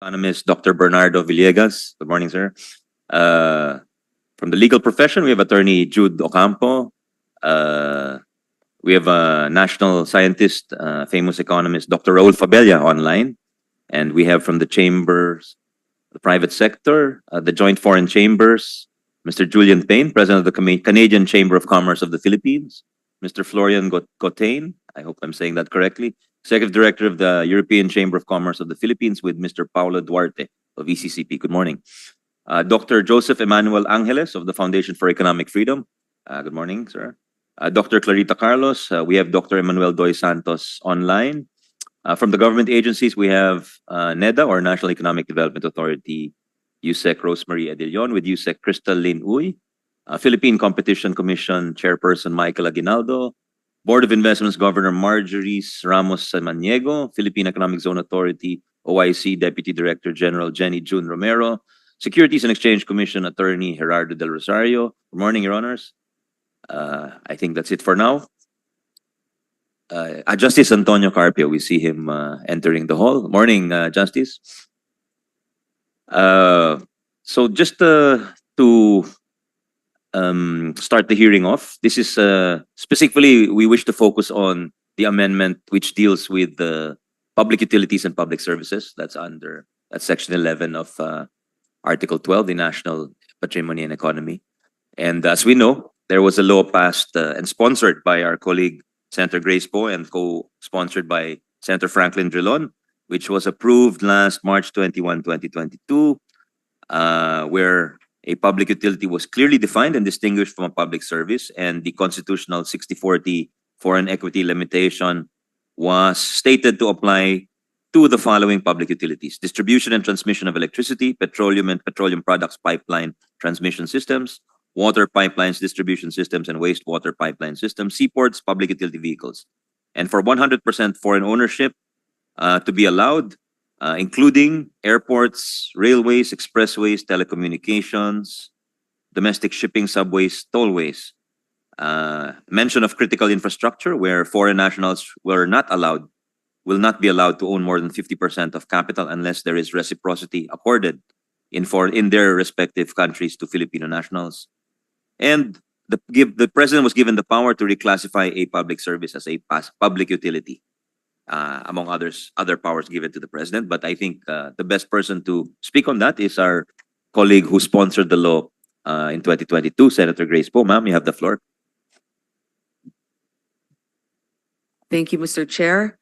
Economist Dr. Bernardo Villegas. Good morning, sir. From the legal profession, we have Attorney Jude Ocampo. We have a national scientist, famous economist, Dr. Raul Fabella online. And we have from the chambers, the private sector, the Joint Foreign Chambers, Mr. Julian Payne, President of the Canadian Chamber of Commerce of the Philippines, Mr. Florian Gotain, I hope I'm saying that correctly, Executive Director of the European Chamber of Commerce of the Philippines, with Mr. Paulo Duarte of ECCP. Good morning. Dr. Joseph Emmanuel Angeles of the Foundation for Economic Freedom. Good morning, sir. Dr. Clarita Carlos. We have Dr. Emmanuel Doy Santos online. From the government agencies, we have NEDA, or National Economic Development Authority, USEC Rosemary Edilion, with USEC Crystal Lin Uy, Philippine Competition Commission Chairperson Michael Aguinaldo, Board of Investments Governor Marjorie Ramos Samaniego, Philippine Economic Zone Authority, OIC Deputy Director General Jenny June Romero, Securities and Exchange Commission Attorney Gerardo Del Rosario. Good morning, Your Honors. I think that's it for now. Justice Antonio Carpio, we see him entering the hall. Morning, Justice. So just to start the hearing off, this is specifically, we wish to focus on the amendment which deals with the public utilities and public services. That's Section 11 of Article 12, the National Patrimony and Economy. And as we know, there was a law passed and sponsored by our colleague Senator Grace Poe and co-sponsored by Senator Franklin Drilon, which was approved last March 21, 2022, where a public utility was clearly defined and distinguished from a public service, and the constitutional 60/40 foreign equity limitation was stated to apply to the following public utilities: distribution and transmission of electricity, petroleum and petroleum products pipeline transmission systems, water pipelines, distribution systems, and wastewater pipeline systems, seaports, public utility vehicles. And for 100% foreign ownership to be allowed, including airports, railways, expressways, telecommunications, domestic shipping, subways, tollways. Mention of critical infrastructure, where foreign nationals will not be allowed to own more than 50% of capital unless there is reciprocity accorded in their respective countries to Filipino nationals. And the president was given the power to reclassify a public service as a public utility, among other powers given to the president. But I think the best person to speak on that is our colleague who sponsored the law in 2022, Senator Grace Poe. Ma'am, you have the floor. Thank you, Mr. Chair.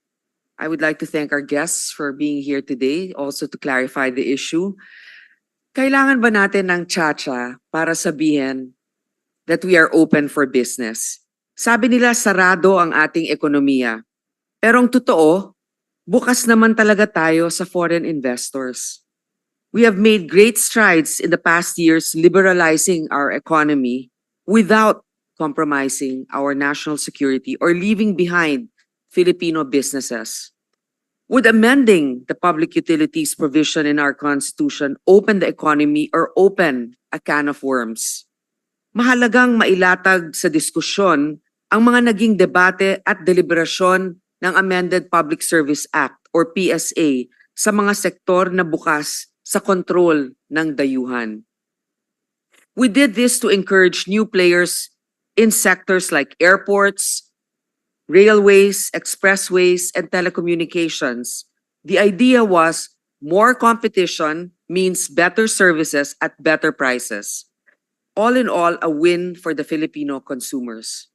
I would like to thank our guests for being here today, also to clarify the issue. Kailangan ba natin ng tsa-tsa para sabihin that we are open for business? Sabi nila, sarado ang ating ekonomiya. Pero ang totoo, bukas naman talaga tayo sa foreign investors. We have made great strides in the past years liberalizing our economy without compromising our national security or leaving behind Filipino businesses. Would amending the public utilities provision in our Constitution open the economy or open a can of worms? Mahalagang mailatag sa diskusyon ang mga naging debate at deliberasyon ng Amended Public Service Act or PSA sa mga sektor na bukas sa kontrol ng dayuhan. We did this to encourage new players in sectors like airports, railways, expressways, and telecommunications. The idea was more competition means better services at better prices. All in all, a win for the Filipino consumers.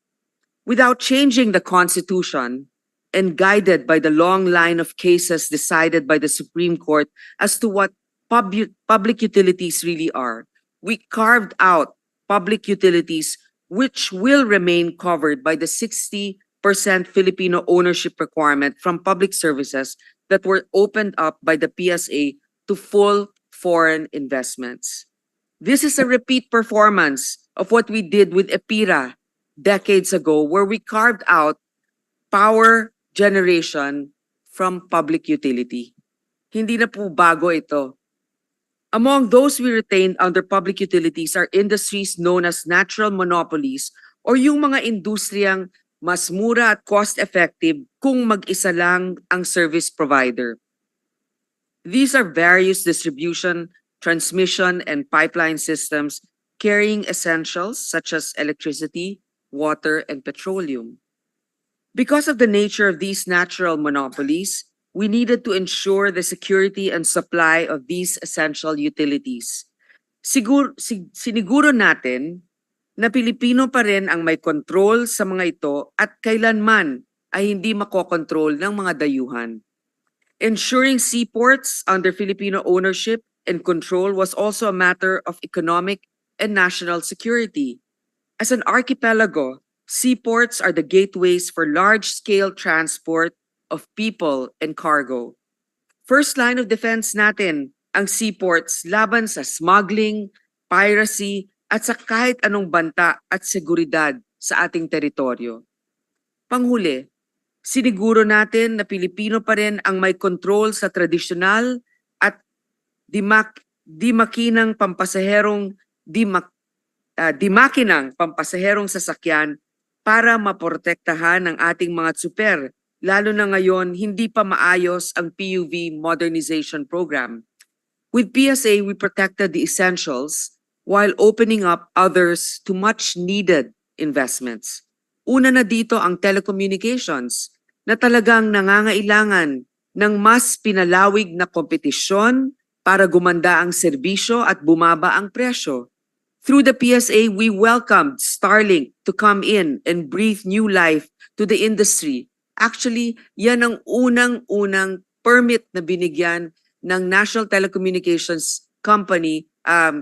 Without changing the Constitution and guided by the long line of cases decided by the Supreme Court as to what public utilities really are, we carved out public utilities which will remain covered by the 60% Filipino ownership requirement from public services that were opened up by the PSA to full foreign investments. This is a repeat performance of what we did with EPIRA decades ago, where we carved out power generation from public utility. Hindi na po bago ito. Among those we retained under public utilities are industries known as natural monopolies or yung mga industriyang mas mura at cost-effective kung mag-isa lang ang service provider. These are various distribution, transmission, and pipeline systems carrying essentials such as electricity, water, and petroleum. Because of the nature of these natural monopolies, we needed to ensure the security and supply of these essential utilities. Siniguro natin na Pilipino pa rin ang may control sa mga ito at kailanman ay hindi makokontrol ng mga dayuhan. Ensuring seaports under Filipino ownership and control was also a matter of economic and national security. As an archipelago, seaports are the gateways for large-scale transport of people and cargo. First line of defense natin ang seaports laban sa smuggling, piracy, at sa kahit anong banta at seguridad sa ating teritoryo. Panghuli, siniguro natin na Pilipino pa rin ang may control sa tradisyonal at dimakinang pampasaherong sasakyan para maprotektahan ang ating mga super, lalo na ngayon hindi pa maayos ang PUV modernization program. With PSA, we protected the essentials while opening up others to much needed investments. Una na dito ang telecommunications na talagang nangangailangan ng mas pinalawig na kompetisyon para gumanda ang serbisyo at bumaba ang presyo. Through the PSA, we welcomed Starlink to come in and breathe new life to the industry. Actually, yan ang unang-unang permit na binigyan ng National Telecommunications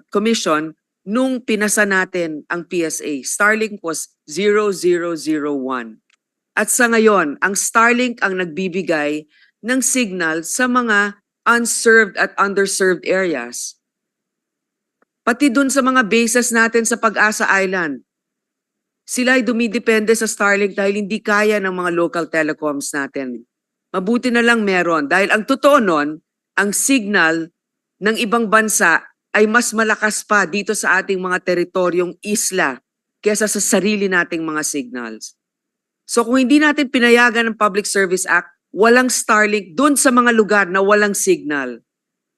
Commission nung pinasa natin ang PSA. Starlink was 0001. At sa ngayon, ang Starlink ang nagbibigay ng signal sa mga unserved at underserved areas. Pati dun sa mga bases natin sa Pag-asa Island, sila ay dumidepende sa Starlink dahil hindi kaya ng mga local telecoms natin. Mabuti na lang meron dahil ang totoo nun, ang signal ng ibang bansa ay mas malakas pa dito sa ating mga teritoryong isla kaysa sa sarili nating mga signals. So kung hindi natin pinayagan ng Public Service Act, walang Starlink dun sa mga lugar na walang signal.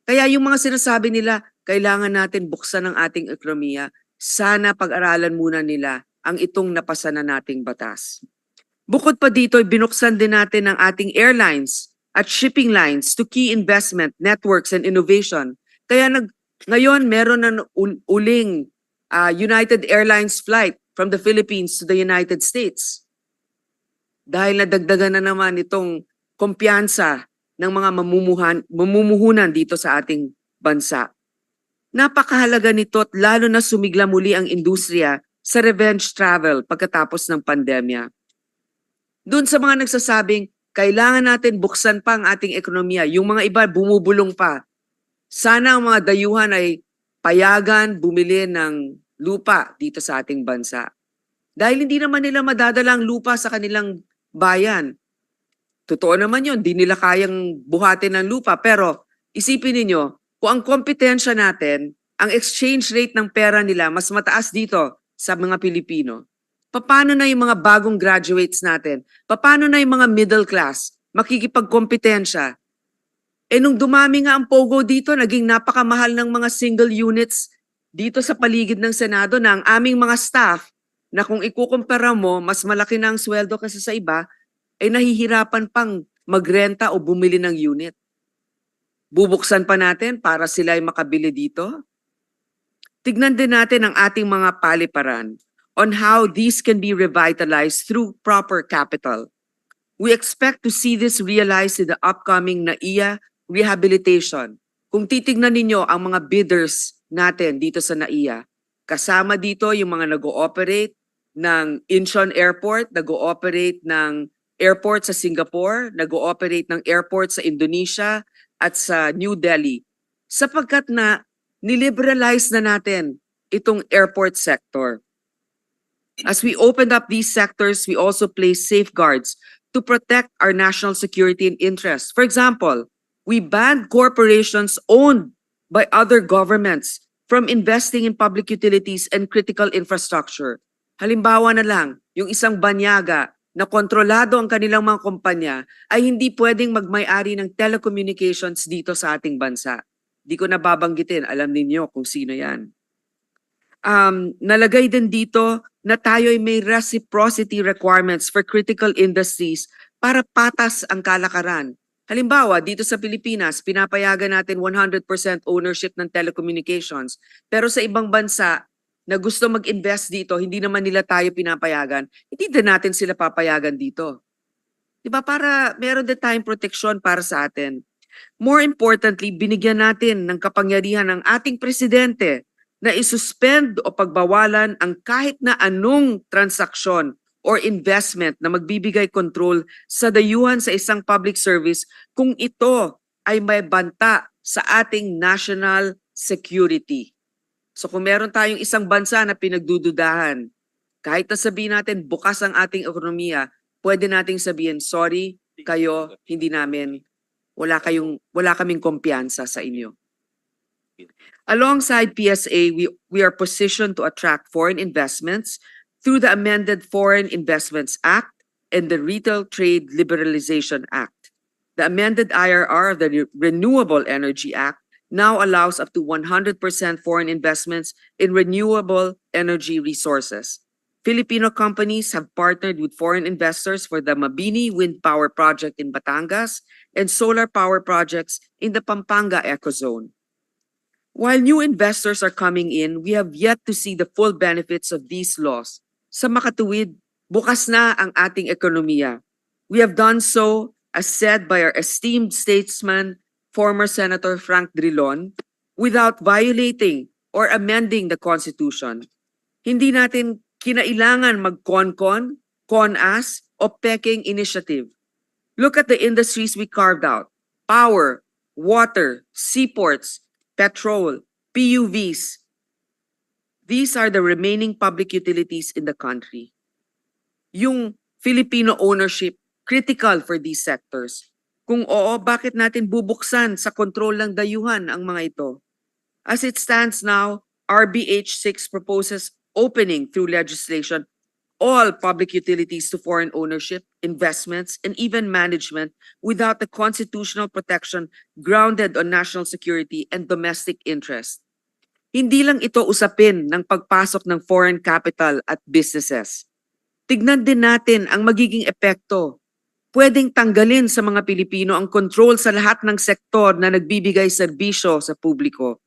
Kaya yung mga sinasabi nila, kailangan natin buksan ang ating ekonomiya, sana pag-aralan muna nila ang itong napasa na nating batas. Bukod pa dito, binuksan din natin ang ating airlines at shipping lines to key investment, networks, and innovation. Kaya ngayon meron ng uling United Airlines flight from the Philippines to the United States. Dahil nadagdagan na naman itong kumpiyansa ng mga mamumuhunan dito sa ating bansa. Napakahalaga nito at lalo na sumigla muli ang industriya sa revenge travel pagkatapos ng pandemya. Doon sa mga nagsasabing, kailangan natin buksan pa ang ating ekonomiya. Yung mga iba bumubulong pa. Sana ang mga dayuhan ay payagan bumili ng lupa dito sa ating bansa. Dahil hindi naman nila madadala ang lupa sa kanilang bayan. Totoo naman yun, di nila kayang buhatin ng lupa. Pero isipin ninyo, kung ang kompetensya natin, ang exchange rate ng pera nila mas mataas dito sa mga Pilipino. Paano na yung mga bagong graduates natin? Paano na yung mga middle class? Makikipagkompetensya. Nung dumami nga ang POGO dito, naging napakamahal ng mga single units dito sa paligid ng Senado na ang aming mga staff na kung ikukumpara mo, mas malaki na ang sweldo kasi sa iba, ay nahihirapan pang magrenta o bumili ng unit. Bubuksan pa natin para sila ay makabili dito? Tignan din natin ang ating mga paliparan on how these can be revitalized through proper capital. We expect to see this realized in the upcoming NAIA rehabilitation. Kung titignan ninyo ang mga bidders natin dito sa NAIA, kasama dito yung mga nag-ooperate ng Incheon Airport, nag-ooperate ng airport sa Singapore, nag-ooperate ng airport sa Indonesia at sa New Delhi. Sapagkat na niliberalize na natin itong airport sector. As we opened up these sectors, we also placed safeguards to protect our national security and interests. For example, we banned corporations owned by other governments from investing in public utilities and critical infrastructure. Halimbawa na lang, yung isang banyaga na kontrolado ang kanilang mga kumpanya ay hindi pwedeng magmay-ari ng telecommunications dito sa ating bansa. Di ko nababanggitin, alam ninyo kung sino yan. Nalagay din dito na tayo ay may reciprocity requirements for critical industries para patas ang kalakaran. Halimbawa, dito sa Pilipinas, pinapayagan natin 100% ownership ng telecommunications. Pero sa ibang bansa na gusto mag-invest dito, hindi naman nila tayo pinapayagan, hindi din natin sila papayagan dito. Diba? Para meron din tayong proteksyon para sa atin. More importantly, binigyan natin ng kapangyarihan ng ating presidente na isuspend o pagbawalan ang kahit na anong transaksyon or investment na magbibigay control sa dayuhan sa isang public service kung ito ay may banta sa ating national security. So kung meron tayong isang bansa na pinagdududahan, kahit na sabihin natin bukas ang ating ekonomiya, pwede nating sabihin, sorry, kayo, hindi namin, wala kaming kumpiyansa sa inyo. Alongside PSA, we are positioned to attract foreign investments through the amended Foreign Investments Act and the Retail Trade Liberalization Act. The amended IRR of the Renewable Energy Act now allows up to 100% foreign investments in renewable energy resources. Filipino companies have partnered with foreign investors for the Mabini Wind Power Project in Batangas and solar power projects in the Pampanga Ecozone. While new investors are coming in, we have yet to see the full benefits of these laws. Sa makatuwid, bukas na ang ating ekonomiya. We have done so, as said by our esteemed statesman, former Senator Frank Drilon, without violating or amending the Constitution. Hindi natin kinailangan mag-con-con, con-as, o peking initiative. Look at the industries we carved out. Power, water, seaports, petrol, PUVs. These are the remaining public utilities in the country. Yung Filipino ownership, critical for these sectors. Kung oo, bakit natin bubuksan sa kontrol ng dayuhan ang mga ito? As it stands now, RBH 6 proposes opening through legislation all public utilities to foreign ownership, investments, and even management without the constitutional protection grounded on national security and domestic interest. Hindi lang ito usapin ng pagpasok ng foreign capital at businesses. Tignan din natin ang magiging epekto. Pwedeng tanggalin sa mga Pilipino ang control sa lahat ng sektor na nagbibigay serbisyo sa publiko.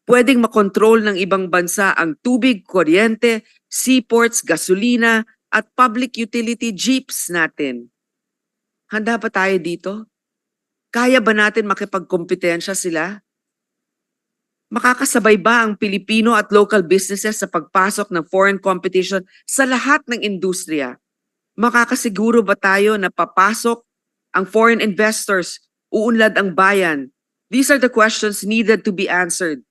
Pwedeng makontrol ng ibang bansa ang tubig, kuryente, seaports, gasolina, at public utility jeeps natin. Handa ba tayo dito? Kaya ba natin makipagkompetensya sila? Makakasabay ba ang Pilipino at local businesses sa pagpasok ng foreign competition sa lahat ng industriya? Makakasiguro ba tayo na papasok ang foreign investors, uunlad ang bayan? These are the questions needed to be answered.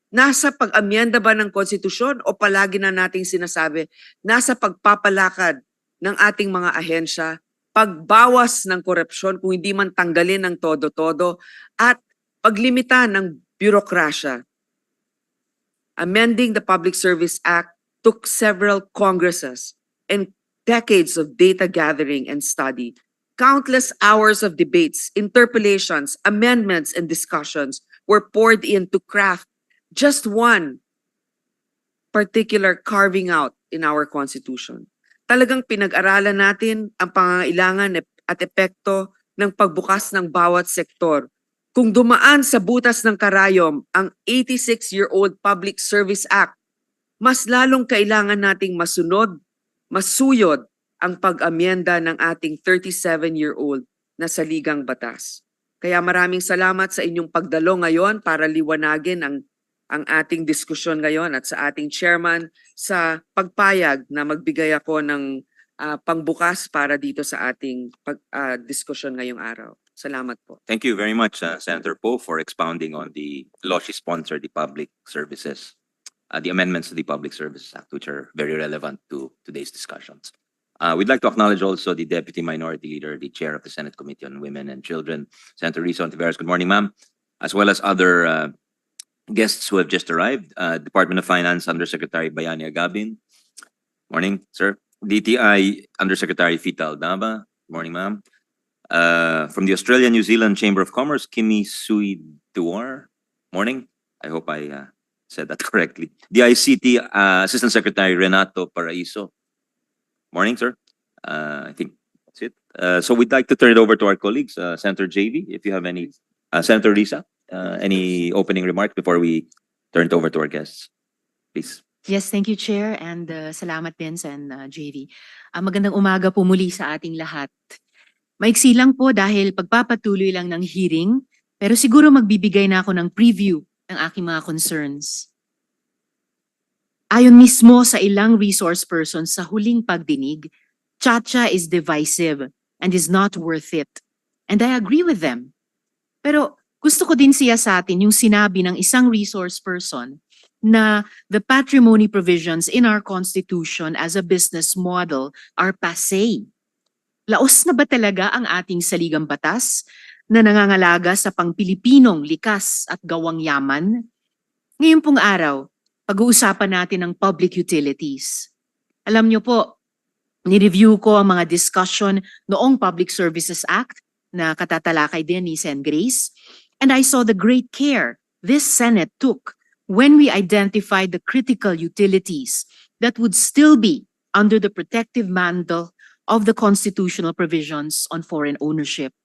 Nasa pag-amyenda ba ng konstitusyon o palagi na nating sinasabi, nasa pagpapalakad ng ating mga ahensya, pagbawas ng korupsyon kung hindi man tanggalin ng todo-todo, at paglimita ng bürokrasya. Amending the Public Service Act took several congresses and decades of data gathering and study, countless hours of debates, interpellations, amendments, and discussions were poured in to craft just one particular carving out in our Constitution. Talagang pinag-aralan natin ang pangangailangan at epekto ng pagbukas ng bawat sektor. Kung dumaan sa butas ng karayom ang 86-year-old Public Service Act, mas lalong kailangan nating masunod, masuyod ang pag-amyenda ng ating 37-year-old na saligang batas. Kaya maraming salamat sa inyong pagdalo ngayon para liwanagin ang ating diskusyon ngayon at sa ating chairman sa pagpayag na magbigay ako ng pangbukas para dito sa ating diskusyon ngayong araw. Salamat po. Thank you very much, Senator Poe, for expounding on the law she sponsored, the public services, the amendments to the Public Services Act, which are very relevant to today's discussions. We'd like to acknowledge also the Deputy Minority Leader, the Chair of the Senate Committee on Women and Children, Senator Risa Ontiveros. Good morning, ma'am. As well as other guests who have just arrived. Department of Finance Undersecretary Bayani Agabin. Morning, sir. DTI Undersecretary Fita Aldaba. Morning, ma'am. From the Australia New Zealand Chamber of Commerce, Kimi Sui Duar. Morning. I hope I said that correctly. The ICT Assistant Secretary Renato Paraiso. Morning, sir. I think that's it. So we'd like to turn it over to our colleagues, Senator JV, if you have any, Senator Risa, any opening remarks before we turn it over to our guests, please. Yes, thank you, Chair, and salamat din and JV. Magandang umaga po muli sa ating lahat. Maiksi lang po dahil pagpapatuloy lang ng hearing, pero siguro magbibigay na ako ng preview ng aking mga concerns. Ayon mismo sa ilang resource persons sa huling pagdinig, Chacha is divisive and is not worth it. And I agree with them. Pero gusto ko din siya sa atin yung sinabi ng isang resource person na the patrimony provisions in our Constitution as a business model are passé. Laos na ba talaga ang ating saligang batas na nangangalaga sa pang-Pilipinong likas at gawang yaman? Ngayon pong araw, pag-uusapan natin ang public utilities. Alam niyo po, ni-review ko ang mga discussion noong Public Services Act na katatalakay din ni Sen. Grace, and I saw the great care this Senate took when we identified the critical utilities that would still be under the protective mantle of the constitutional provisions on foreign ownership.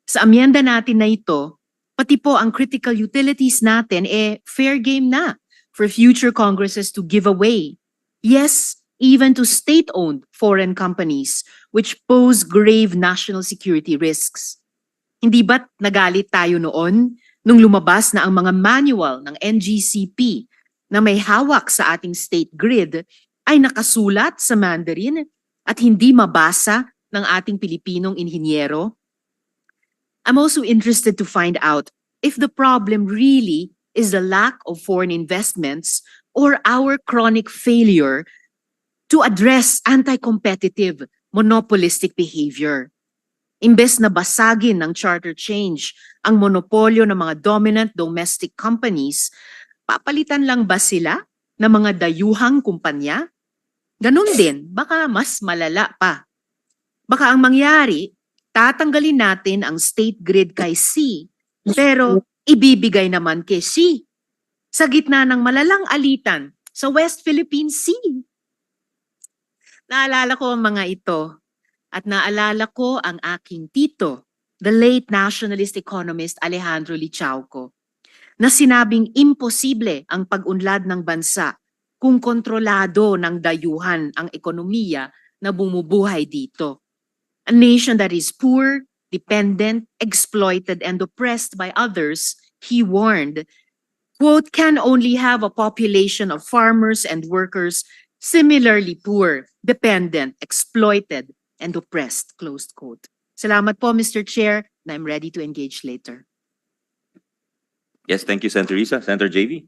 Sa amyenda natin na ito, pati po ang critical utilities natin fair game na for future Congresses to give away. Yes, even to state-owned foreign companies which pose grave national security risks. Hindi ba't nagalit tayo noon nung lumabas na ang mga manual ng NGCP na may hawak sa ating state grid ay nakasulat sa Mandarin at hindi mabasa ng ating Pilipinong inhinyero? I'm also interested to find out if the problem really is the lack of foreign investments or our chronic failure to address anti-competitive, monopolistic behavior. Imbes na basagin ng charter change ang monopolyo ng mga dominant domestic companies, papalitan lang ba sila ng mga dayuhang kumpanya? Ganun din, baka mas malala pa. Baka ang mangyari, tatanggalin natin ang state grid kay C, pero ibibigay naman kay C. Sa gitna ng malalang alitan sa West Philippine Sea. Naalala ko ang mga ito. At naalala ko ang aking tito, the late nationalist economist Alejandro Lichauco, na sinabing imposible ang pag-unlad ng bansa kung kontrolado ng dayuhan ang ekonomiya na bumubuhay dito. A nation that is poor, dependent, exploited, and oppressed by others, he warned, quote, can only have a population of farmers and workers similarly poor, dependent, exploited, and oppressed, closed quote. Salamat po, Mr. Chair, and I'm ready to engage later. Yes, thank you, Senator Risa. Senator JV.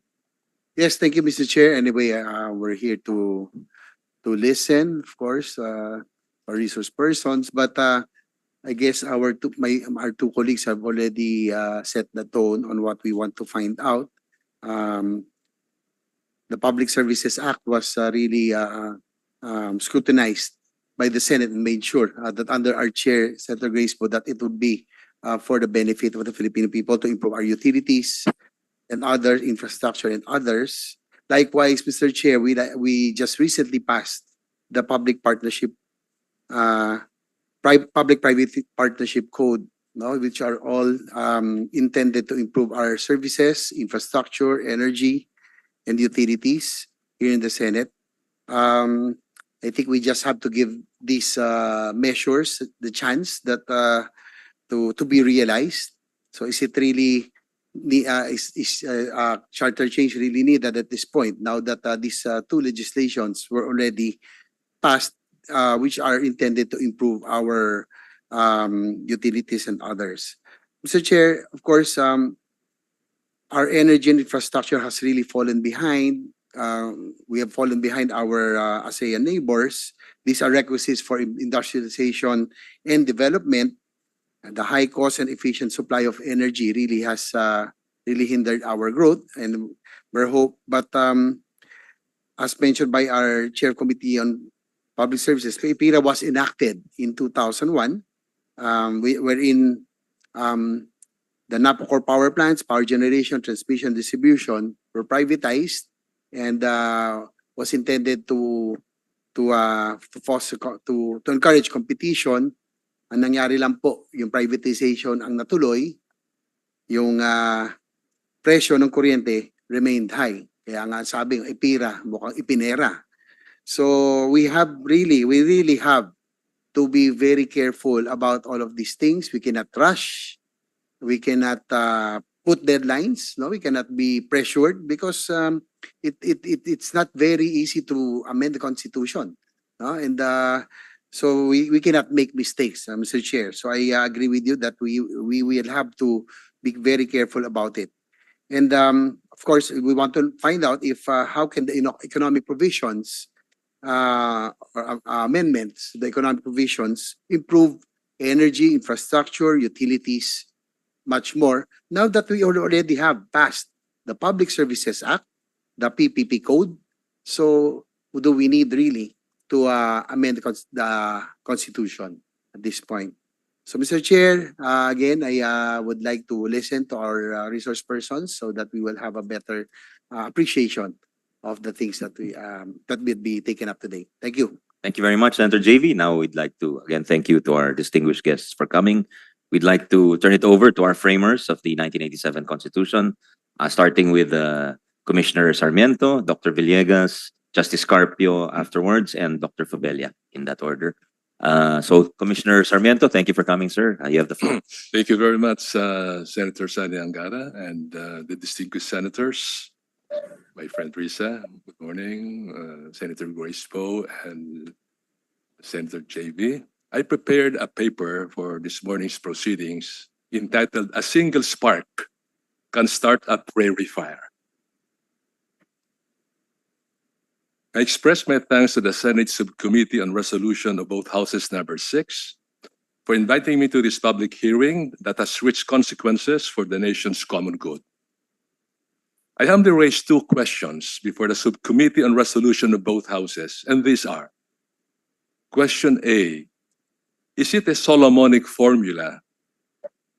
Yes, thank you, Mr. Chair. Anyway, we're here to listen, of course, our resource persons, but I guess our two colleagues have already set the tone on what we want to find out. The Public Services Act was really scrutinized by the Senate and made sure that under our chair, Senator Grace, that it would be for the benefit of the Filipino people to improve our utilities and other infrastructure and others. Likewise, Mr. Chair, we just recently passed the public partnership, public-private partnership code, no, which are all intended to improve our services, infrastructure, energy, and utilities here in the Senate. I think we just have to give these measures the chance that to be realized. So is it really charter change really needed at this point now that these two legislations were already passed, which are intended to improve our utilities and others? Mr. Chair, of course, our energy and infrastructure has really fallen behind. We have fallen behind our ASEAN neighbors. These are requisites for industrialization and development. The high cost and efficient supply of energy really has really hindered our growth, and we're hope. But as mentioned by our chair committee on public services. PIRA was enacted in 2001, wherein the Napocor power plants, power generation, transmission, distribution were privatized and was intended to foster to encourage competition. Ang nangyari lang po, yung privatization ang natuloy, yung presyo ng kuryente remained high. Kaya nga sabi, ipira, mukhang ipinera. So we really have to be very careful about all of these things. We cannot rush. We cannot put deadlines. No, we cannot be pressured because it's not very easy to amend the constitution. No? And so we cannot make mistakes, Mr. Chair. So I agree with you that we will have to be very careful about it. And of course, we want to find out if how can the economic provisions or amendments, the economic provisions improve energy, infrastructure, utilities, much more. Now that we already have passed the Public Services Act, the PPP code, so do we need really to amend the Constitution at this point? So, Mr. Chair, again, I would like to listen to our resource persons so that we will have a better appreciation of the things that will be taken up today. Thank you. Thank you very much, Senator JV. Now we'd like to again thank you to our distinguished guests for coming. We'd like to turn it over to our framers of the 1987 Constitution, starting with Commissioner Sarmiento, Dr. Villegas, Justice Carpio afterwards, and Dr. Fabella in that order. So, Commissioner Sarmiento, thank you for coming, sir. You have the floor. Thank you very much, Senator Sani Angara and the distinguished senators. My friend Risa, good morning. Senator Grace Poe and Senator JV. I prepared a paper for this morning's proceedings entitled "A Single Spark Can Start a Prairie Fire." I express my thanks to the Senate Subcommittee on Resolution of both Houses number 6 for inviting me to this public hearing that has rich consequences for the nation's common good. I humbly raise two questions before the Subcommittee on Resolution of both Houses, and these are: Question A, is it a Solomonic formula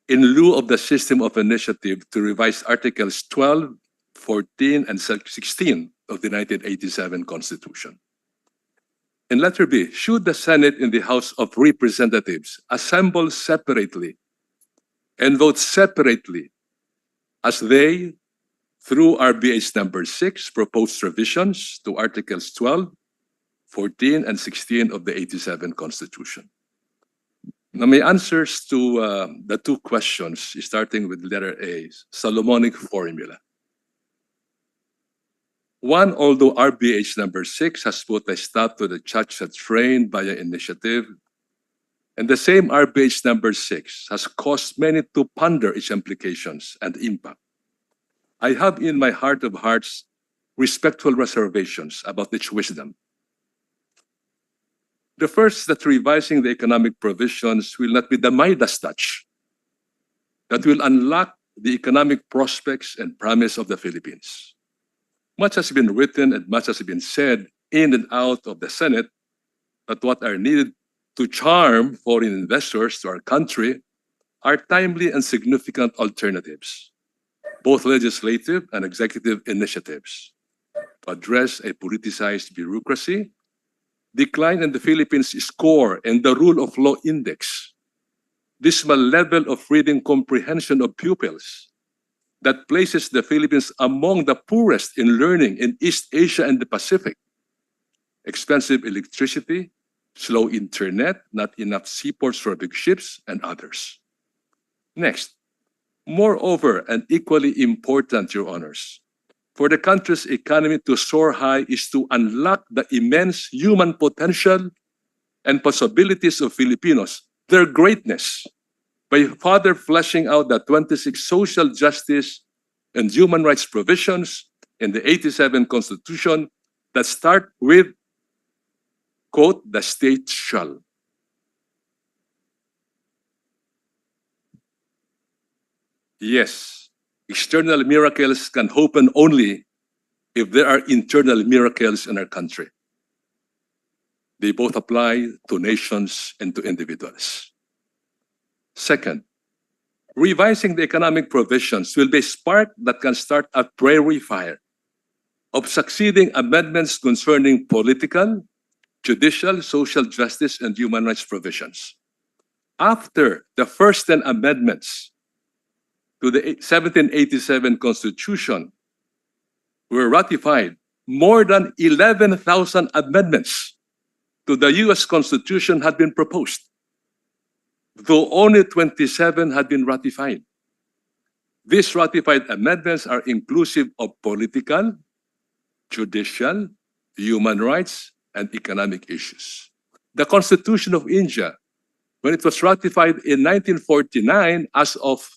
in lieu of the system of initiative to revise Articles 12, 14, and 16 of the 1987 Constitution? In letter B, should the Senate and the House of Representatives assemble separately and vote separately as they, through RBH number 6, proposed revisions to Articles 12, 14, and 16 of the 87 Constitution? Now, my answers to the two questions, starting with letter A, Solomonic formula. One, although RBH number 6 has put a stop to the Chacha train via initiative, and the same RBH number 6 has caused many to ponder its implications and impact, I have in my heart of hearts respectful reservations about its wisdom. The first, that revising the economic provisions will not be the Midas touch that will unlock the economic prospects and promise of the Philippines. Much has been written and much has been said in and out of the Senate that what are needed to charm foreign investors to our country are timely and significant alternatives, both legislative and executive initiatives, to address a politicized bureaucracy, decline in the Philippines' score and the rule of law index, dismal level of reading comprehension of pupils that places the Philippines among the poorest in learning in East Asia and the Pacific, expensive electricity, slow internet, not enough seaports for big ships, and others. Next, moreover, and equally important, Your Honors, for the country's economy to soar high is to unlock the immense human potential and possibilities of Filipinos, their greatness, by further fleshing out the 26 social justice and human rights provisions in the 87 Constitution that start with, quote, the state shall. Yes, external miracles can happen only if there are internal miracles in our country. They both apply to nations and to individuals. Second, revising the economic provisions will be a spark that can start a prairie fire of succeeding amendments concerning political, judicial, social justice, and human rights provisions. After the first 10 amendments to the 1787 Constitution were ratified, more than 11,000 amendments to the U.S. Constitution had been proposed, though only 27 had been ratified. These ratified amendments are inclusive of political, judicial, human rights, and economic issues. The Constitution of India, when it was ratified in 1949, as of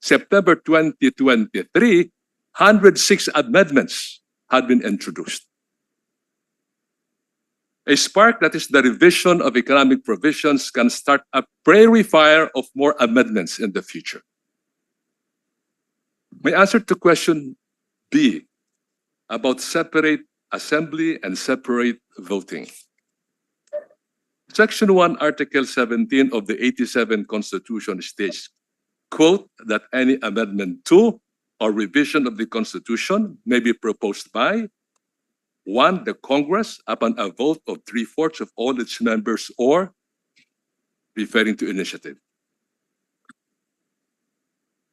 September 2023, 106 amendments had been introduced. A spark that is the revision of economic provisions can start a prairie fire of more amendments in the future. My answer to question B about separate assembly and separate voting. Section 1, Article 17 of the 87 Constitution states, quote, that any amendment to or revision of the Constitution may be proposed by 1, the Congress upon a vote of 3/4 of all its members, or referring to initiative.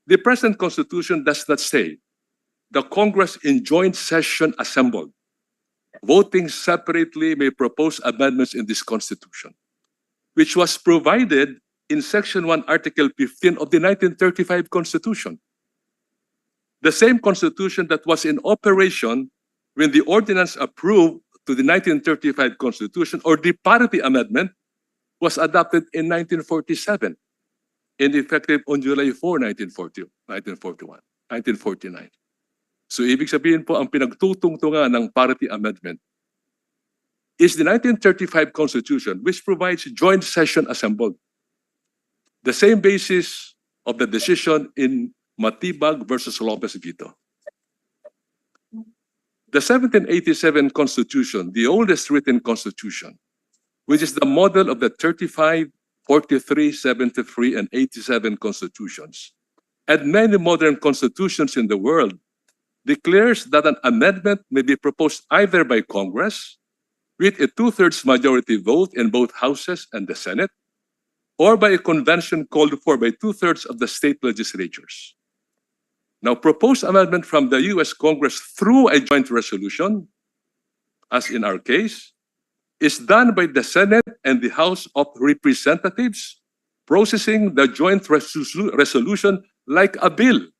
The present Constitution does not say the Congress in joint session assembled, voting separately, may propose amendments in this Constitution, which was provided in Section 1, Article 15 of the 1935 Constitution. The same Constitution that was in operation when the ordinance approved to the 1935 Constitution, or the parity amendment, was adopted in 1947 and effective on July 4, 1949. So ibig sabihin po, ang pinagtutungtungan ng parity amendment is the 1935 Constitution, which provides joint session assembled. The same basis of the decision in Matibag versus Lopez Vito. The 1787 Constitution, the oldest written constitution, which is the model of the 35, 43, 73, and 87 constitutions, and many modern constitutions in the world, declares that an amendment may be proposed either by Congress with a 2/3 majority vote in both houses and the Senate, or by a convention called for by 2/3 of the state legislatures. Now, proposed amendment from the U.S. Congress through a joint resolution, as in our case, is done by the Senate and the House of Representatives, processing the joint resolution like a bill,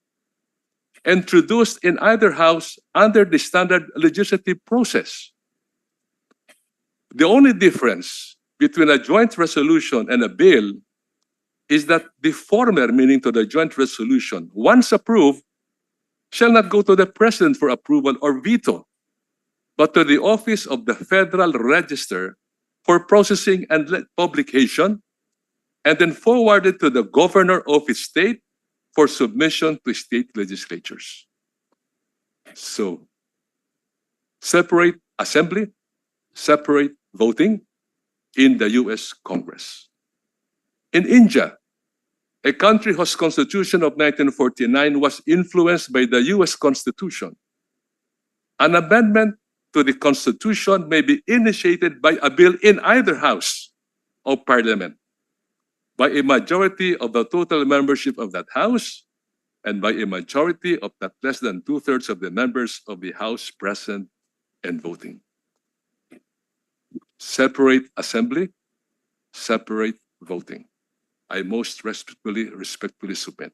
introduced in either house under the standard legislative process. The only difference between a joint resolution and a bill is that the former, meaning to the joint resolution, once approved, shall not go to the President for approval or veto, but to the Office of the Federal Register for processing and publication, and then forwarded to the Governor of its state for submission to state legislatures. So, separate assembly, separate voting in the U.S. Congress. In India, a country whose constitution of 1949 was influenced by the U.S. Constitution, an amendment to the Constitution may be initiated by a bill in either house of Parliament by a majority of the total membership of that house and by a majority of not less than 2/3 of the members of the House present and voting. Separate assembly, separate voting. I most respectfully submit.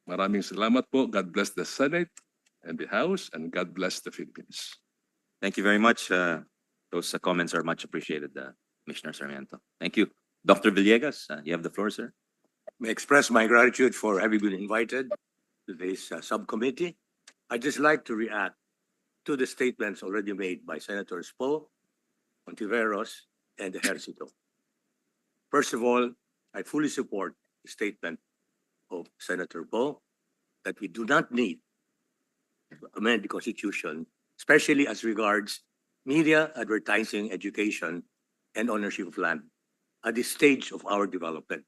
Maraming salamat po. God bless the Senate and the House, and God bless the Philippines. Thank you very much. Those comments are much appreciated, Commissioner Sarmiento. Thank you. Dr. Villegas, you have the floor, sir. I express my gratitude for having been invited to this subcommittee. I'd just like to react to the statements already made by Senators Poe, Ontiveros, and Ejercito. First of all, I fully support the statement of Senator Poe that we do not need to amend the Constitution, especially as regards media, advertising, education, and ownership of land at this stage of our development.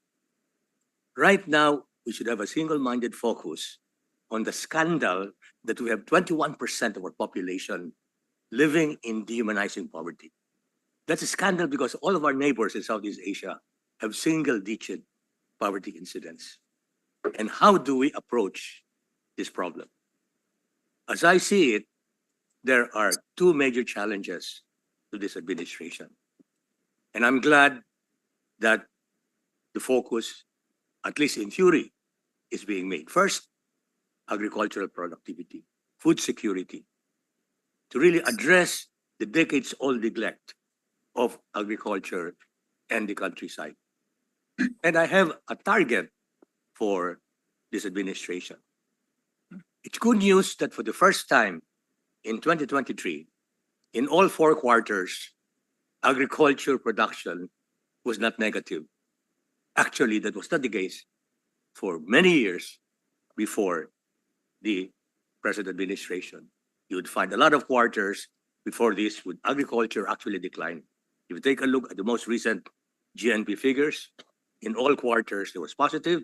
Right now, we should have a single-minded focus on the scandal that we have 21% of our population living in dehumanizing poverty. That's a scandal because all of our neighbors in Southeast Asia have single-digit poverty incidents. And how do we approach this problem? As I see it, there are two major challenges to this administration. And I'm glad that the focus, at least in theory, is being made. First, agricultural productivity, food security, to really address the decades-old neglect of agriculture and the countryside. And I have a target for this administration. It's good news that for the first time in 2023, in all 4 quarters, agriculture production was not negative. Actually, that was not the case for many years before the present administration. You would find a lot of quarters before this with agriculture actually decline. If you take a look at the most recent GNP figures, in all quarters it was positive,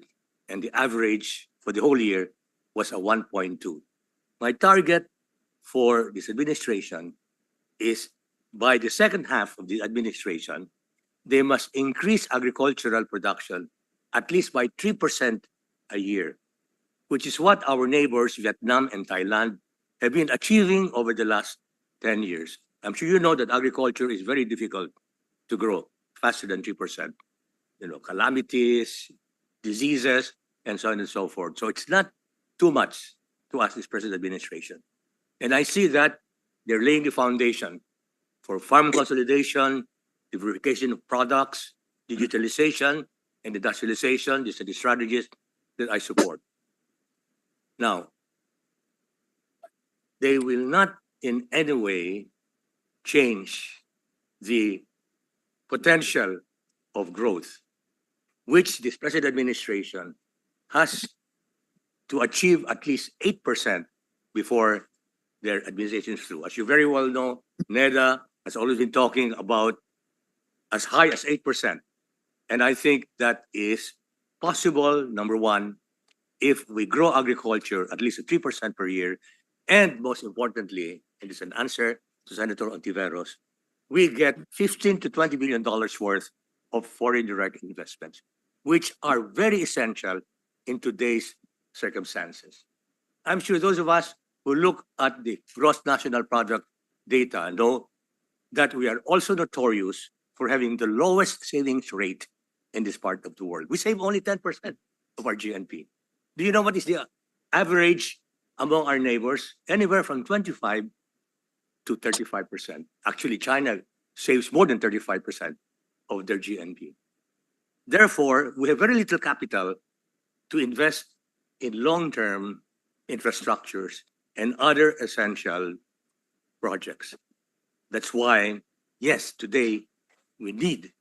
and the average for the whole year was a 1.2. My target for this administration is by the second half of the administration, they must increase agricultural production at least by 3% a year, which is what our neighbors, Vietnam and Thailand, have been achieving over the last 10 years. I'm sure you know that agriculture is very difficult to grow faster than 3%. You know, calamities, diseases, and so on and so forth. So it's not too much to ask this present administration. And I see that they're laying the foundation for farm consolidation, diversification of products, digitalization, and industrialization. These are the strategies that I support. Now, they will not in any way change the potential of growth, which this present administration has to achieve at least 8% before their administration is through. As you very well know, NEDA has always been talking about as high as 8%. And I think that is possible, number one, if we grow agriculture at least 3% per year. And most importantly, and it's an answer to Senator Ontiveros, we get $15 to $20 billion worth of foreign direct investments, which are very essential in today's circumstances. I'm sure those of us who look at the gross national product data know that we are also notorious for having the lowest savings rate in this part of the world. We save only 10% of our GNP. Do you know what is the average among our neighbors? Anywhere from 25 to 35%. Actually, China saves more than 35% of their GNP. Therefore, we have very little capital to invest in long-term infrastructures and other essential projects. That's why, yes, today we need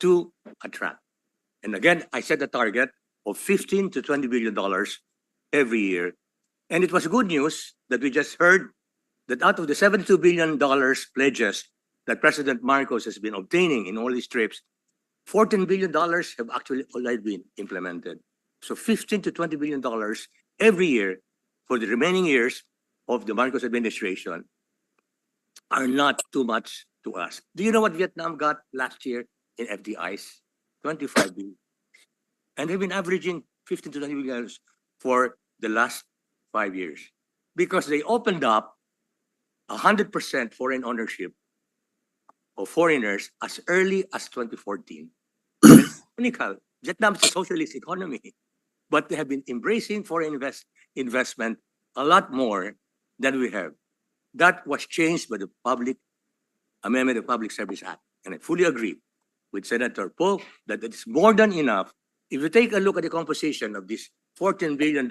to attract. And again, I set a target of $15 to $20 billion every year. And it was good news that we just heard that out of the $72 billion pledges that President Marcos has been obtaining in all these trips, $14 billion have actually already been implemented. So $15 to $20 billion every year for the remaining years of the Marcos administration are not too much to ask. Do you know what Vietnam got last year in FDIs? 25 billion. And they've been averaging 15 to 20 billion for the last 5 years because they opened up 100% foreign ownership of foreigners as early as 2014. Technical. Vietnam is a socialist economy, but they have been embracing foreign investment a lot more than we have. That was changed by the Public Amendment of Public Service Act. And I fully agree with Senator Poe that it is more than enough. If you take a look at the composition of these $14 billion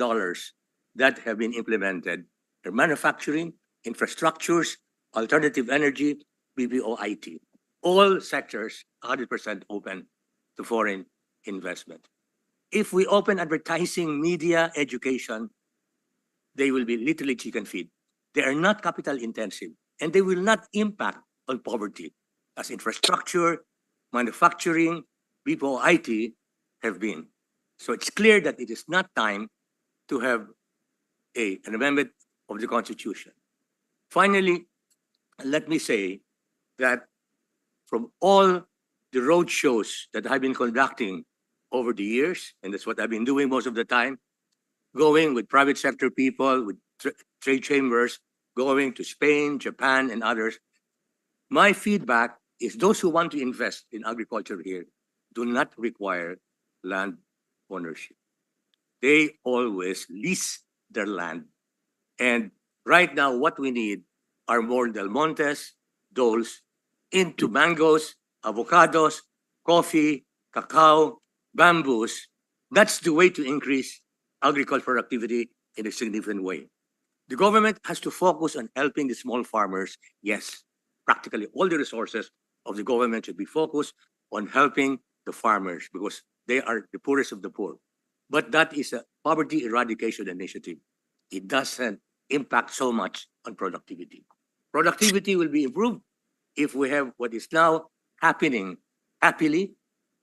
that have been implemented, they're manufacturing, infrastructures, alternative energy, BPO IT, all sectors 100% open to foreign investment. If we open advertising, media, education, they will be literally chicken feed. They are not capital intensive and they will not impact on poverty as infrastructure, manufacturing, people, IT have been. So it's clear that it is not time to have an amendment of the Constitution. Finally, let me say that from all the road shows that I've been conducting over the years, and that's what I've been doing most of the time, going with private sector people, with trade chambers, going to Spain, Japan, and others, my feedback is those who want to invest in agriculture here do not require land ownership. They always lease their land. And right now, what we need are more Del Montes, Doles, into mangoes, avocados, coffee, cacao, bamboos. That's the way to increase agricultural activity in a significant way. The government has to focus on helping the small farmers. Yes, practically all the resources of the government should be focused on helping the farmers because they are the poorest of the poor. But that is a poverty eradication initiative. It doesn't impact so much on productivity. Productivity will be improved if we have what is now happening happily,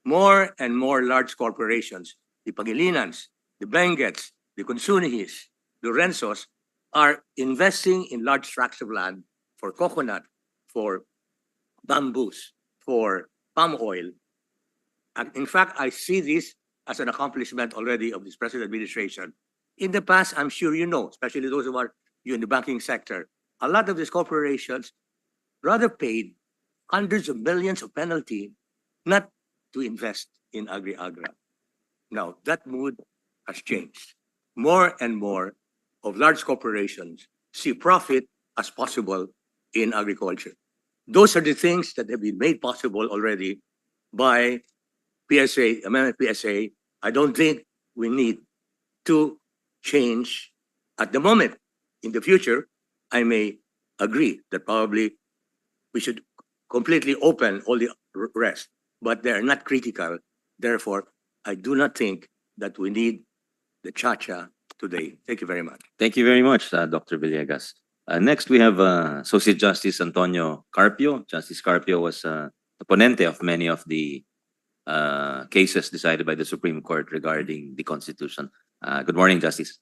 more and more large corporations, the Pagilinans, the Bengets, the Consunihis, the Renzos, are investing in large tracts of land for coconut, for bamboos, for palm oil. And in fact, I see this as an accomplishment already of this present administration. In the past, I'm sure you know, especially those who are in the banking sector, a lot of these corporations rather paid hundreds of millions of penalty not to invest in agri-agra. Now, that mood has changed. More and more of large corporations see profit as possible in agriculture. Those are the things that have been made possible already by PSA, Amendment PSA. I don't think we need to change at the moment. In the future, I may agree that probably we should completely open all the rest, but they're not critical. Therefore, I do not think that we need the cha-cha today. Thank you very much. Thank you very much, Dr. Villegas. Next, we have Associate Justice Antonio Carpio. Justice Carpio was the ponente of many of the cases decided by the Supreme Court regarding the Constitution. Good morning, Justice.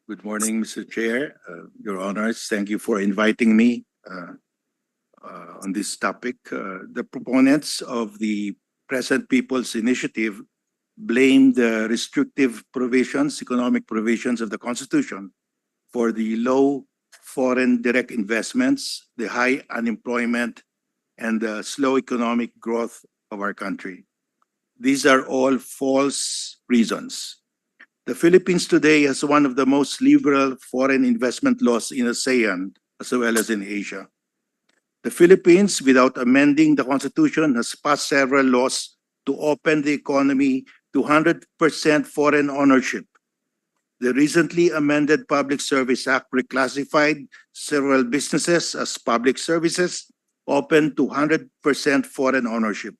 Good morning, Mr. Chair, Your Honors. Thank you for inviting me on this topic. The proponents of the present People's Initiative blame the restrictive provisions, economic provisions of the Constitution for the low foreign direct investments, the high unemployment, and the slow economic growth of our country. These are all false reasons. The Philippines today has one of the most liberal foreign investment laws in ASEAN as well as in Asia. The Philippines, without amending the Constitution, has passed several laws to open the economy to 100% foreign ownership. The recently amended Public Service Act reclassified several businesses as public services open to 100% foreign ownership.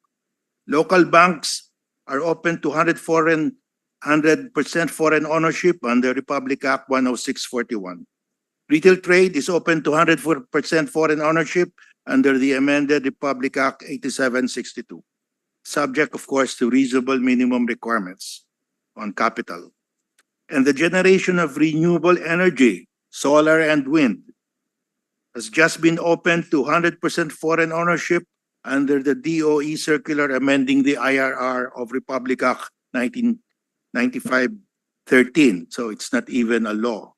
Local banks are open to 100% foreign ownership under Republic Act 10641. Retail trade is open to 100% foreign ownership under the amended Republic Act 8762, subject, of course, to reasonable minimum requirements on capital. And the generation of renewable energy, solar and wind, has just been opened to 100% foreign ownership under the DOE circular amending the IRR of Republic Act 1995-13. So it's not even a law.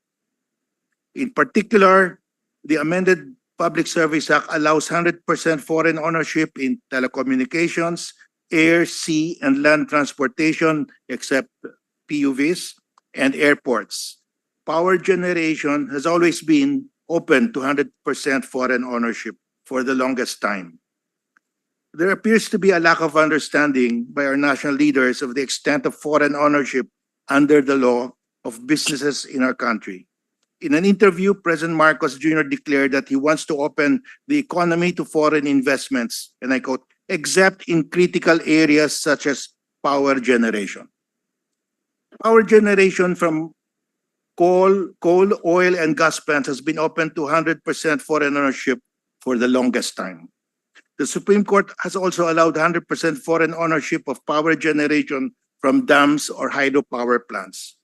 In particular, the amended Public Service Act allows 100% foreign ownership in telecommunications, air, sea, and land transportation, except PUVs, and airports. Power generation has always been open to 100% foreign ownership for the longest time. There appears to be a lack of understanding by our national leaders of the extent of foreign ownership under the law of businesses in our country. In an interview, President Marcos Jr. declared that he wants to open the economy to foreign investments, and I quote, except in critical areas such as power generation. Power generation from coal, oil, and gas plants has been open to 100% foreign ownership for the longest time. The Supreme Court has also allowed 100% foreign ownership of power generation from dams or hydropower plants.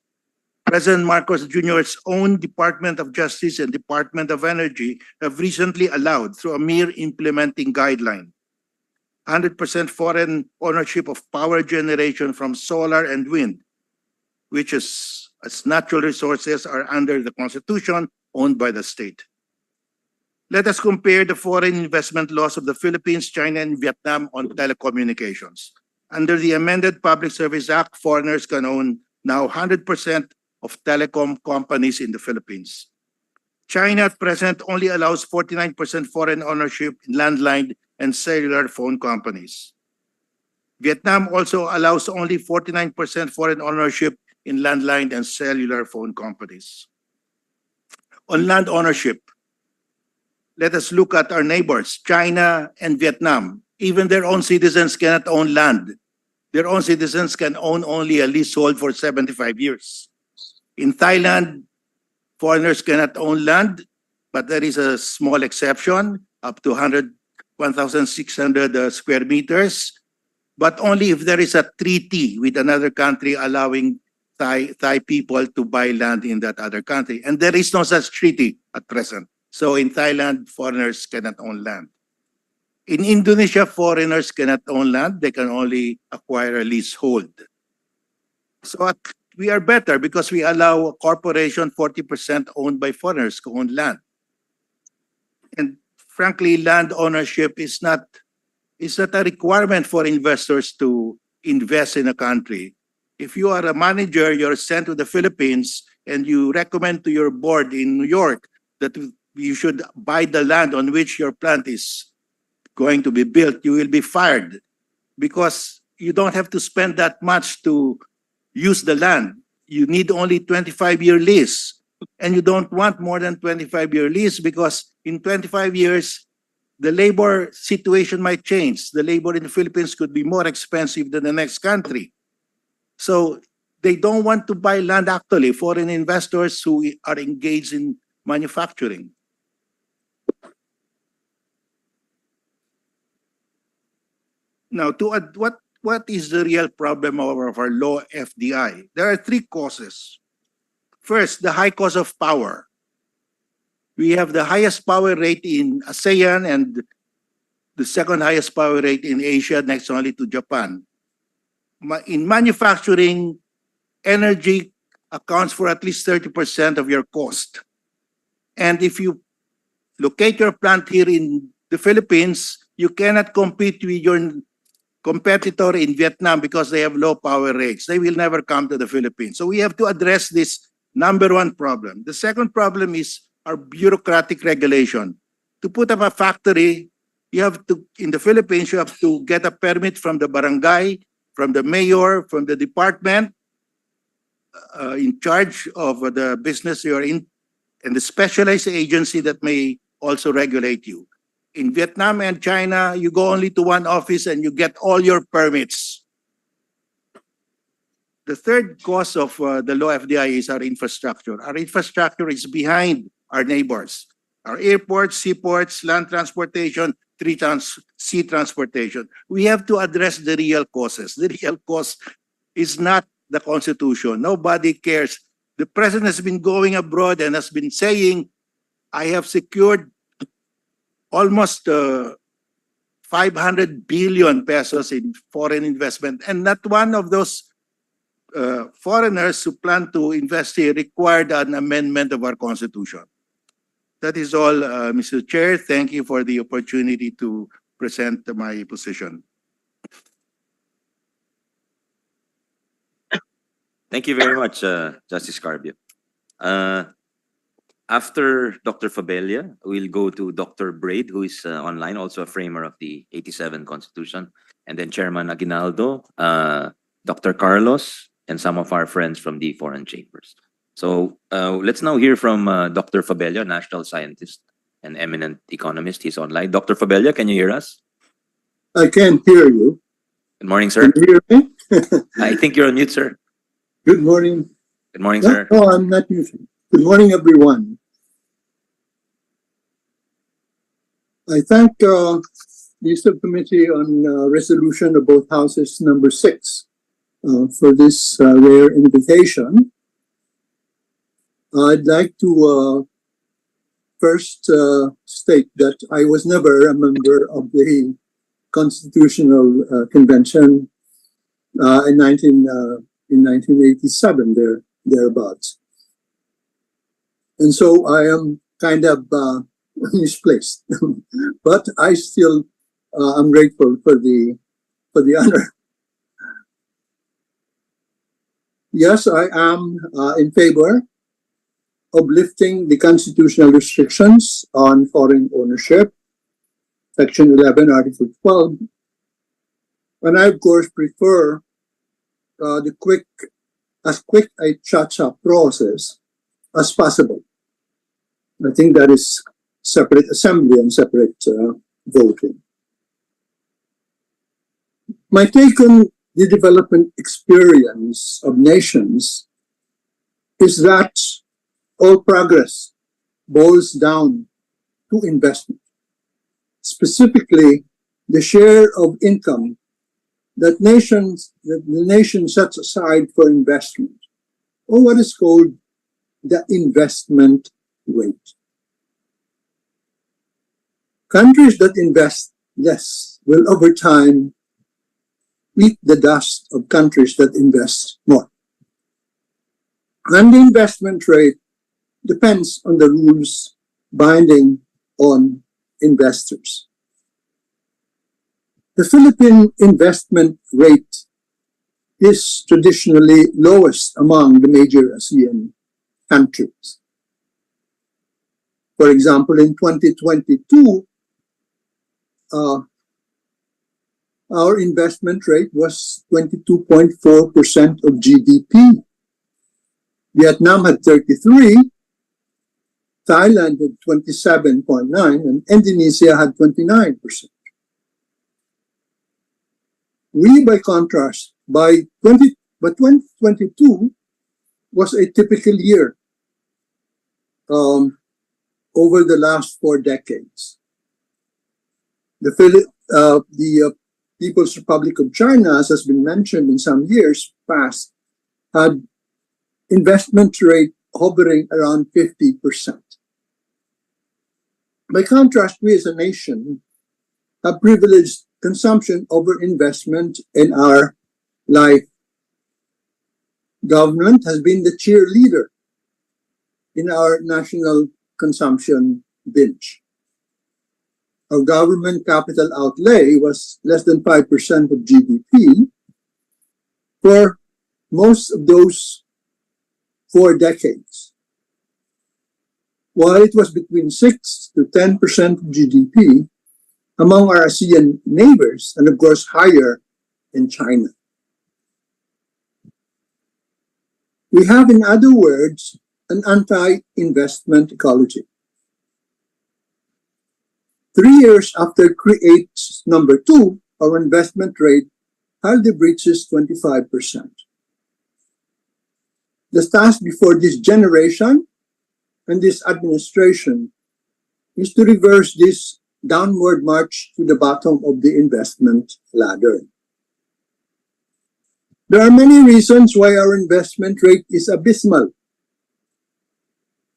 President Marcos Jr.'s own Department of Justice and Department of Energy have recently allowed, through a mere implementing guideline, 100% foreign ownership of power generation from solar and wind, which is, as natural resources are under the Constitution, owned by the state. Let us compare the foreign investment laws of the Philippines, China, and Vietnam on telecommunications. Under the amended Public Service Act, foreigners can own now 100% of telecom companies in the Philippines. China at present only allows 49% foreign ownership in landline and cellular phone companies. Vietnam also allows only 49% foreign ownership in landline and cellular phone companies. On land ownership, let us look at our neighbors, China and Vietnam. Even their own citizens cannot own land. Their own citizens can own only a leasehold for 75 years. In Thailand, foreigners cannot own land, but there is a small exception, up to 1,600 square meters, but only if there is a treaty with another country allowing Thai people to buy land in that other country. And there is no such treaty at present. So in Thailand, foreigners cannot own land. In Indonesia, foreigners cannot own land. They can only acquire a leasehold. So we are better because we allow a corporation 40% owned by foreigners to own land. And frankly, land ownership is not a requirement for investors to invest in a country. If you are a manager, you're sent to the Philippines and you recommend to your board in New York that you should buy the land on which your plant is going to be built, you will be fired because you don't have to spend that much to use the land. You need only 25-year lease, and you don't want more than 25-year lease because in 25 years, the labor situation might change. The labor in the Philippines could be more expensive than the next country. So they don't want to buy land actually, foreign investors who are engaged in manufacturing. Now, to add, what is the real problem of our low FDI? There are three causes. First, the high cost of power. We have the highest power rate in ASEAN and the second highest power rate in Asia, next only to Japan. In manufacturing, energy accounts for at least 30% of your cost. And if you locate your plant here in the Philippines, you cannot compete with your competitor in Vietnam because they have low power rates. They will never come to the Philippines. So we have to address this number one problem. The second problem is our bureaucratic regulation. To put up a factory, you have to, in the Philippines, you have to get a permit from the barangay, from the mayor, from the department in charge of the business you're in, and the specialized agency that may also regulate you. In Vietnam and China, you go only to one office and you get all your permits. The third cause of the low FDI is our infrastructure. Our infrastructure is behind our neighbors. Our airports, seaports, land transportation, sea transportation. We have to address the real causes. The real cause is not the Constitution. Nobody cares. The president has been going abroad and has been saying, I have secured almost 500 billion pesos in foreign investment. And not one of those foreigners who plan to invest here required an amendment of our Constitution. That is all, Mr. Chair. Thank you for the opportunity to present my position. Thank you very much, Justice Carbio. After Dr. Fabella, we'll go to Dr. Braid, who is online, also a framer of the 87 Constitution, and then Chairman Aguinaldo, Dr. Carlos, and some of our friends from the foreign chambers. So let's now hear from Dr. Fabella, national scientist and eminent economist. He's online. Dr. Fabella, can you hear us? I can hear you. Good morning, sir. Can you hear me? I think you're on mute, sir. Good morning. Good morning, sir. No, I'm not using. Good morning, everyone. I thank the subcommittee on resolution of both houses number 6 for this rare invitation. I'd like to first state that I was never a member of the Constitutional Convention in 1987 thereabouts, and so I am kind of misplaced, but I still am grateful for the honor. Yes, I am in favor of lifting the constitutional restrictions on foreign ownership, Section 11, Article 12. And I, of course, prefer the quick a cha-cha process as possible. I think that is separate assembly and separate voting. My take on the development experience of nations is that all progress boils down to investment, specifically the share of income that the nation sets aside for investment, or what is called the investment rate. Countries that invest less will over time eat the dust of countries that invest more. And the investment rate depends on the rules binding on investors. The Philippine investment rate is traditionally lowest among the major ASEAN countries. For example, in 2022, our investment rate was 22.4% of GDP. Vietnam had 33%, Thailand had 27.9%, and Indonesia had 29%. We, by contrast, but 2022 was a typical year over the last 4 decades. The People's Republic of China, as has been mentioned in some years past, had investment rate hovering around 50%. By contrast, we as a nation have privileged consumption over investment in our life. Government has been the cheerleader in our national consumption binge. Our government capital outlay was less than 5% of GDP for most of those 4 decades. While it was between 6 to 10% of GDP among our ASEAN neighbors, and of course higher in China. We have, in other words, an anti-investment ecology. 3 years after CREATE number 2, our investment rate hardly breaches 25%. The task before this generation and this administration is to reverse this downward march to the bottom of the investment ladder. There are many reasons why our investment rate is abysmal.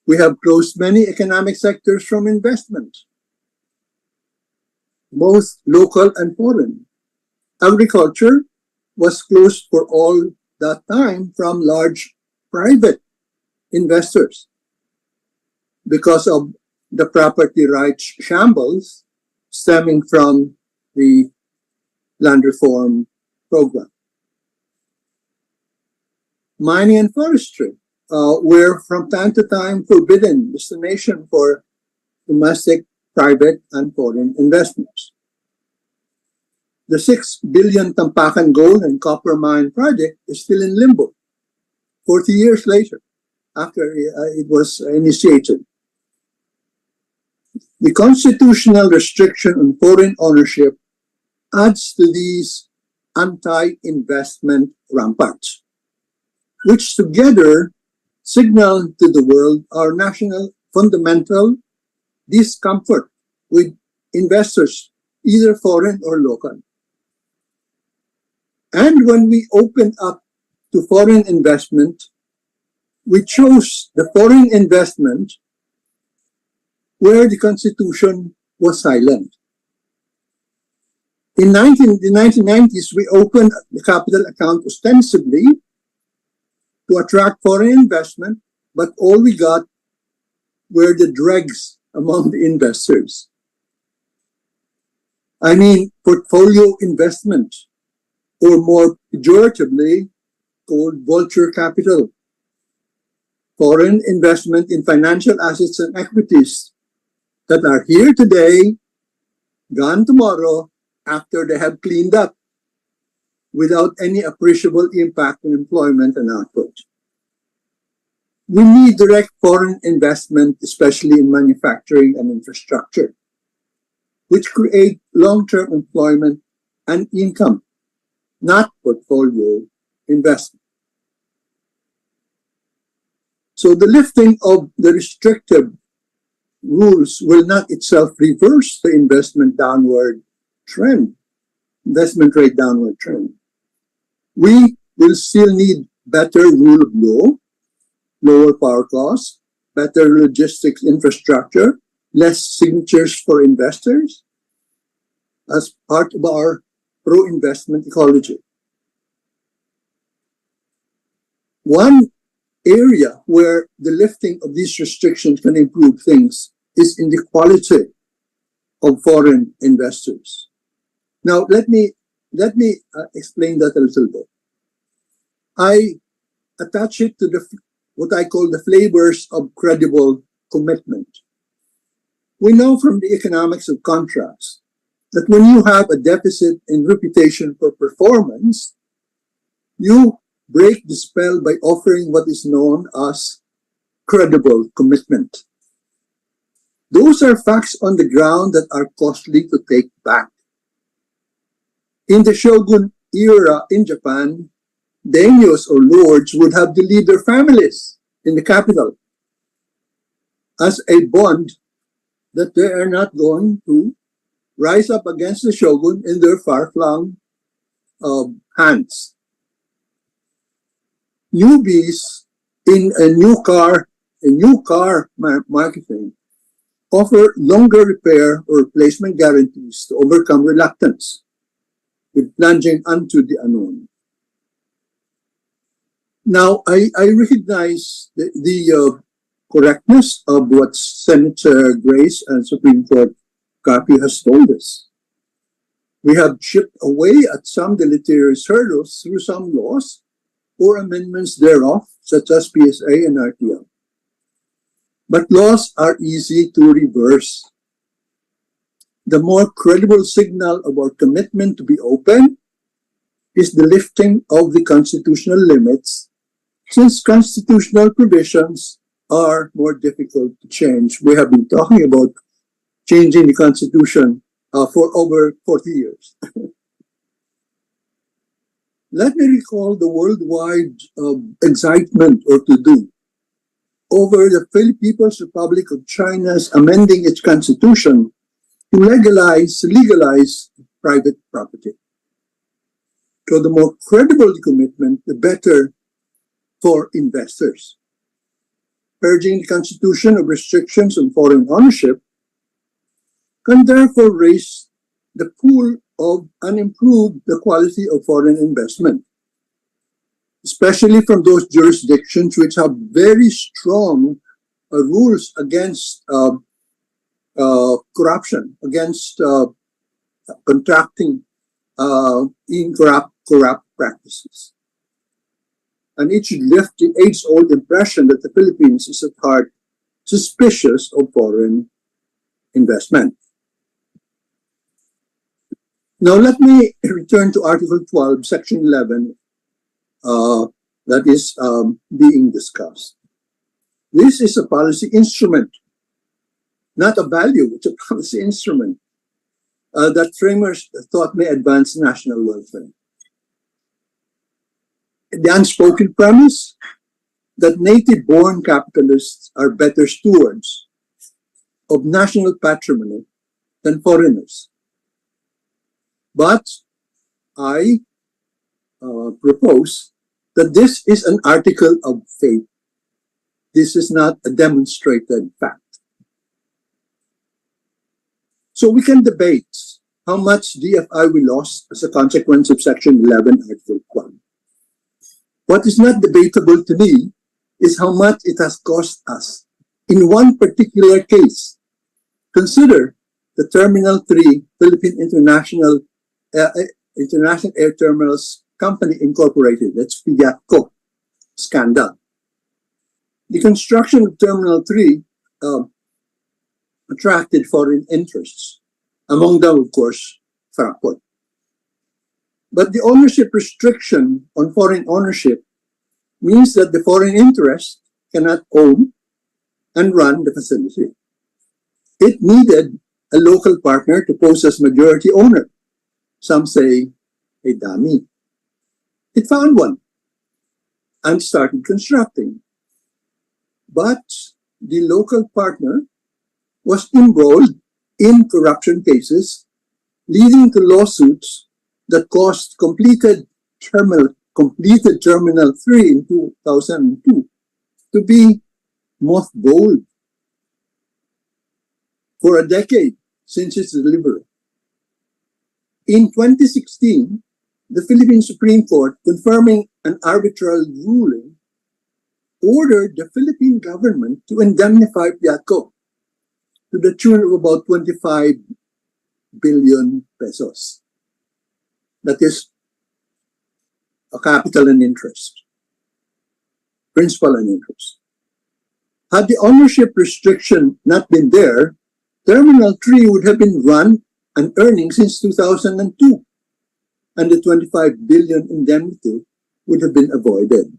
We have closed many economic sectors from investment, both local and foreign. Agriculture was closed for all that time from large private investors because of the property rights shambles stemming from the land reform program. Mining and forestry were from time to time forbidden destination for domestic, private, and foreign investments. The 6 billion Tampakan gold and copper mine project is still in limbo 40 years later after it was initiated. The constitutional restriction on foreign ownership adds to these anti-investment ramparts, which together signal to the world our national fundamental discomfort with investors either foreign or local. And when we opened up to foreign investment, we chose the foreign investment where the Constitution was silent. In the 1990s, we opened the capital account ostensibly to attract foreign investment, but all we got were the dregs among the investors. I mean, portfolio investment, or more pejoratively called vulture capital. Foreign investment in financial assets and equities that are here today, gone tomorrow, after they have cleaned up, without any appreciable impact on employment and output. We need direct foreign investment, especially in manufacturing and infrastructure, which create long-term employment and income, not portfolio investment. So the lifting of the restrictive rules will not itself reverse the investment rate downward trend. We will still need better rule of law, lower power costs, better logistics infrastructure, less signatures for investors as part of our pro-investment ecology. One area where the lifting of these restrictions can improve things is in the quality of foreign investors. Now, let me explain that a little bit. I attach it to what I call the flavors of credible commitment. We know from the economics of contracts that when you have a deficit in reputation for performance, you break the spell by offering what is known as credible commitment. Those are facts on the ground that are costly to take back. In the Shogun era in Japan, daimyos or lords would have to leave their families in the capital as a bond that they are not going to rise up against the shogun in their far-flung hands. Newbies in a new car marketing offer longer repair or replacement guarantees to overcome reluctance with plunging into the unknown. Now, I recognize the correctness of what Senator Grace and Supreme Court Carpio has told us. We have chipped away at some deleterious hurdles through some laws or amendments thereof, such as PSA and RTL. But laws are easy to reverse. The more credible signal of our commitment to be open is the lifting of the constitutional limits, since constitutional provisions are more difficult to change. We have been talking about changing the Constitution for over 40 years. Let me recall the worldwide excitement or to-do over the People's Republic of China's amending its constitution to legalize private property. So the more credible the commitment, the better for investors. Purging the constitution of restrictions on foreign ownership can therefore raise the pool of and improve the quality of foreign investment, especially from those jurisdictions which have very strong rules against corruption, against contracting in corrupt practices. And it should lift the age-old impression that the Philippines is at heart suspicious of foreign investment. Now let me return to Article 12, Section 11, that is being discussed. This is a policy instrument, not a value, it's a policy instrument that framers thought may advance national welfare. The unspoken premise that native-born capitalists are better stewards of national patrimony than foreigners But I propose that this is an article of faith. This is not a demonstrated fact. So we can debate how much DFI we lost as a consequence of Section 11, Article 1. What is not debatable to me is how much it has cost us in one particular case. Consider the Terminal 3 Philippine International Air Terminals Company Incorporated, that's PIATCO, scandal. The construction of Terminal 3 attracted foreign interests, among them, of course, Fraport. But the ownership restriction on foreign ownership means that the foreign interest cannot own and run the facility. It needed a local partner to pose as majority owner. Some say a dummy. It found one and started constructing. But the local partner was embroiled in corruption cases, leading to lawsuits that caused completed Terminal 3 in 2002 to be mothballed for a decade since its delivery. In 2016, the Philippine Supreme Court, confirming an arbitral ruling, ordered the Philippine government to indemnify PIATCO to the tune of about 25 billion pesos. That is a capital and interest, principal and interest. Had the ownership restriction not been there, Terminal 3 would have been run and earning since 2002, and the 25 billion indemnity would have been avoided.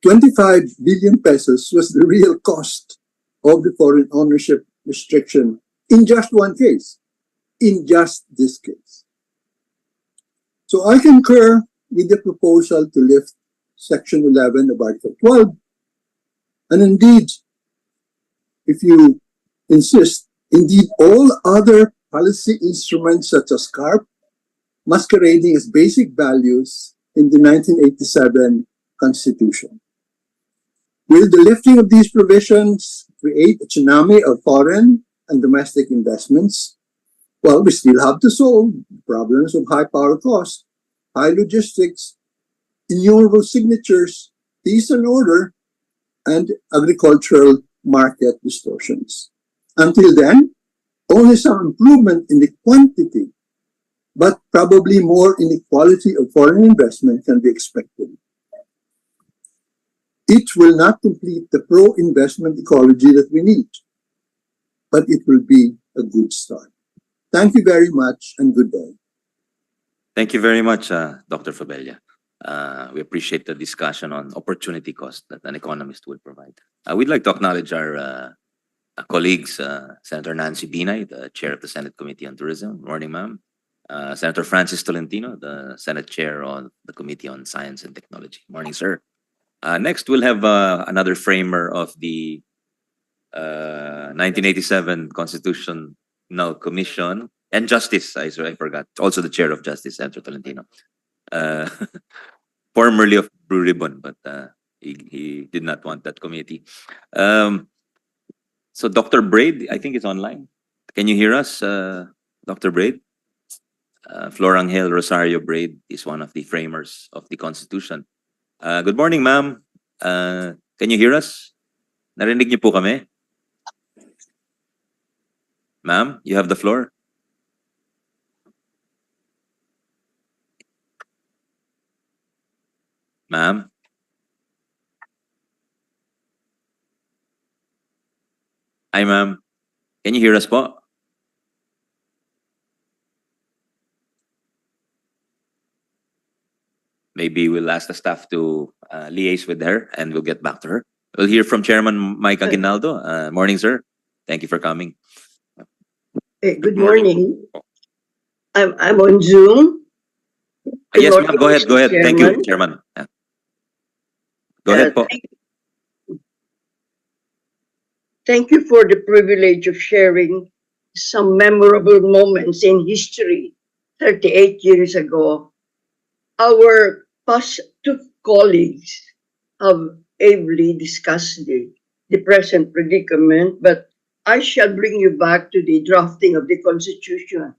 25 billion pesos was the real cost of the foreign ownership restriction in just one case, in just this case. So I concur with the proposal to lift Section 11 of Article 12, and indeed, if you insist, indeed all other policy instruments such as CARP, masquerading as basic values in the 1987 Constitution. Will the lifting of these provisions create a tsunami of foreign and domestic investments? Well, we still have to solve the problems of high power cost, high logistics, innumerable signatures, peace and order, and agricultural market distortions. Until then, only some improvement in the quantity, but probably more in the quality of foreign investment can be expected. It will not complete the pro-investment ecology that we need, but it will be a good start. Thank you very much and good day. Thank you very much, Dr. Fabella. We appreciate the discussion on opportunity cost that an economist will provide. We'd like to acknowledge our colleagues, Senator Nancy Binay, the Chair of the Senate Committee on Tourism. Good morning, ma'am. Senator Francis Tolentino, the Senate Chair on the Committee on Science and Technology. Morning, sir. Next, we'll have another framer of the 1987 Constitutional Commission and Justice. I forgot. Also the Chair of Justice, Senator Tolentino. Formerly of Blue Ribbon, but he did not want that committee. So Dr. Braid, I think is online. Can you hear us, Dr. Braid? Florangel Rosario Braid is one of the framers of the Constitution. Good morning, ma'am. Can you hear us? Narinig niyo po kami? Ma'am, you have the floor. Ma'am? Hi, ma'am. Can you hear us po? Maybe we'll ask the staff to liaise with her and we'll get back to her. We'll hear from Chairman Mike Aguinaldo. Morning, sir. Thank you for coming. Hey, good morning. I'm on Zoom. Yes, ma'am. Go ahead. Go ahead. Thank you, Chairman. Yeah. Go ahead po. Thank you for the privilege of sharing some memorable moments in history 38 years ago, our past two colleagues have ably discussed the present predicament, but I shall bring you back to the drafting of the Constitution,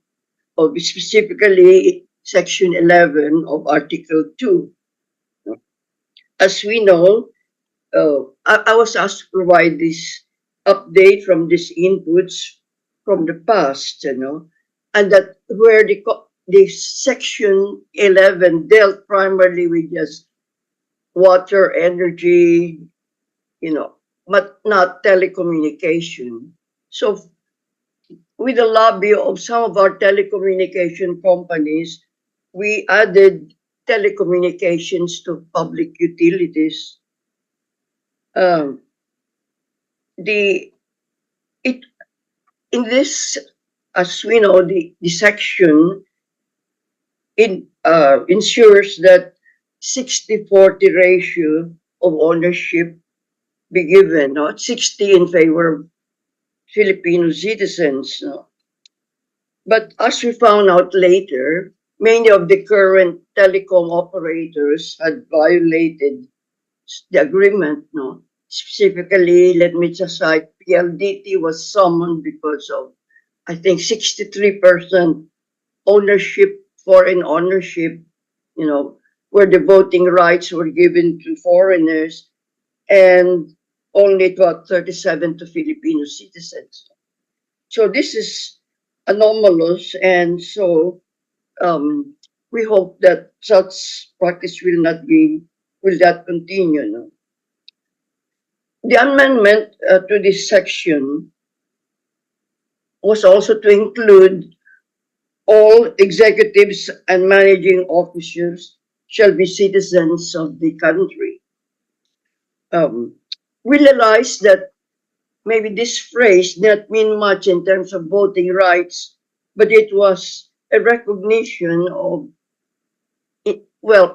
of specifically Section 11 of Article 2. As we know, I was asked to provide this update from these inputs from the past, and that where the Section 11 dealt primarily with just water, energy, but not telecommunication. So with the lobby of some of our telecommunication companies, we added telecommunications to public utilities. Um, the it in this, as we know, the section ensures that 60-40 ratio of ownership be given, 60 in favor of Filipino citizens. But as we found out later, many of the current telecom operators had violated the agreement. Specifically, let me just cite, PLDT was summoned because of, I think, 63% ownership, foreign ownership, where the voting rights were given to foreigners, and only about 37 to Filipino citizens. So this is anomalous, and so we hope that such practice will not continue. The amendment to this section was also to include all executives and managing officers shall be citizens of the country. We realize that maybe this phrase did not mean much in terms of voting rights, but it was a recognition of,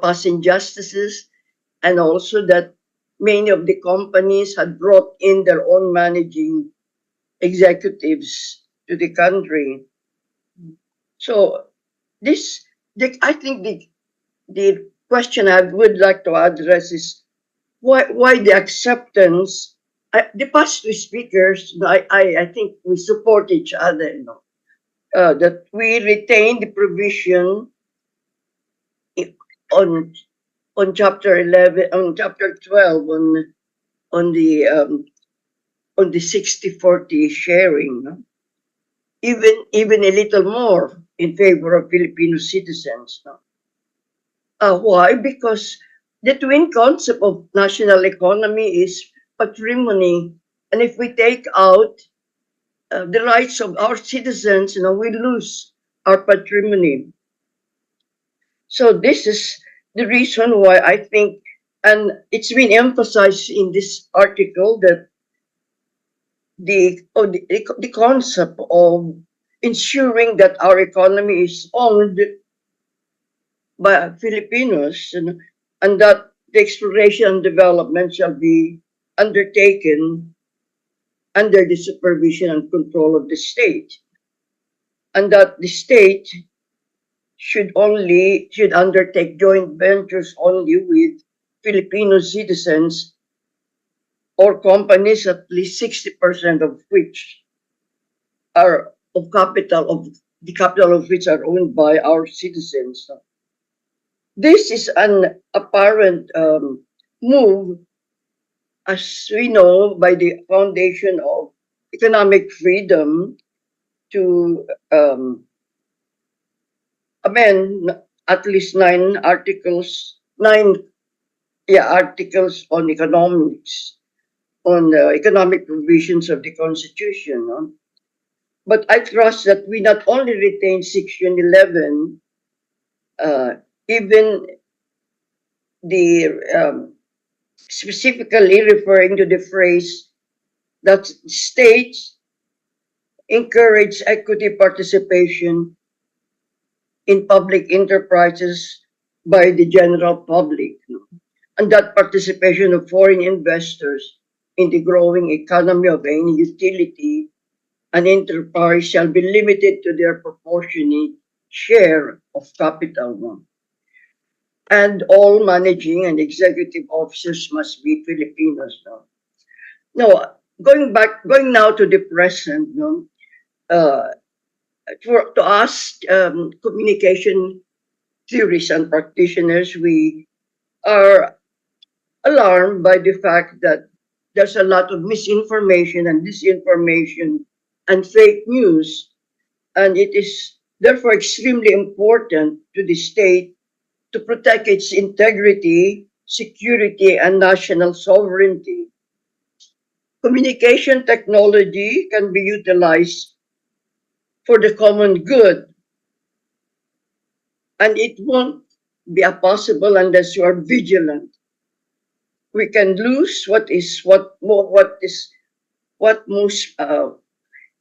past injustices, and also that many of the companies had brought in their own managing executives to the country. So I think the question I would like to address is why the acceptance. The past two speakers, I think we support each other, that we retain the provision on chapter 11, on chapter 12, on the 60-40 sharing, even a little more in favor of Filipino citizens. Why? Because the twin concept of national economy is patrimony, and if we take out the rights of our citizens, we lose our patrimony. So this is the reason why I think, and it's been emphasized in this article, that the concept of ensuring that our economy is owned by Filipinos, and that the exploration and development shall be undertaken under the supervision and control of the state, and that the state should undertake joint ventures only with Filipino citizens or companies, at least 60% of which are the capital of which are owned by our citizens. This is an apparent move, as we know, by the Foundation of Economic Freedom to amend at least nine articles on economics, on the economic provisions of the Constitution. But I trust that we not only retain Section 11, even the specifically referring to the phrase that states encourage equity participation in public enterprises by the general public, and that participation of foreign investors in the growing economy of any utility and enterprise shall be limited to their proportionate share of capital. No? And all managing and executive officers must be Filipinos. No? No, going now to the present. No? To us, communication theorists and practitioners, we are alarmed by the fact that there's a lot of misinformation and disinformation and fake news, and it is therefore extremely important to the state to protect its integrity, security, and national sovereignty. Communication technology can be utilized for the common good, and it won't be possible unless you are vigilant. We can lose what most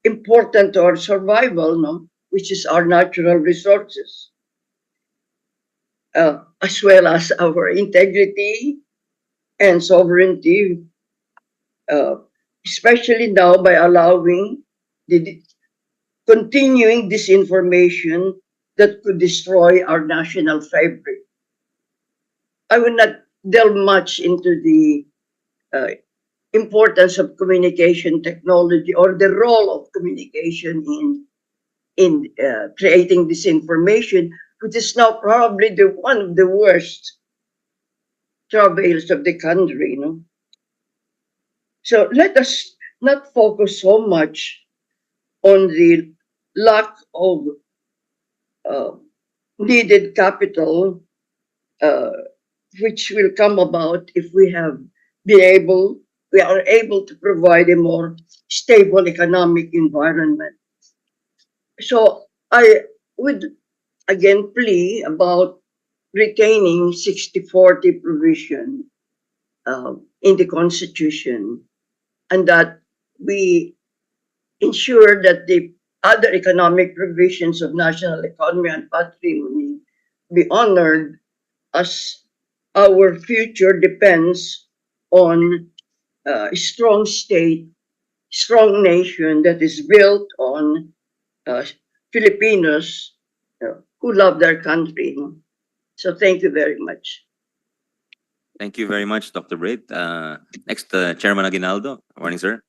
important to our survival, no? Which is our natural resources, as well as our integrity and sovereignty, uh, especially now by allowing the continuing disinformation that could destroy our national fabric. I will not delve much into the uh, importance of communication technology or the role of communication in creating disinformation, which is now probably one of the worst travails of the country. No? So let us not focus so much on the lack of uh, needed capital, uh, which will come about if we are able to provide a more stable economic environment. So I would again plea about retaining 60-40 provision in the Constitution, and that we ensure that the other economic provisions of national economy and patrimony be honored, as our future depends on a strong state, strong nation that is built on Filipinos who love their country. So thank you very much. Thank you very much, Dr. Braid. Next, Chairman Aguinaldo. Morning, sir.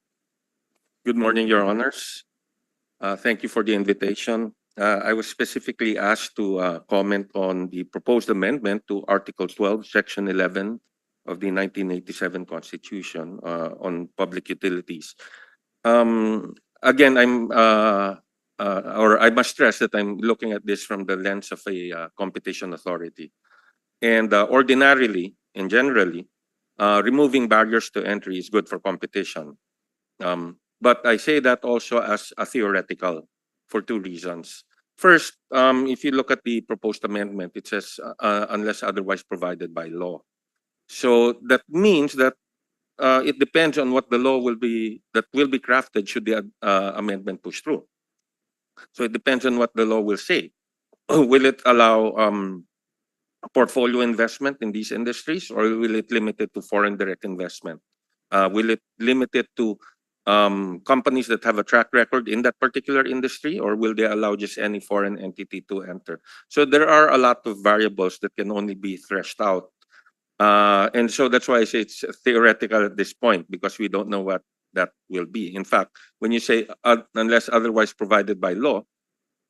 Good morning, Your Honors. Thank you for the invitation. I was specifically asked to comment on the proposed amendment to Article 12, Section 11 of the 1987 Constitution on public utilities. Again, I must stress that I'm looking at this from the lens of a competition authority. And ordinarily and generally, removing barriers to entry is good for competition. But I say that also as a theoretical for two reasons. First, if you look at the proposed amendment, it says unless otherwise provided by law. So that means that it depends on what the law will be crafted should the amendment push through. So it depends on what the law will say. Will it allow portfolio investment in these industries, or will it limit it to foreign direct investment? Will it limit it to companies that have a track record in that particular industry, or will they allow just any foreign entity to enter? So there are a lot of variables that can only be threshed out. And so that's why I say it's theoretical at this point, because we don't know what that will be. In fact, when you say unless otherwise provided by law,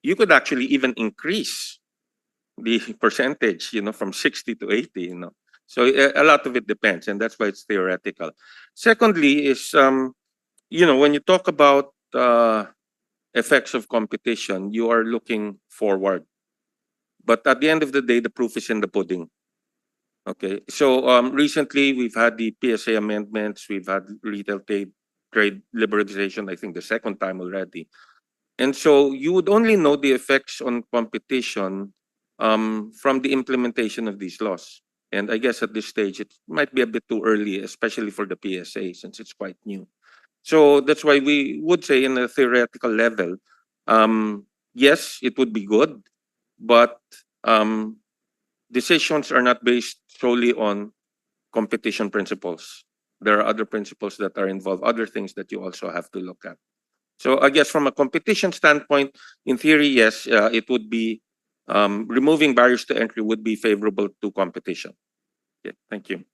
you could actually even increase the percentage, from 60 to 80, So a lot of it depends, and that's why it's theoretical. Secondly is, when you talk about effects of competition, you are looking forward. But at the end of the day, the proof is in the pudding. Okay, so recently we've had the PSA amendments, we've had retail trade liberalization, I think the second time already. And so you would only know the effects on competition from the implementation of these laws. And I guess at this stage, it might be a bit too early, especially for the PSA, since it's quite new. So that's why we would say in a theoretical level, yes, it would be good, but decisions are not based solely on competition principles. There are other principles that are involved, other things that you also have to look at. So I guess from a competition standpoint, in theory, yes, it would be removing barriers to entry would be favorable to competition. Yeah, thank you.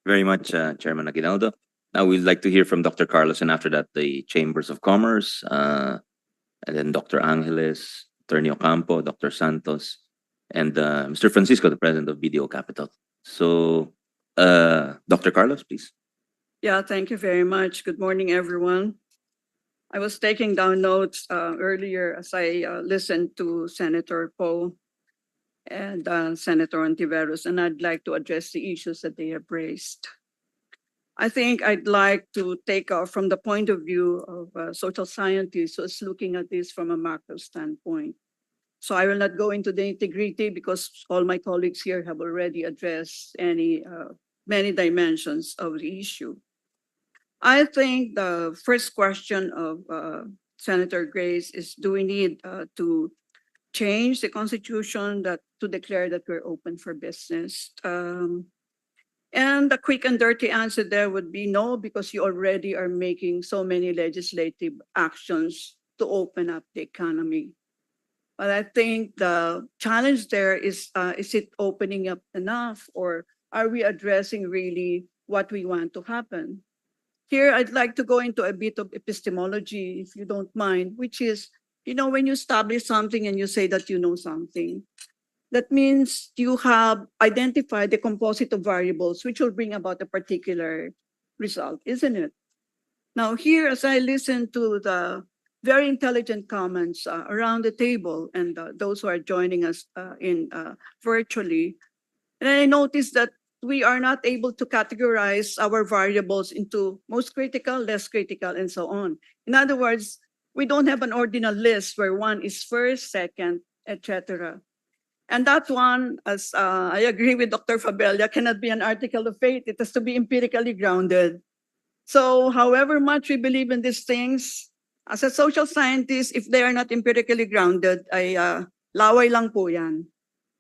Very much, Chairman Aguinaldo. Now we'd like to hear from Dr. Carlos, and after that, the Chambers of Commerce, and then Dr. Angeles, Attorney Ocampo, Dr. Santos, and Mr. Francisco, the President of BDO Capital. So, Dr. Carlos, please. Yeah, thank you very much. Good morning, everyone. I was taking down notes earlier as I listened to Senator Poe and Senator Ontiveros, and I'd like to address the issues that they have raised. I think I'd like to take off from the point of view of social scientists who's looking at this from a macro standpoint. So I will not go into the nitty-gritty because all my colleagues here have already addressed many dimensions of the issue. I think the first question of Senator Grace is, do we need to change the constitution to declare that we're open for business? And the quick and dirty answer there would be no, because you already are making so many legislative actions to open up the economy. But I think the challenge there is it opening up enough, or are we addressing really what we want to happen? Here, I'd like to go into a bit of epistemology, if you don't mind, which is, when you establish something and you say that you know something, that means you have identified the composite of variables which will bring about a particular result, isn't it? Now here, as I listen to the very intelligent comments around the table and those who are joining us virtually, and I noticed that we are not able to categorize our variables into most critical, less critical, and so on. In other words, we don't have an ordinal list where one is first, second, etc. And that one, as I agree with Dr. Fabella, cannot be an article of faith. It has to be empirically grounded. So however much we believe in these things, as a social scientist, if they are not empirically grounded, ay laway lang po yan.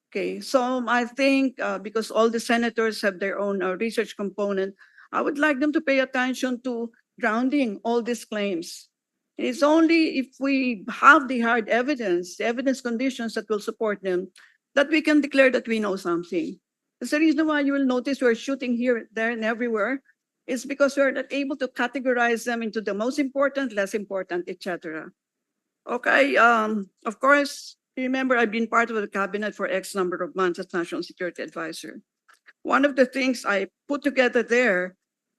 Okay, so I think because all the senators have their own research component, I would like them to pay attention to grounding all these claims. It's only if we have the hard evidence, the evidence conditions that will support them, that we can declare that we know something. That's the reason why you will notice we're shooting here, there, and everywhere. It's because we're not able to categorize them into the most important, less important, etc. Okay, of course, remember I've been part of the cabinet for X number of months as National Security Advisor. One of the things I put together there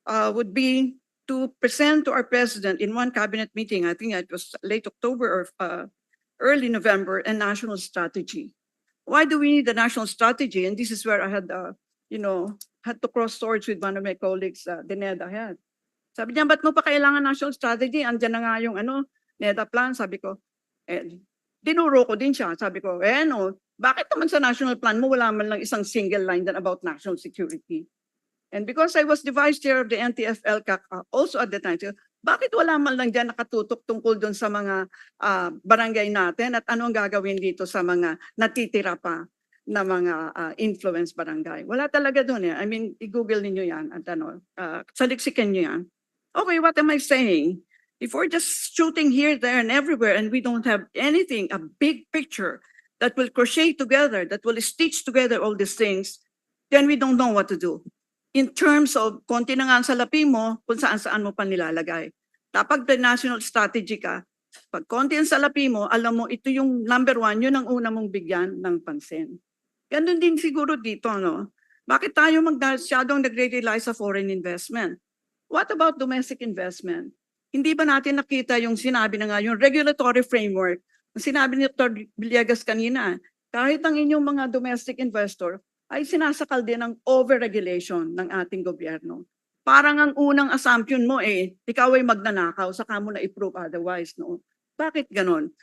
would be to present to our president in one cabinet meeting, I think it was late October or early November, a national strategy. Why do we need a national strategy? And this is where I had, had to cross swords with one of my colleagues, the NEDA head. Sabi niya, ba't mo pa kailangan national strategy? Andiyan na nga yung NEDA plan. Sabi ko, dinuro ko din siya. Sabi ko, bakit naman sa national plan mo wala man lang isang single line dan about national security? And because I was the vice chair of the NTF-LCAC also at the time, bakit wala man lang dyan nakatutok tungkol doon sa mga barangay natin at anong gagawin dito sa mga natitira pa na mga influence barangay? Wala talaga doon. I mean, i-google ninyo yan at saliksikan nyo yan. Okay, what am I saying? If we're just shooting here, there, and everywhere, and we don't have anything, a big picture that will crochet together, that will stitch together all these things, then we don't know what to do. In terms of konti na nga ang salapi mo, kung saan-saan mo pa nilalagay. Kapag the national strategy ka, pag konti ang salapi mo, alam mo, ito yung number one, yun ang una mong bigyan ng pansin. Ganun din siguro dito, no? Bakit tayo masyadong nag-rely sa foreign investment? What about domestic investment? Hindi ba natin nakita yung sinabi na nga, yung regulatory framework, sinabi ni Dr. Villegas kanina, kahit ang inyong mga domestic investor, ay sinasakal din ng over-regulation ng ating gobyerno. Parang ang unang assumption mo ikaw ay magnanakaw, saka mo na i-prove otherwise, no? Bakit ganon?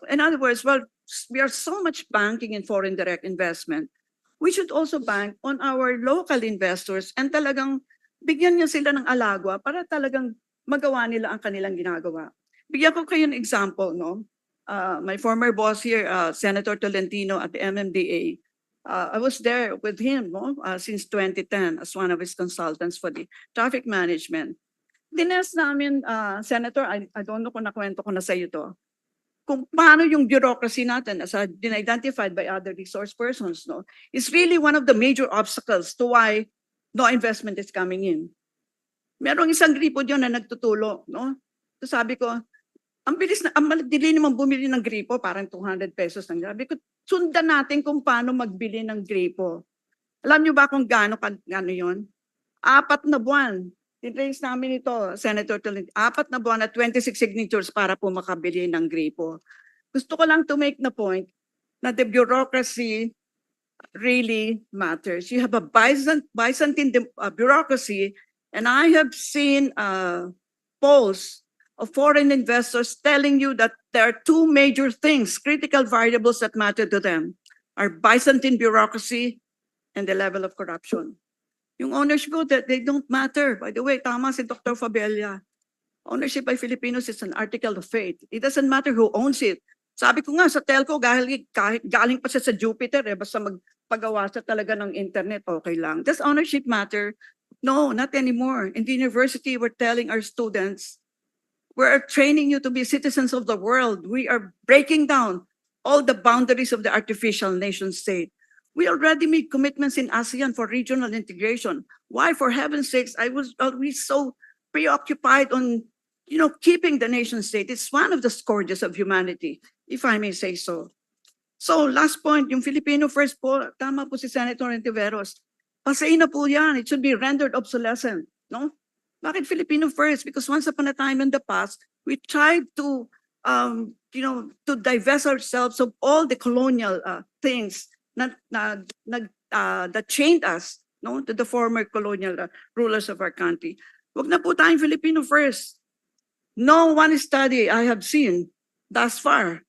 In other words, well, we are so much banking in foreign direct investment. We should also bank on our local investors and talagang bigyan niya sila ng alagwa para talagang magawa nila ang kanilang ginagawa. Bigyan ko kayo ng example, no? My former boss here, Senator Tolentino at the MMDA, I was there with him since 2010 as one of his consultants for the traffic management. Dines namin, Senator, I don't know kung nakwento ko na sa iyo to. kung paano yung bureaucracy natin as been identified by other resource persons, no, is really one of the major obstacles to why no investment is coming in. Merong isang gripo dyan na nagtutulo, no? So sabi ko, ang bilis na, ang madali naman bumili ng gripo, parang 200 pesos lang. Sabi ko, sundan natin kung paano magbili ng gripo. Alam niyo ba kung gaano yun? 4 na buwan. Tinrace namin ito, Senator Tulin, 4 na buwan at 26 signatures para po makabili ng gripo. Gusto ko lang to make the point na the bureaucracy really matters. You have a Byzantine bureaucracy, and I have seen polls of foreign investors telling you that there are 2 major things, critical variables that matter to them, are Byzantine bureaucracy and the level of corruption. Yung ownership ko, that they don't matter. By the way, tama si Dr. Fabella. Ownership by Filipinos is an article of faith. It doesn't matter who owns it. Sabi ko nga sa telco, galing pa siya sa Jupiter, basta magpagawa siya talaga ng internet, okay lang. Does ownership matter? No, not anymore. In the university, we're telling our students, we're training you to be citizens of the world. We are breaking down all the boundaries of the artificial nation state. We already made commitments in ASEAN for regional integration. Why, for heaven's sakes, I was always so preoccupied on, keeping the nation state. It's one of the scourges of humanity, if I may say so. So, last point, yung Filipino first po, tama po si Senator Ontiveros. Pasay na po yan. It should be rendered obsolescent, no? Bakit Filipino first? Because once upon a time in the past, we tried to, to divest ourselves of all the colonial things that chained us, no, to the former colonial rulers of our country. Wag na po tayong Filipino first. No one study I have seen thus far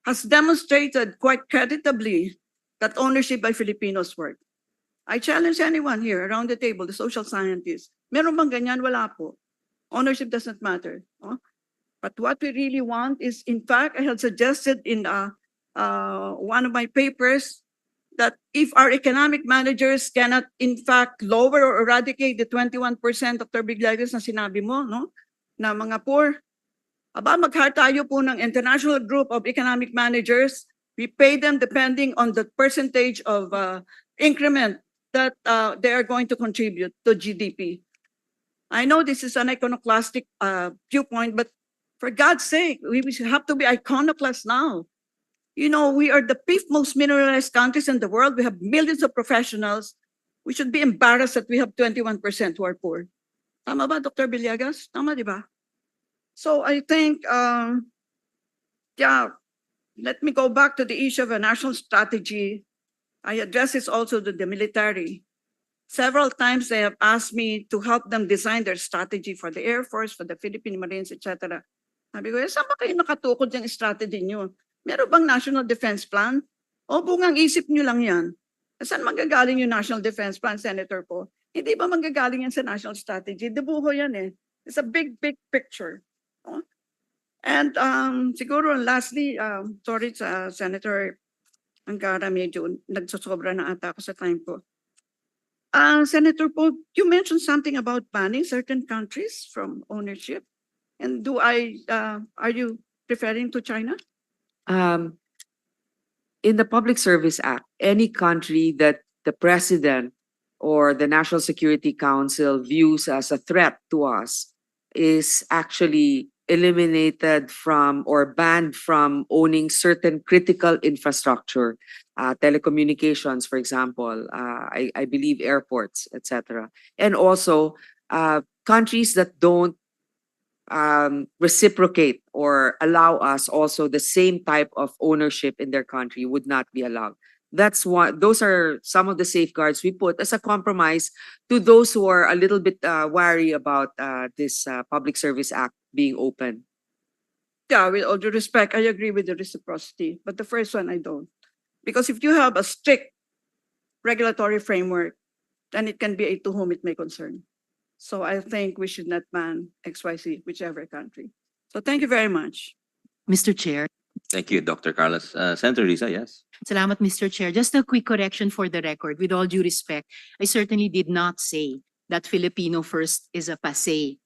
has demonstrated quite creditably that ownership by Filipinos work. I challenge anyone here around the table, the social scientists. Meron bang ganyan? Wala po. Ownership doesn't matter. No? But what we really want is, in fact, I had suggested in one of my papers that if our economic managers cannot in fact lower or eradicate the 21% of their big legacies na sinabi mo, no, na mga poor, mag-hire tayo po ng international group of economic managers. We pay them depending on the percentage of increment that they are going to contribute to GDP. I know this is an iconoclastic viewpoint, but for God's sake, we have to be iconoclast now. We are the 5th most mineralized countries in the world. We have millions of professionals. We should be embarrassed that we have 21% who are poor. Tama ba, Dr. Villegas? Tama, di ba? So I think, let me go back to the issue of a national strategy. I address this also to the military. Several times they have asked me to help them design their strategy for the Air Force, for the Philippine Marines, etc. Sabi ko, saan ba kayo nakatukod yung strategy nyo? Meron bang National Defense Plan? O bungang isip nyo lang yan? Saan manggagaling yung National Defense Plan, Senator po? Hindi ba manggagaling yan sa National Strategy? Debuho yan eh. It's a big, big picture. No? And siguro lastly, sorry sa Senator Angara, medyo nagsosobra na ata ako sa time ko. Senator po, you mentioned something about banning certain countries from ownership. And are you referring to China? In the Public Service Act, any country that the President or the National Security Council views as a threat to us is actually eliminated from or banned from owning certain critical infrastructure, telecommunications, for example, I believe airports, etc. And also countries that don't reciprocate or allow us also the same type of ownership in their country would not be allowed. That's what, those are some of the safeguards we put as a compromise to those who are a little bit wary about this Public Service Act being open. Yeah, with all due respect, I agree with the reciprocity, but the first one I don't. Because if you have a strict regulatory framework, then it can be a to whom it may concern. So I think we should not ban XYZ, whichever country. So thank you very much. Mr. Chair. Thank you, Dr. Carlos. Senator Risa, yes. Salamat, Mr. Chair. Just a quick correction for the record. With all due respect, I certainly did not say that Filipino first is a passé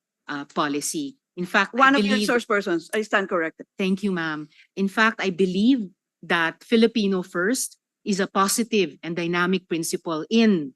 policy. In fact, One I of your believe, source persons. I stand corrected. thank you, ma'am. In fact, I believe that Filipino first is a positive and dynamic principle in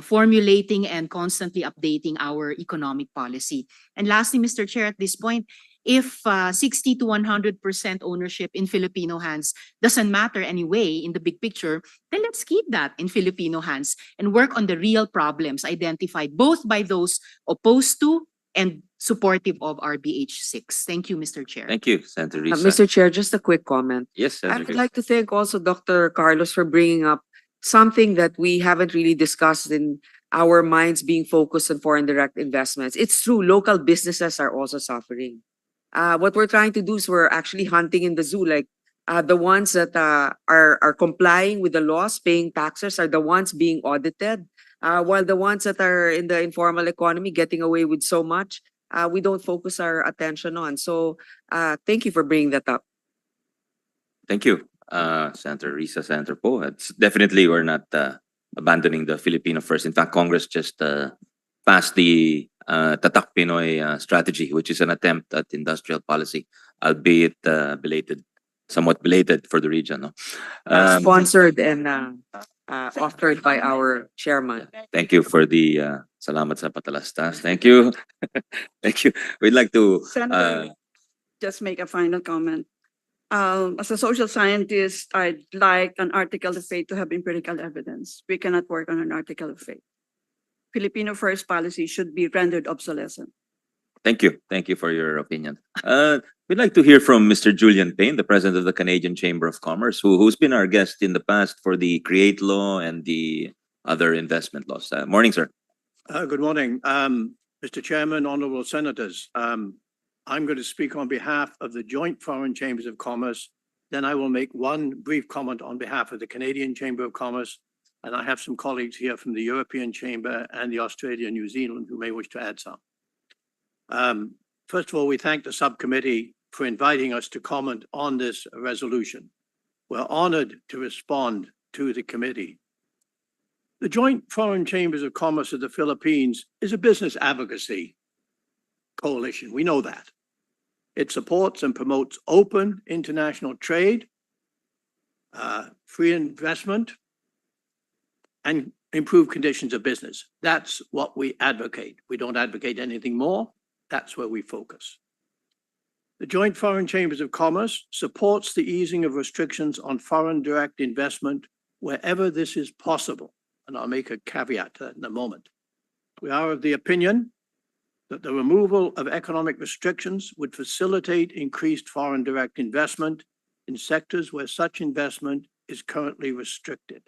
formulating and constantly updating our economic policy. And lastly, Mr. Chair, at this point, if 60 to 100% ownership in Filipino hands doesn't matter anyway in the big picture, then let's keep that in Filipino hands and work on the real problems identified both by those opposed to and supportive of RBH 6. Thank you, Mr. Chair. Thank you, Senator Risa. Mr. Chair, just a quick comment. Yes, I Senator would Cruz. like to thank also Dr. Carlos for bringing up something that we haven't really discussed in our minds being focused on foreign direct investments. It's true, local businesses are also suffering. What we're trying to do is we're actually hunting in the zoo, like the ones that are complying with the laws, paying taxes, are the ones being audited, while the ones that are in the informal economy getting away with so much, we don't focus our attention on. So thank you for bringing that up. Thank you, Senator Risa, Senator Poe. It's definitely we're not abandoning the Filipino first. In fact, Congress just passed the Tatak Pinoy strategy, which is an attempt at industrial policy, albeit somewhat belated for the region. No? Sponsored and authored by our chairman. Thank you for the salamat sa patalastas. Thank you. Thank you. We'd like to Senator, just make a final comment. As a social scientist, I'd like an article of faith to have empirical evidence. We cannot work on an article of faith. Filipino first policy should be rendered obsolescent. Thank you. Thank you for your opinion. We'd like to hear from Mr. Julian Payne, the president of the Canadian Chamber of Commerce, who's been our guest in the past for the CREATE law and the other investment laws. Morning, sir. Good morning, Mr. Chairman, honorable senators. I'm going to speak on behalf of the Joint Foreign Chambers of Commerce. Then I will make one brief comment on behalf of the Canadian Chamber of Commerce. And I have some colleagues here from the European Chamber and the Australia, New Zealand, who may wish to add some. First of all, we thank the subcommittee for inviting us to comment on this resolution. We're honored to respond to the committee. The Joint Foreign Chambers of Commerce of the Philippines is a business advocacy coalition. We know that. It supports and promotes open international trade, free investment, and improve conditions of business. That's what we advocate. We don't advocate anything more. That's where we focus. The Joint Foreign Chambers of Commerce supports the easing of restrictions on foreign direct investment wherever this is possible. And I'll make a caveat to that in a moment. We are of the opinion that the removal of economic restrictions would facilitate increased foreign direct investment in sectors where such investment is currently restricted.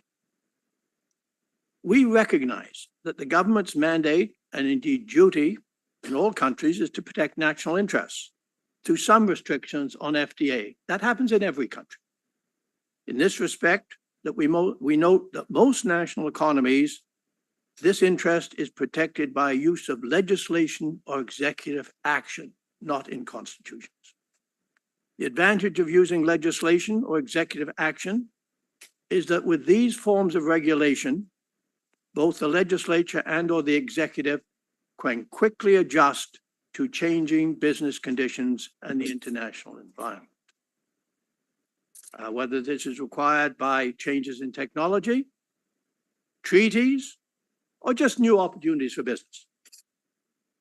We recognize that the government's mandate and indeed duty in all countries is to protect national interests through some restrictions on FDA. That happens in every country. In this respect, that we note that most national economies, this interest is protected by use of legislation or executive action, not in constitutions. The advantage of using legislation or executive action is that with these forms of regulation, both the legislature and or the executive can quickly adjust to changing business conditions and the international environment. Whether this is required by changes in technology, treaties, or just new opportunities for business.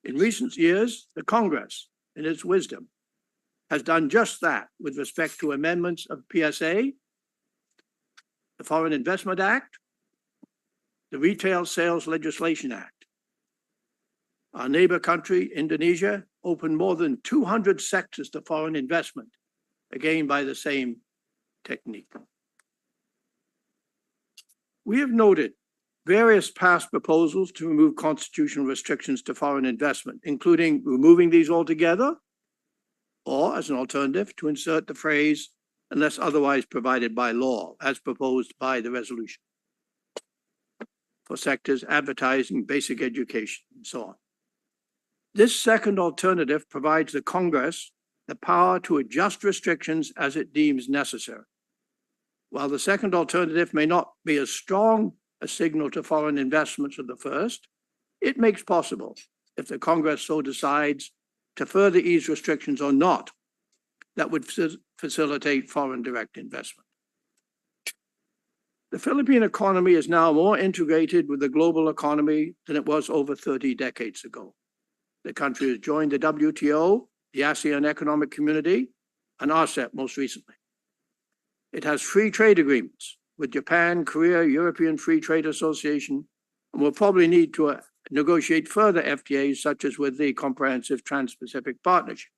In recent years, the Congress, in its wisdom, has done just that with respect to amendments of PSA, the Foreign Investment Act, the Retail Sales Legislation Act. Our neighbor country, Indonesia, opened more than 200 sectors to foreign investment, again by the same technique. We have noted various past proposals to remove constitutional restrictions to foreign investment, including removing these altogether, or as an alternative, to insert the phrase, unless otherwise provided by law, as proposed by the resolution, for sectors advertising, basic education, and so on. This second alternative provides the Congress the power to adjust restrictions as it deems necessary. While the second alternative may not be as strong a signal to foreign investments as the first, it makes possible, if the Congress so decides, to further ease restrictions or not that would facilitate foreign direct investment. The Philippine economy is now more integrated with the global economy than it was over 30 decades ago. The country has joined the WTO, the ASEAN Economic Community, and RCEP most recently. It has free trade agreements with Japan, Korea, European Free Trade Association, and will probably need to negotiate further FTAs, such as with the Comprehensive Trans-Pacific Partnership.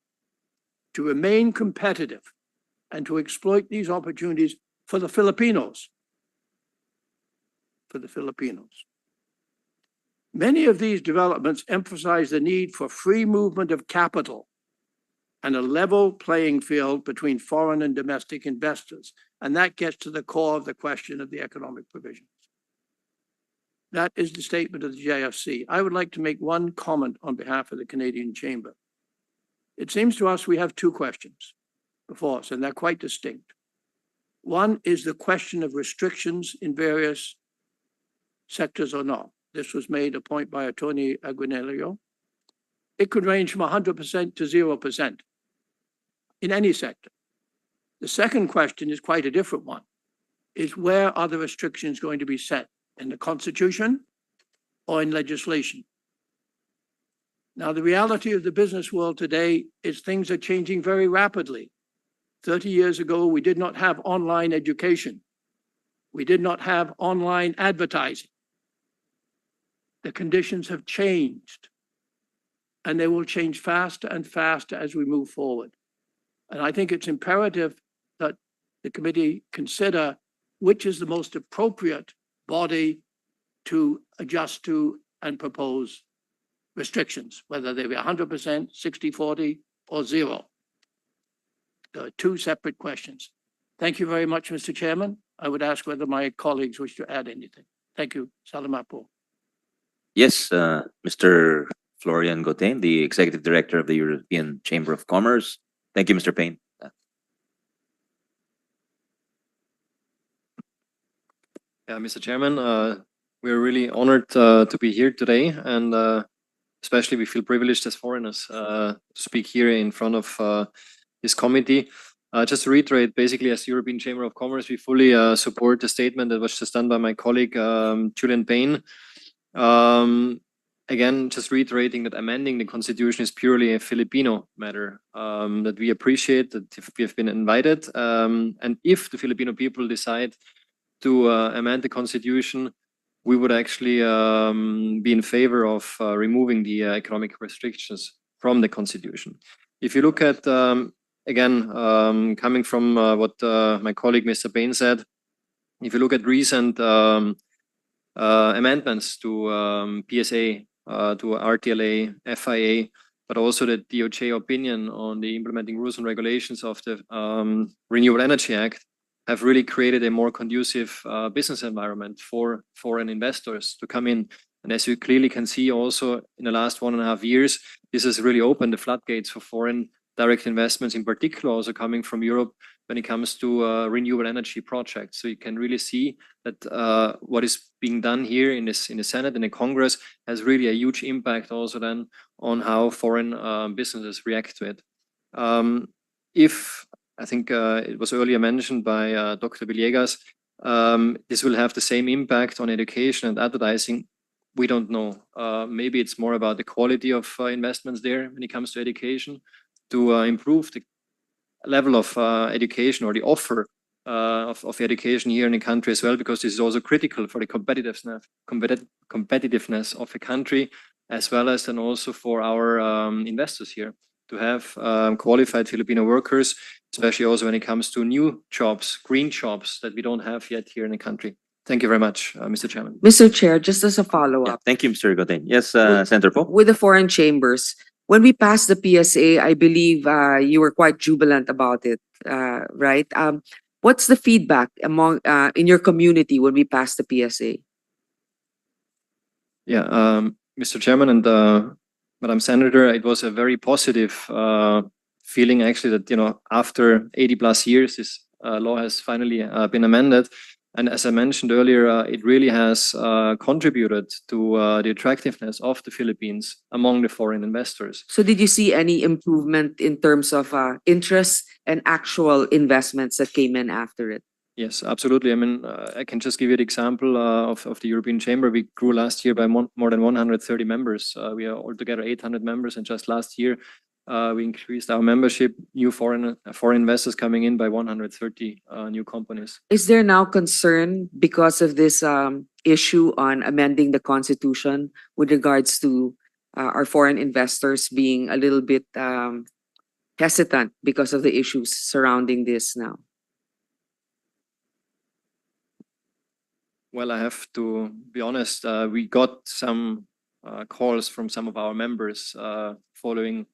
To remain competitive and to exploit these opportunities for the Filipinos. Many of these developments emphasize the need for free movement of capital and a level playing field between foreign and domestic investors. And that gets to the core of the question of the economic provisions. That is the statement of the JFC. I would like to make one comment on behalf of the Canadian Chamber. It seems to us we have two questions before us, and they're quite distinct. One is the question of restrictions in various sectors or not. This was made a point by Attorney Aguinaldo. It could range from 100% to 0% in any sector. The second question is quite a different one, is where are the restrictions going to be set? In the Constitution or in legislation? Now, the reality of the business world today is things are changing very rapidly. 30 years ago, we did not have online education. We did not have online advertising. The conditions have changed, and they will change faster and faster as we move forward. And I think it's imperative that the committee consider which is the most appropriate body to adjust to and propose restrictions, whether they be 100%, 60-40, or 0. There are two separate questions. Thank you very much, Mr. Chairman. I would ask whether my colleagues wish to add anything. Thank you. Salamat po. Yes, Mr. Florian Gotain, the Executive Director of the European Chamber of Commerce. Thank you, Mr. Payne. Mr. Chairman, we're really honored to be here today, and especially we feel privileged as foreigners to speak here in front of this committee. Just to reiterate, basically, as European Chamber of Commerce, we fully support the statement that was just done by my colleague, Julian Payne. Again, just reiterating that amending the constitution is purely a Filipino matter, that we appreciate that if we have been invited, and if the Filipino people decide to amend the constitution, we would actually be in favor of removing the economic restrictions from the constitution. If you look at, again, coming from what my colleague Mr. Payne said, if you look at recent amendments to PSA, to RTLA, FIA, but also the DOJ opinion on the implementing rules and regulations of the Renewable Energy Act, have really created a more conducive business environment for foreign investors to come in. And as you clearly can see also in the last 1.5 years, this has really opened the floodgates for foreign direct investments, in particular also coming from Europe when it comes to renewable energy projects. So you can really see that what is being done here in the Senate and the Congress has really a huge impact also then on how foreign businesses react to it. If I think it was earlier mentioned by Dr. Villegas, this will have the same impact on education and advertising. We don't know. Maybe it's more about the quality of investments there when it comes to education, to improve the level of education or the offer of education here in the country as well, because this is also critical for the competitiveness of the country, as well as then also for our investors here, to have qualified Filipino workers, especially also when it comes to new jobs, green jobs that we don't have yet here in the country. Thank you very much, Mr. Chairman. Mr. Chair, just as a follow-up. Thank you, Mr. Gotain. Yes, Senator Poe. With the foreign chambers, when we passed the PSA, I believe you were quite jubilant about it, right? What's the feedback among in your community when we passed the PSA? Yeah, Mr. Chairman and Madam Senator, it was a very positive feeling actually that, you know, after 80+ years, this law has finally been amended. And as I mentioned earlier, it really has contributed to the attractiveness of the Philippines among the foreign investors. So did you see any improvement in terms of interest and actual investments that came in after it? Yes, absolutely. I mean, I can just give you the example of the European Chamber. We grew last year by more than 130 members. We are altogether 800 members, and just last year we increased our membership, new foreign investors coming in by 130 new companies. Is there now concern because of this issue on amending the constitution with regards to our foreign investors being a little bit hesitant because of the issues surrounding this now? Well, I have to be honest, we got some calls from some of our members following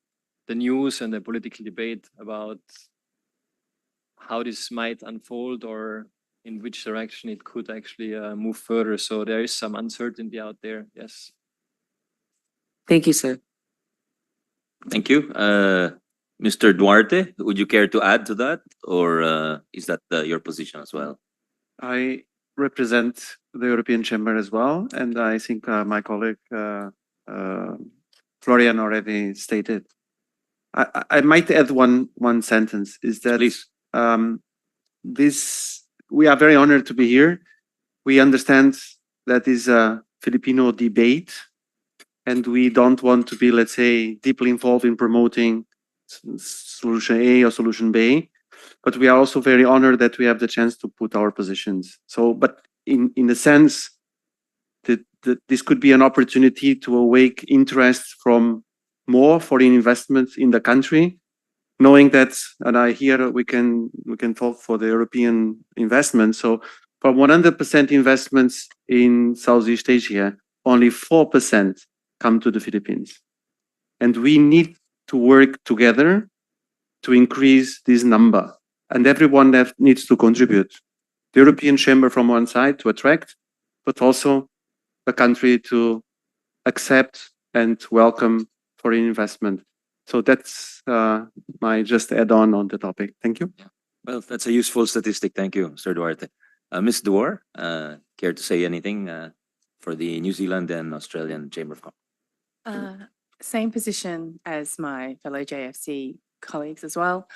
the news and the political debate about how this might unfold or in which direction it could actually move further. So there is some uncertainty out there, yes. Thank you, sir. Thank you. Mr. Duarte, would you care to add to that, or is that your position as well? I represent the European Chamber as well, and I think my colleague Florian already stated. I might add one sentence, is that Please. We are very honored to be here. We understand that is a Filipino debate, and we don't want to be, let's say, deeply involved in promoting solution A or solution B. But we are also very honored that we have the chance to put our positions. So, but in a sense, that this could be an opportunity to awake interest from more foreign investments in the country, knowing that, and I hear we can talk for the European investment. So, from 100% investments in Southeast Asia, only 4% come to the Philippines, and we need to work together to increase this number. And everyone that needs to contribute. The European Chamber from one side to attract, but also the country to accept and welcome foreign investment. So that's my just add on the topic. Thank you. Well, that's a useful statistic. Thank you, Sir Duarte. Ms. Duar, care to say anything for the New Zealand and Australian Chamber of Commerce? Same position as my fellow JFC colleagues as well.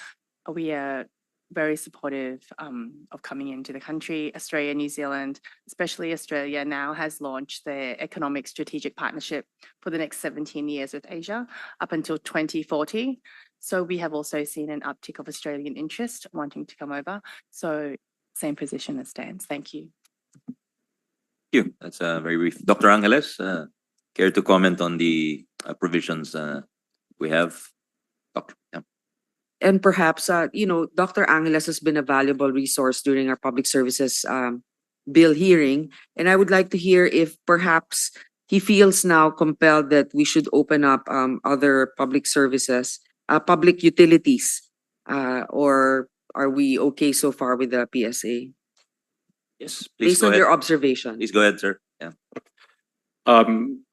We are very supportive of coming into the country. Australia, New Zealand, especially Australia now has launched their economic strategic partnership for the next 17 years with Asia up until 2040. So we have also seen an uptick of Australian interest wanting to come over. So same position as stands. Thank you. Thank you. That's very brief. Dr. Angeles, care to comment on the provisions we have? Doctor, yeah. And perhaps, Dr. Angeles has been a valuable resource during our public services bill hearing. And I would like to hear if perhaps he feels now compelled that we should open up other public services, public utilities, or are we okay so far with the PSA? Yes, please Based go on ahead. your observation. Please go ahead, sir. Yeah.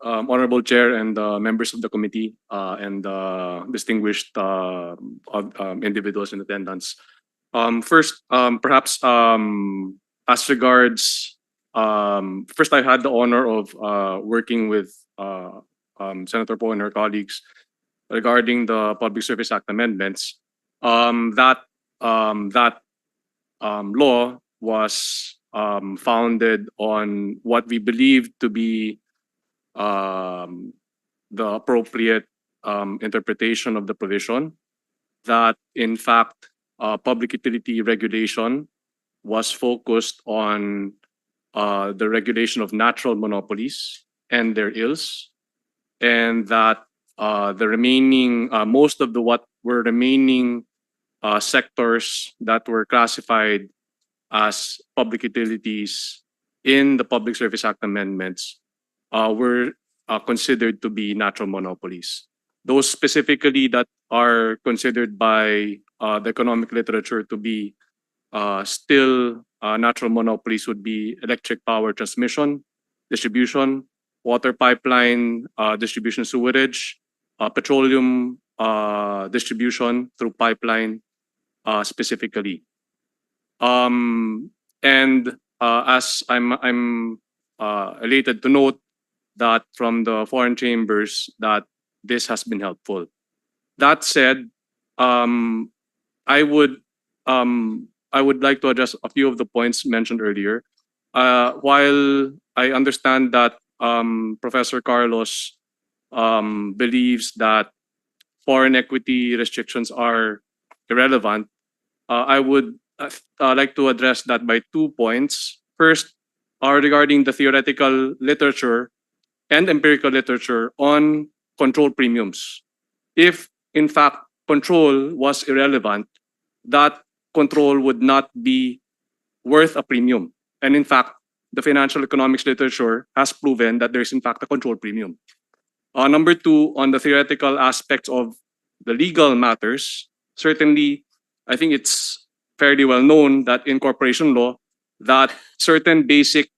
Honorable Chair and members of the committee and distinguished individuals in attendance. First, perhaps as regards, first I had the honor of working with Senator Poe and her colleagues regarding the Public Service Act amendments. That law was founded on what we believe to be the appropriate interpretation of the provision, that in fact public utility regulation was focused on the regulation of natural monopolies and their ills, and that the remaining most of the what were remaining sectors that were classified as public utilities in the Public Service Act amendments were considered to be natural monopolies. Those specifically that are considered by the economic literature to be still natural monopolies would be electric power transmission, distribution, water pipeline, distribution sewerage, petroleum distribution through pipeline specifically. And as I'm elated to note that from the foreign chambers that this has been helpful. That said, I would like to address a few of the points mentioned earlier. While I understand that Professor Carlos believes that foreign equity restrictions are irrelevant, I would like to address that by 2 points. First, regarding the theoretical literature and empirical literature on control premiums. If, in fact, control was irrelevant, that control would not be worth a premium. And in fact, the financial economics literature has proven that there is, in fact, a control premium. Number two, on the theoretical aspects of the legal matters, certainly, I think it's fairly well known that in corporation law, that certain basic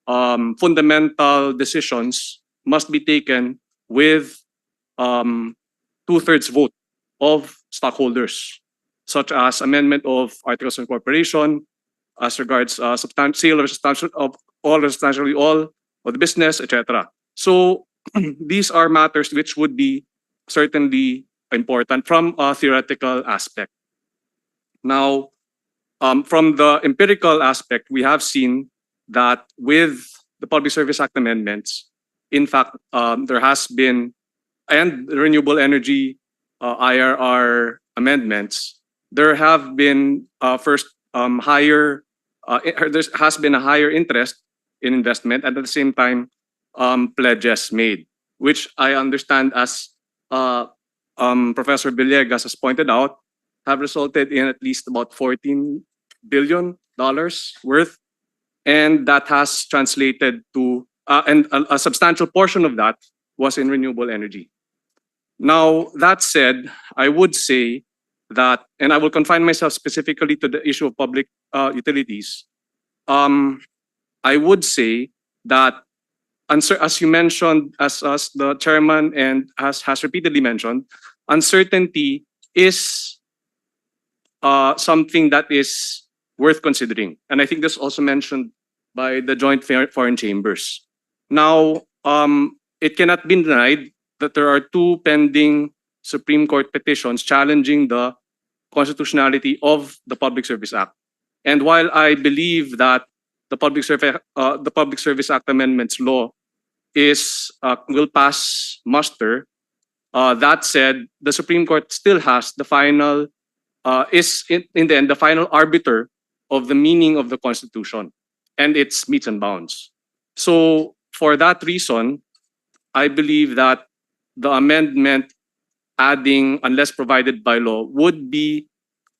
fundamental decisions must be taken with 2/3 vote of stockholders, such as amendment of articles of incorporation, as regards sale or substantial of all or substantially all of the business, etc. So these are matters which would be certainly important from a theoretical aspect. Now, from the empirical aspect, we have seen that with the Public Service Act amendments, in fact, there has been, and the renewable energy IRR amendments, there have been higher, there has been a higher interest in investment, and at the same time, pledges made, which I understand, as Professor Villegas has pointed out, have resulted in at least about $14 billion worth, and that has translated to, and a substantial portion of that was in renewable energy. Now, that said, I would say that, and I will confine myself specifically to the issue of public utilities, I would say that, as you mentioned, as the chairman and has repeatedly mentioned, uncertainty is something that is worth considering. And I think this also mentioned by the joint foreign chambers. Now, it cannot be denied that there are 2 pending Supreme Court petitions challenging the constitutionality of the Public Service Act. And while I believe that the Public Service Act amendments law will pass muster, that said, the Supreme Court still has the final, is in the end the final arbiter of the meaning of the Constitution and its metes and bounds. So for that reason, I believe that the amendment adding unless provided by law would be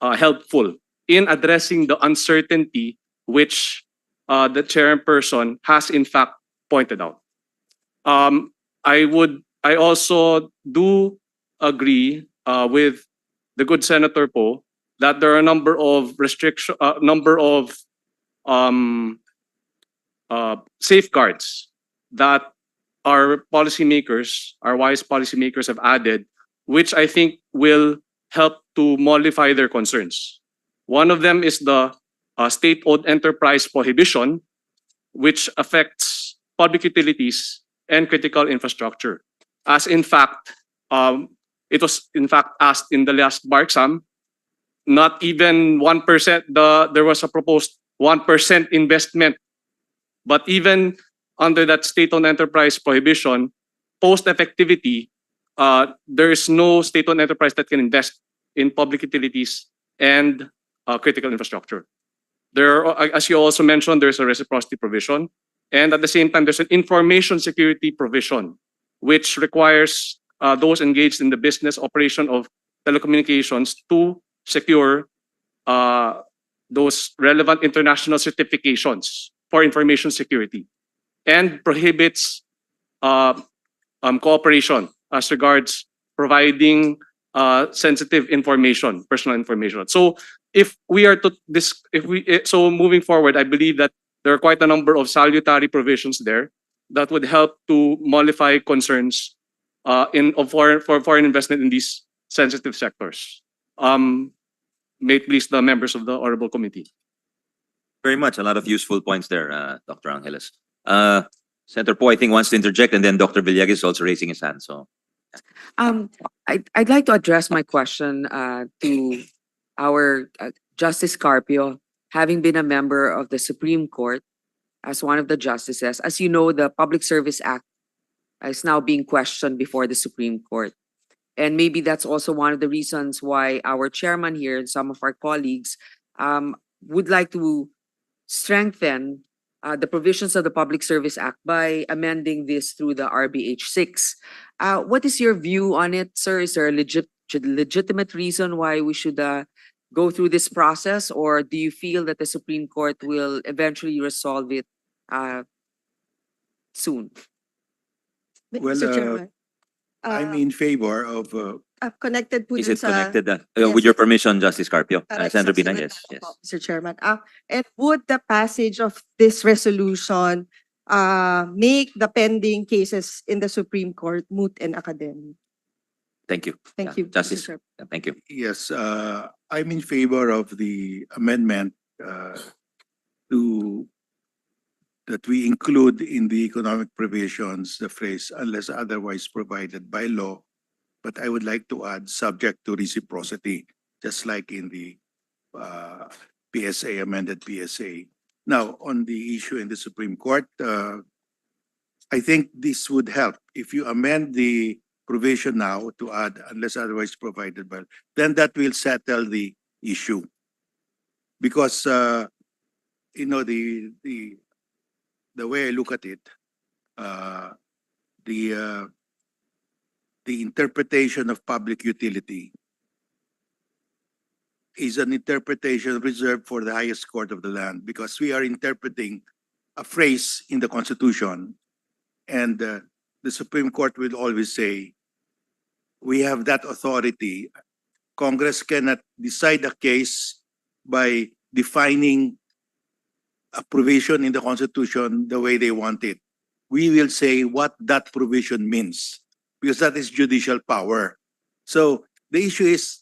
helpful in addressing the uncertainty which the chairperson has in fact pointed out. I also do agree with the good Senator Poe that there are a number of safeguards that our policymakers, our wise policymakers, have added, which I think will help to mollify their concerns. One of them is the state-owned enterprise prohibition, which affects public utilities and critical infrastructure. As in fact, it was in fact asked in the last bar exam, not even 1%, there was a proposed 1% investment. But even under that state-owned enterprise prohibition, post-effectivity, there is no state-owned enterprise that can invest in public utilities and critical infrastructure. There are, as you also mentioned, there's a reciprocity provision. And at the same time, there's an information security provision, which requires those engaged in the business operation of telecommunications to secure those relevant international certifications for information security, and prohibits cooperation as regards providing sensitive information, personal information. So if we are to so moving forward, I believe that there are quite a number of salutary provisions there that would help to mollify concerns for foreign investment in these sensitive sectors. May it please the members of the Honorable Committee. Very much. A lot of useful points there, Dr. Angeles. Senator Poe, I think, wants to interject, and then Dr. Villegas is also raising his hand. So, I'd like to address my question to our Justice Carpio, having been a member of the Supreme Court as one of the justices. As you know, the Public Service Act is now being questioned before the Supreme Court. And maybe that's also one of the reasons why our chairman here and some of our colleagues would like to strengthen the provisions of the Public Service Act by amending this through the RBH 6. What is your view on it, sir? Is there a legitimate reason why we should go through this process, or do you feel that the Supreme Court will eventually resolve it soon? Well, Mr. Chairman, I'm in favor of connected po is dun it sa... connected? Yes, With your permission, Justice Carpio. Senator Binay, exceptional yes. po, Yes. Mr. Chairman. And would the passage of this resolution make the pending cases in the Supreme Court moot and academic? Thank you. Thank Yeah, you, Mr. Justice. Chairman. Yeah, thank you. yes. I'm in favor of the amendment to that we include in the economic provisions the phrase unless otherwise provided by law. But I would like to add subject to reciprocity, just like in the PSA, amended PSA. Now, on the issue in the Supreme Court, I think this would help. If you amend the provision now to add unless otherwise provided by, then that will settle the issue. Because, you know, the way I look at it, the interpretation of public utility is an interpretation reserved for the highest court of the land, because we are interpreting a phrase in the Constitution, and the Supreme Court will always say, we have that authority. Congress cannot decide a case by defining a provision in the Constitution the way they want it. We will say what that provision means, because that is judicial power. So the issue is,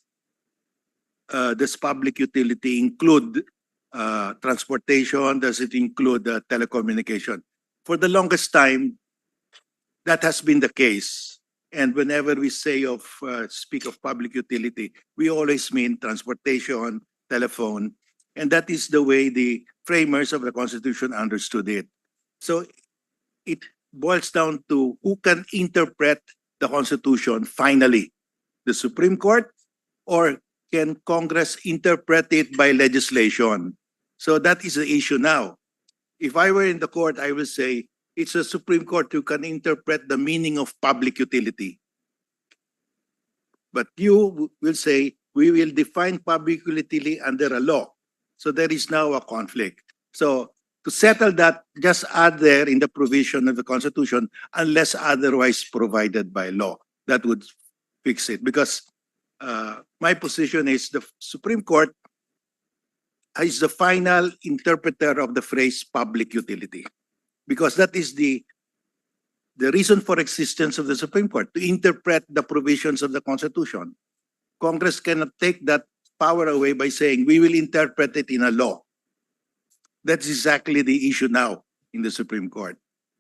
does public utility include transportation? Does it include telecommunication? For the longest time, that has been the case. And whenever we say speak of public utility, we always mean transportation, telephone, and that is the way the framers of the Constitution understood it. So it boils down to who can interpret the Constitution finally, the Supreme Court, or can Congress interpret it by legislation? So that is the issue now. If I were in the court, I would say it's the Supreme Court who can interpret the meaning of public utility. But you will say, we will define public utility under a law. So there is now a conflict. So to settle that, just add there in the provision of the Constitution, unless otherwise provided by law. That would fix it. Because my position is the Supreme Court is the final interpreter of the phrase public utility. Because that is the reason for existence of the Supreme Court, to interpret the provisions of the Constitution. Congress cannot take that power away by saying, we will interpret it in a law. That's exactly the issue now in the Supreme Court.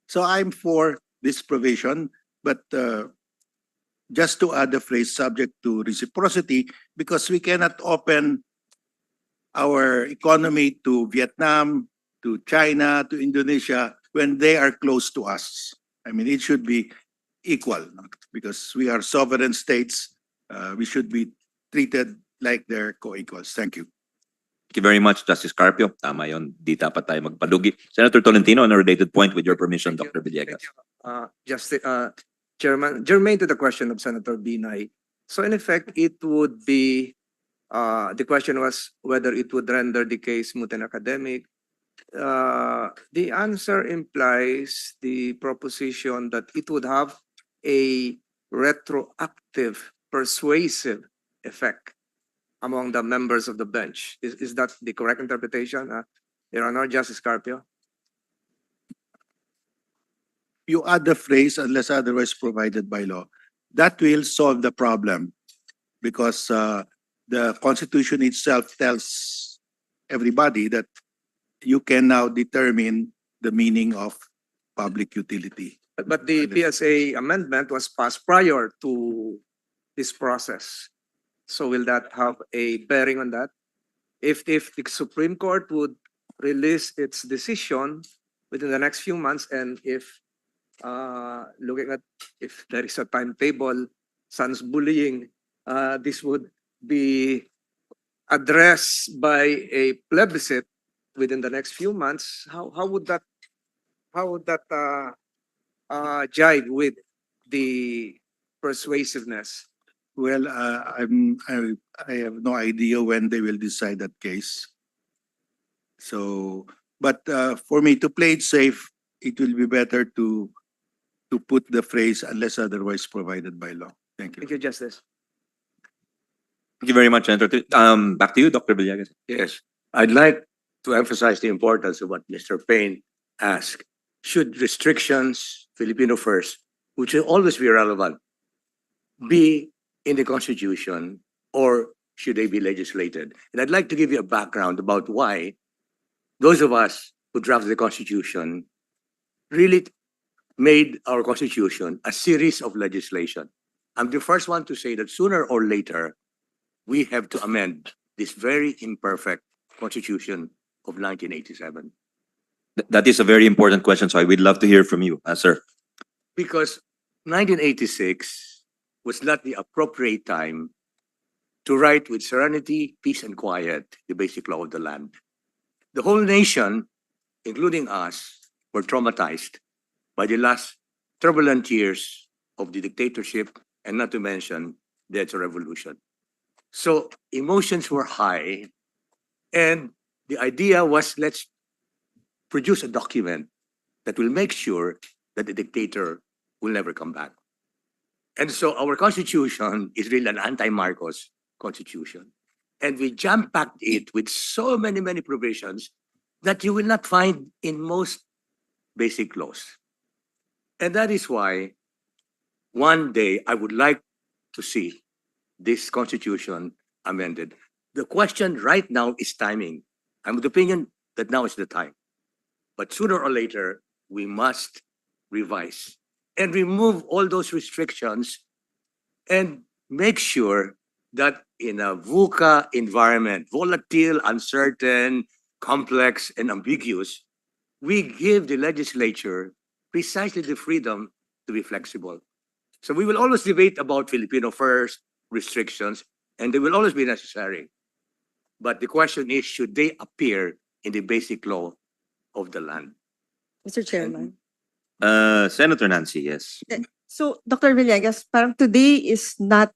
So I'm for this provision, but just to add the phrase subject to reciprocity, because we cannot open our economy to Vietnam, to China, to Indonesia, when they are close to us. I mean, it should be equal, because we are sovereign states. We should be treated like they're co-equals. Thank you. Thank you very much, Justice Carpio. Tama yun. Di dapat tayo magpalugi. Senator Tolentino, on a related point, with your permission, Dr. Villegas. Chairman, germane to the question of Senator Binay. So in effect, it would be, the question was whether it would render the case moot and academic. The answer implies the proposition that it would have a retroactive, persuasive effect among the members of the bench. Is that the correct interpretation, Your Honor, Justice Carpio? You add the phrase unless otherwise provided by law. That will solve the problem, because the Constitution itself tells everybody that you can now determine the meaning of public utility. But the PSA amendment was passed prior to this process. So will that have a bearing on that? If the Supreme Court would release its decision within the next few months, and if looking at if there is a timetable, sans bullying, this would be addressed by a plebiscite within the next few months, how would that jive with the persuasiveness? Well, I have no idea when they will decide that case. So, but for me to play it safe, it will be better to put the phrase unless otherwise provided by law. Thank you. Thank you, Justice. Thank you very much, Senator. Back to you, Dr. Villegas. Yes, I'd like to emphasize the importance of what Mr. Payne asked. Should restrictions, Filipino first, which will always be relevant, be in the Constitution, or should they be legislated? And I'd like to give you a background about why those of us who drafted the Constitution really made our Constitution a series of legislation. I'm the first one to say that sooner or later, we have to amend this very imperfect Constitution of 1987. That is a very important question, so I would love to hear from you, sir. Because 1986 was not the appropriate time to write with serenity, peace, and quiet the basic law of the land. The whole nation, including us, were traumatized by the last turbulent years of the dictatorship, and not to mention the revolution. So emotions were high, and the idea was, let's produce a document that will make sure that the dictator will never come back. And so our Constitution is really an anti-Marcos Constitution. And we jam-packed it with so many provisions that you will not find in most basic laws. And that is why one day I would like to see this Constitution amended. The question right now is timing. I'm of the opinion that now is the time. But sooner or later, we must revise and remove all those restrictions and make sure that in a VUCA environment, volatile, uncertain, complex, and ambiguous, we give the legislature precisely the freedom to be flexible. So we will always debate about Filipino first, restrictions, and they will always be necessary. But the question is, should they appear in the basic law of the land? Mr. Chairman. Senator Nancy, yes. So, Dr. Villegas, parang today is not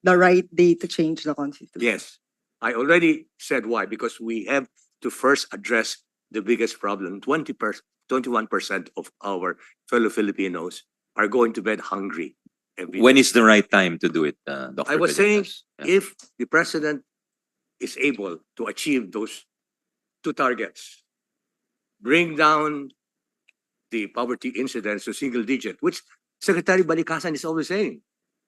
the right day to change the Constitution. Yes, I already said why, because we have to first address the biggest problem. 21% of our fellow Filipinos are going to bed hungry every When day. is the right time to do it, Dr. I was saying, Villegas? Yeah. if the president is able to achieve those two targets, bring down the poverty incidence to single digit, which Secretary Balikasan is always saying,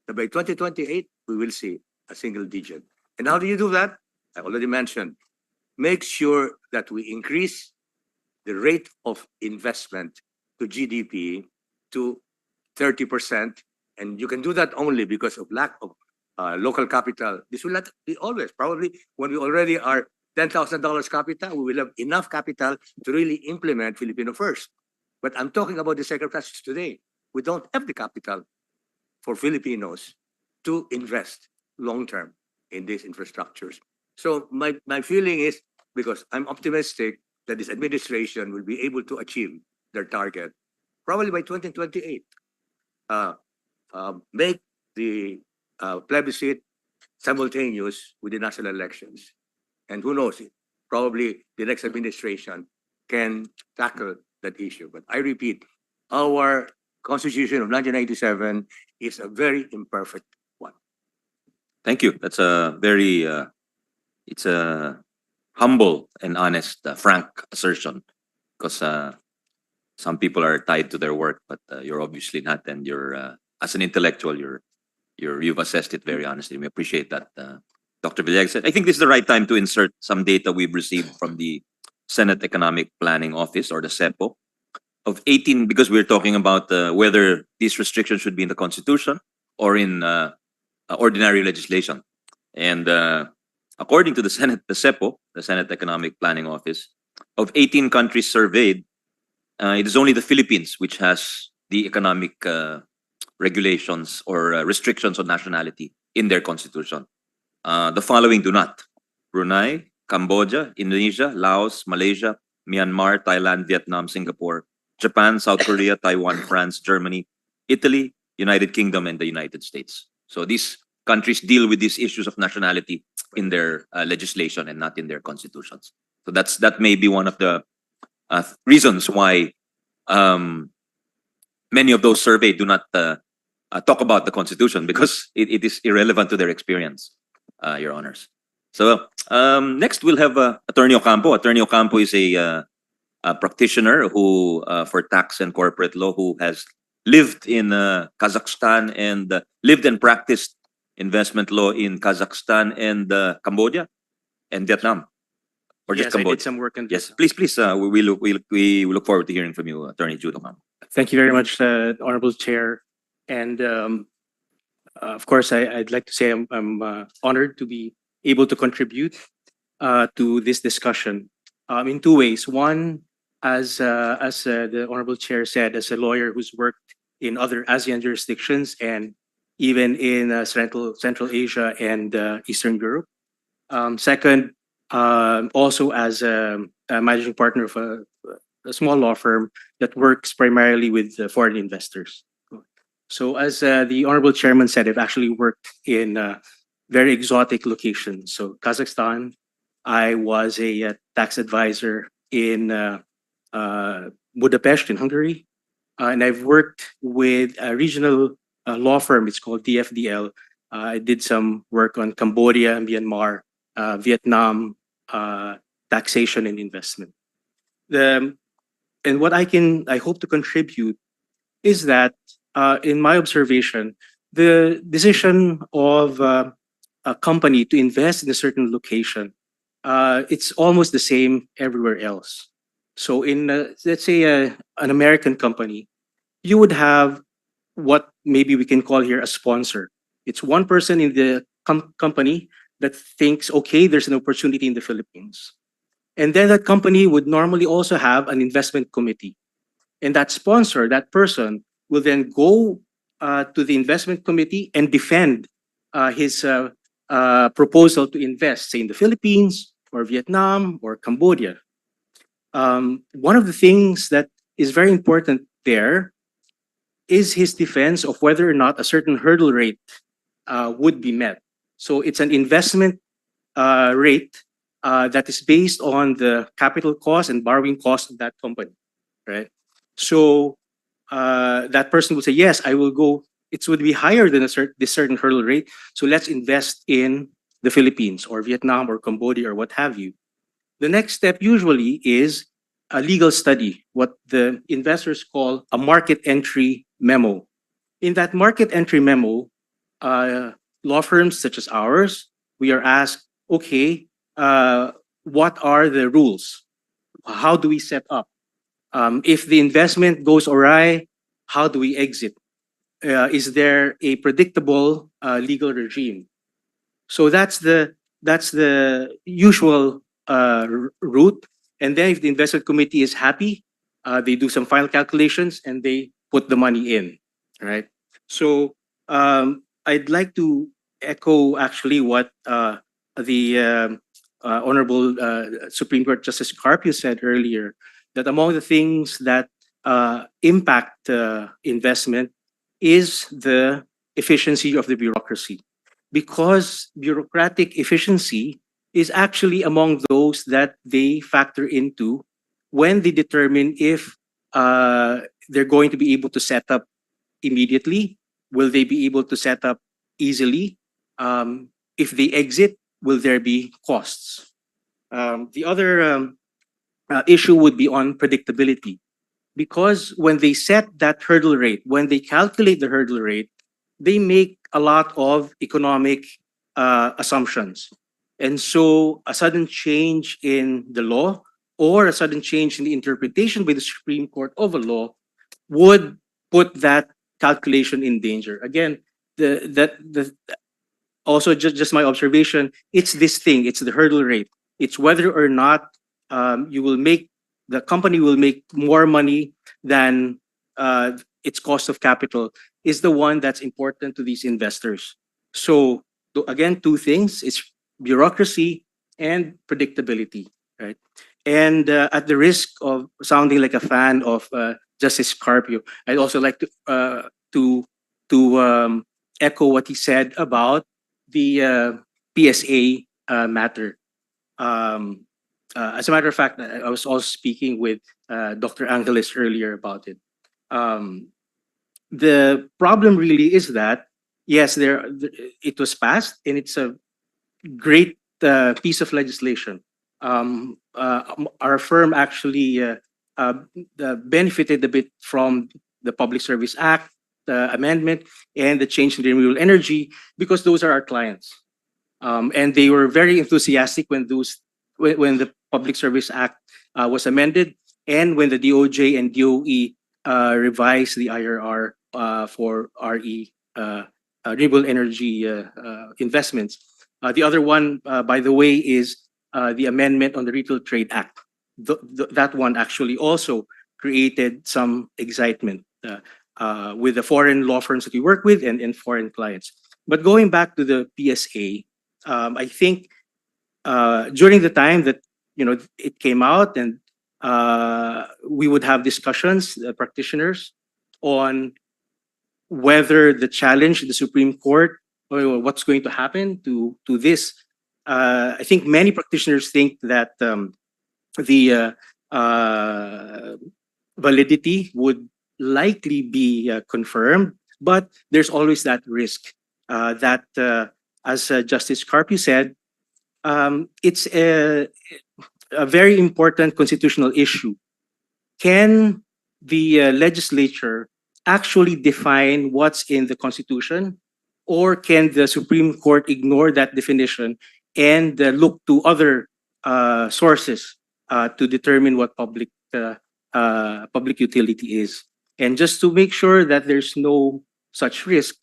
that by 2028, we will see a single digit. And how do you do that? I already mentioned, make sure that we increase the rate of investment to GDP to 30%. And you can do that only because of lack of local capital. This will not be always. Probably when we already are $10,000 capital, we will have enough capital to really implement Filipino first. But I'm talking about the sacrifices today. We don't have the capital for Filipinos to invest long-term in these infrastructures. So my feeling is, because I'm optimistic that this administration will be able to achieve their target, probably by 2028. Make the plebiscite simultaneous with the national elections. And who knows, probably the next administration can tackle that issue. But I repeat, our Constitution of 1997 is a very imperfect one. Thank you. That's a very, it's a humble and honest, frank assertion, because some people are tied to their work, but you're obviously not, and you're, as an intellectual, you've assessed it very honestly. We appreciate that, Dr. Villegas. I think this is the right time to insert some data we've received from the Senate Economic Planning Office, or the SEPO, of 18, because we're talking about whether these restrictions should be in the Constitution or in ordinary legislation. And according to the SEPO, the Senate Economic Planning Office, of 18 countries surveyed, it is only the Philippines which has the economic regulations or restrictions on nationality in their constitution. The following do not: Brunei, Cambodia, Indonesia, Laos, Malaysia, Myanmar, Thailand, Vietnam, Singapore, Japan, South Korea, Taiwan, France, Germany, Italy, United Kingdom, and the United States. So these countries deal with these issues of nationality in their legislation and not in their constitutions. So that may be one of the reasons why many of those surveyed do not talk about the Constitution, because it is irrelevant to their experience, Your Honors. So next we'll have Attorney Ocampo. Attorney Ocampo is a practitioner who for tax and corporate law, who has lived in Kazakhstan and lived and practiced investment law in Kazakhstan and Cambodia and Vietnam, or just Yes, I Cambodia. did some work in Yes, please. We look forward to hearing from you, Attorney Jude Ocampo. Thank you very much, Honorable Chair. And of course, I'd like to say I'm honored to be able to contribute to this discussion in two ways. One, as the Honorable Chair said, as a lawyer who's worked in other ASEAN jurisdictions and even in Central Asia and Eastern Europe. Second, also as a managing partner of a small law firm that works primarily with foreign investors. So as the Honorable Chairman said, I've actually worked in very exotic locations. So Kazakhstan, I was a tax advisor in Budapest in Hungary. And I've worked with a regional law firm, it's called DFDL. I did some work on Cambodia, Myanmar, Vietnam, taxation and investment. And what I hope to contribute is that in my observation, the decision of a company to invest in a certain location, it's almost the same everywhere else. So in, let's say, an American company, you would have what maybe we can call here a sponsor. It's one person in the company that thinks, okay, there's an opportunity in the Philippines. And then that company would normally also have an investment committee. And that sponsor, that person, will then go to the investment committee and defend his proposal to invest, say, in the Philippines or Vietnam or Cambodia. One of the things that is very important there is his defense of whether or not a certain hurdle rate would be met. So it's an investment rate that is based on the capital cost and borrowing cost of that company, right? So that person would say, yes, I will go. It would be higher than this certain hurdle rate. So let's invest in the Philippines or Vietnam or Cambodia or what have you. The next step usually is a legal study, what the investors call a market entry memo. In that market entry memo, law firms such as ours, we are asked, okay, what are the rules? How do we set up? If the investment goes awry, how do we exit? Is there a predictable legal regime? So that's the usual route. And then if the investment committee is happy, they do some final calculations and they put the money in, right? So I'd like to echo actually what the Honorable Supreme Court Justice Carpio said earlier, that among the things that impact investment is the efficiency of the bureaucracy. Because bureaucratic efficiency is actually among those that they factor into when they determine if they're going to be able to set up immediately. Will they be able to set up easily? If they exit, will there be costs? The other issue would be on predictability. Because when they set that hurdle rate, when they calculate the hurdle rate, they make a lot of economic assumptions. And so a sudden change in the law or a sudden change in the interpretation by the Supreme Court of a law would put that calculation in danger. Again, also just my observation, it's this thing, it's the hurdle rate. It's whether or not the company will make more money than its cost of capital is the one that's important to these investors. So again, two things, it's bureaucracy and predictability, right? And at the risk of sounding like a fan of Justice Carpio, I'd also like to echo what he said about the PSA matter. As a matter of fact, I was also speaking with Dr. Angeles earlier about it. The problem really is that, yes, it was passed and it's a great piece of legislation. Our firm actually benefited a bit from the Public Service Act amendment and the change in the renewable energy because those are our clients. And they were very enthusiastic when the Public Service Act was amended and when the DOJ and DOE revised the IRR for RE renewable energy investments. The other one, by the way, is the amendment on the Retail Trade Act. That one actually also created some excitement with the foreign law firms that we work with and foreign clients. But going back to the PSA, I think during the time that it came out and we would have discussions, practitioners, on whether the challenge the Supreme Court or what's going to happen to this. I think many practitioners think that the validity would likely be confirmed, but there's always that risk that, as Justice Carpio said, it's a very important constitutional issue. Can the legislature actually define what's in the Constitution, or can the Supreme Court ignore that definition and look to other sources to determine what public utility is? And just to make sure that there's no such risk,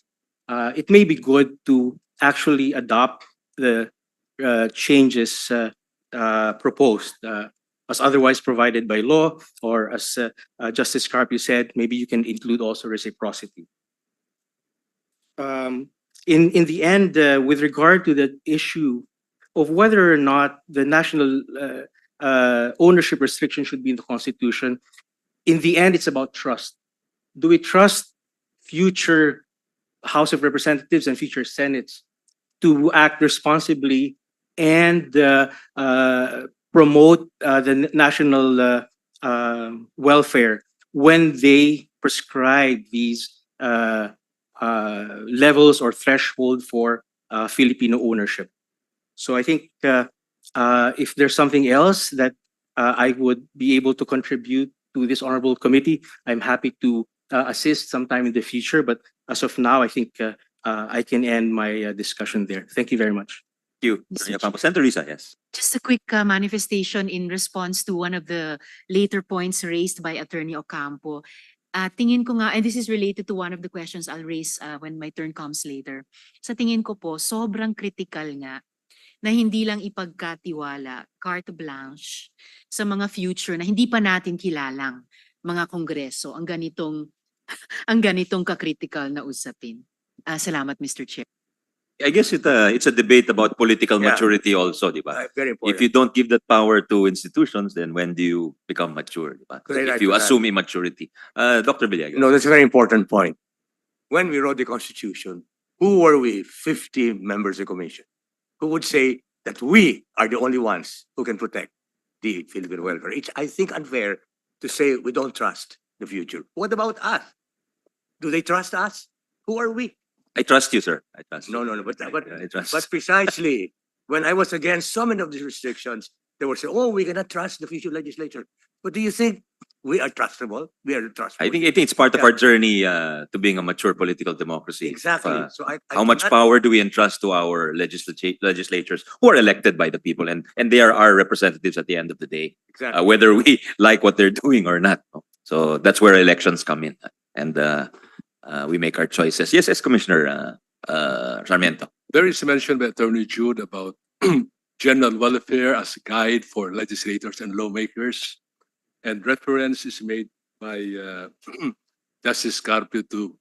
it may be good to actually adopt the changes proposed as otherwise provided by law, or as Justice Carpio said, maybe you can include also reciprocity. In the end, with regard to the issue of whether or not the national ownership restriction should be in the Constitution, in the end, it's about trust. Do we trust future House of Representatives and future Senates to act responsibly and promote the national welfare when they prescribe these levels or threshold for Filipino ownership? So I think if there's something else that I would be able to contribute to this honorable committee, I'm happy to assist sometime in the future. But as of now, I think I can end my discussion there. Thank you very much. Thank you. Senator Risa, yes. Just a quick manifestation in response to one of the later points raised by Attorney Ocampo. Tingin ko nga, and this is related to one of the questions I'll raise when my turn comes later. Sa tingin ko po, sobrang critical nga na hindi lang ipagkatiwala, carte blanche, sa mga future na hindi pa natin kilalang mga kongreso ang ganitong ka-critical na usapin. Salamat, Mr. Chair. I guess it's a debate about political maturity also, di ba? Very important. If you don't give that power to institutions, then when do you become mature? Di ba? Very If right you to that. assume immaturity. Dr. Villegas. No, that's a very important point. When we wrote the Constitution, who were we, 50 members of the Commission, who would say that we are the only ones who can protect the Philippine welfare? It's, I think, unfair to say we don't trust the future. What about us? Do they trust us? Who are we? I trust you, sir. I trust No, you. no, no. But I trust. but precisely when I was against so many of these restrictions, they were saying, "Oh, we cannot trust the future legislature." But do you think we are trustable. We are trustworthy. I think it's part of Yeah. our journey to being a mature political democracy. Exactly. Uh, So I how much cannot- power do we entrust to our legislatures who are elected by the people, and they are our representatives at the end of the day, Exactly. whether we like what they're doing or not. No? So that's where elections come in, and we make our choices. Yes, Commissioner Sarmiento. There is mention by Attorney Jude about general welfare as a guide for legislators and lawmakers, and reference is made by Justice Carpio to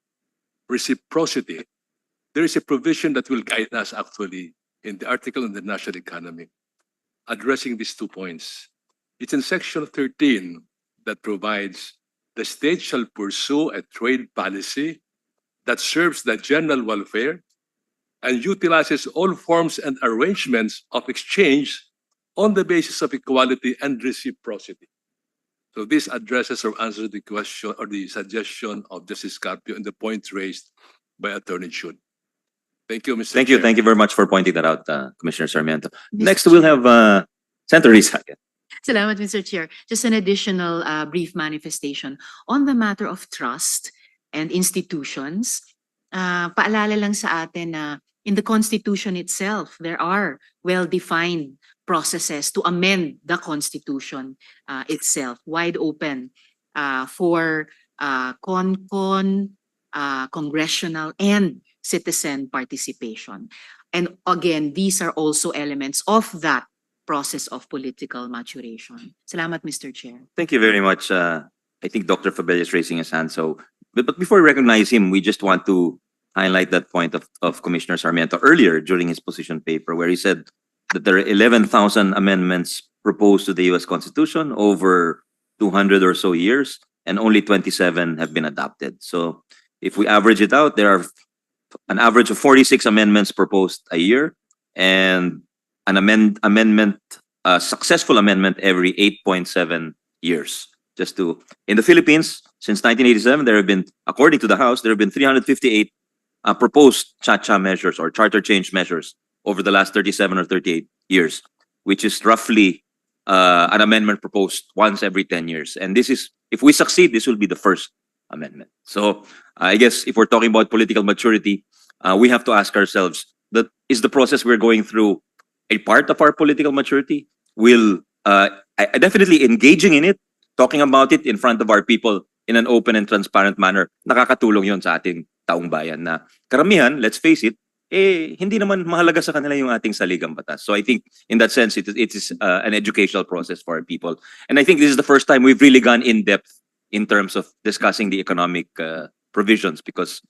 reciprocity. There is a provision that will guide us actually in the article on the national economy, addressing these 2 points. It's in section 13 that provides the state shall pursue a trade policy that serves the general welfare and utilizes all forms and arrangements of exchange on the basis of equality and reciprocity. So this addresses or answers the question or the suggestion of Justice Carpio and the points raised by Attorney Jude. Thank you, Mr. Thank you. Chair. Thank you very much for pointing that out, Commissioner Sarmiento. Mr. Next, we'll have Senator Risa again. Salamat, Mr. Chair. Just an additional brief manifestation. On the matter of trust and institutions, paalala lang sa atin na in the Constitution itself, there are well-defined processes to amend the Constitution itself, wide open for congressional and citizen participation. And again, these are also elements of that process of political maturation. Salamat, Mr. Chair. Thank you very much. I think Dr. Fabella is raising his hand. So, but before we recognize him, we just want to highlight that point of Commissioner Sarmiento earlier during his position paper, where he said that there are 11,000 amendments proposed to the U.S. Constitution over 200 or so years, and only 27 have been adopted. So, if we average it out, there are an average of 46 amendments proposed a year, and an successful amendment every 8.7 years. Just to, in the Philippines, since 1987, there have been, according to the House, there have been 358 proposed cha-cha measures or charter change measures over the last 37 or 38 years, which is roughly an amendment proposed once every 10 years. And this is, if we succeed, this will be the first amendment. So I guess if we're talking about political maturity, we have to ask ourselves, that is the process we're going through a part of our political maturity? Will definitely engaging in it, talking about it in front of our people in an open and transparent manner, nakakatulong yon sa ating taong bayan na karamihan, let's face it, hindi naman mahalaga sa kanila yung ating saligang batas. So I think in that sense, it is an educational process for our people. And I think this is the first time we've really gone in depth in terms of discussing the economic provisions, because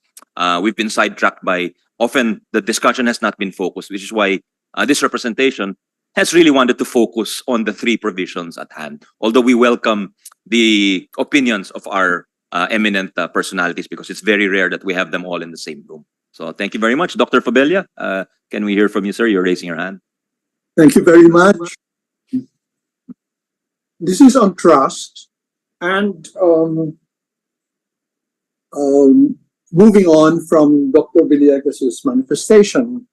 we've been sidetracked by, often the discussion has not been focused, which is why this representation has really wanted to focus on the 3 provisions at hand. Although we welcome the opinions of our eminent personalities, because it's very rare that we have them all in the same room. So thank you very much. Dr. Fabella, can we hear from you, sir? You're raising your hand. Thank you very much. This is on trust, and moving on from Dr. Villegas's manifestation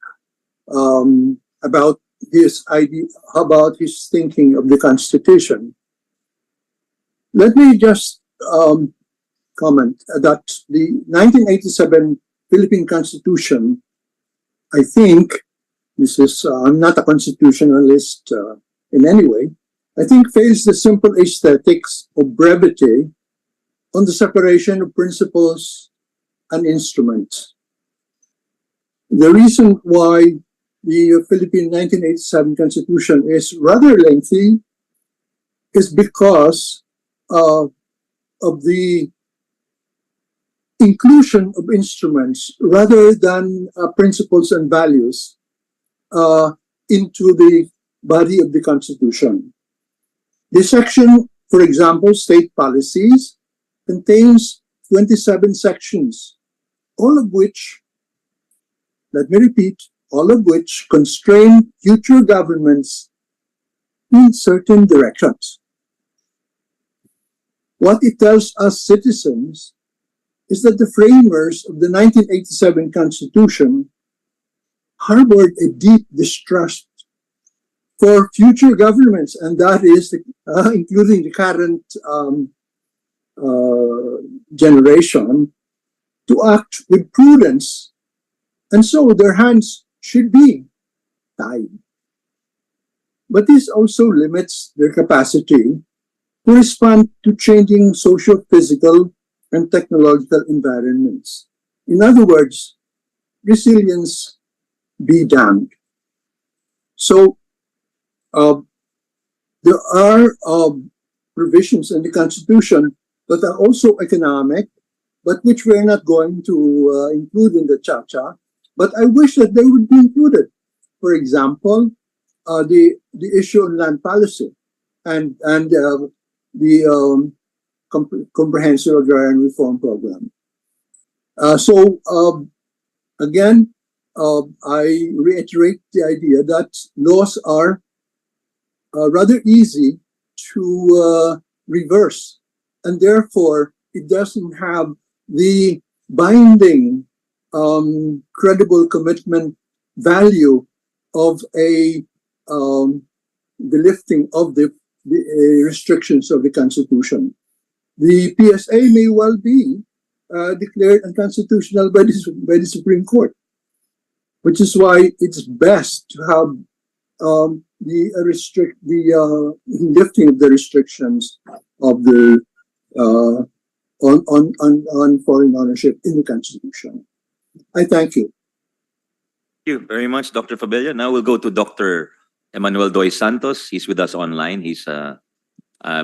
about his idea, about his thinking of the Constitution. Let me just comment that the 1987 Philippine Constitution, I think, this is, I'm not a constitutionalist in any way, I think fails the simple aesthetics of brevity on the separation of principles and instruments. The reason why the Philippine 1987 Constitution is rather lengthy is because of the inclusion of instruments rather than principles and values into the body of the Constitution. This section, for example, state policies, contains 27 sections, all of which, let me repeat, all of which constrain future governments in certain directions. What it tells us citizens is that the framers of the 1987 Constitution harbored a deep distrust for future governments, and that is including the current generation to act with prudence, and so their hands should be tied. But this also limits their capacity to respond to changing social, physical, and technological environments. In other words, resilience be damned. So there are provisions in the Constitution that are also economic, but which we're not going to include in the cha-cha. But I wish that they would be included. For example, the issue on land policy and the comprehensive agrarian reform program. Again, I reiterate the idea that laws are rather easy to reverse, and therefore it doesn't have the binding, credible commitment value of the lifting of the restrictions of the Constitution. The PSA may well be declared unconstitutional by the Supreme Court, which is why it's best to have the lifting of the restrictions of the on foreign ownership in the Constitution. I thank you. Thank you very much, Dr. Fabella. Now we'll go to Dr. Emmanuel Doy Santos. He's with us online. He's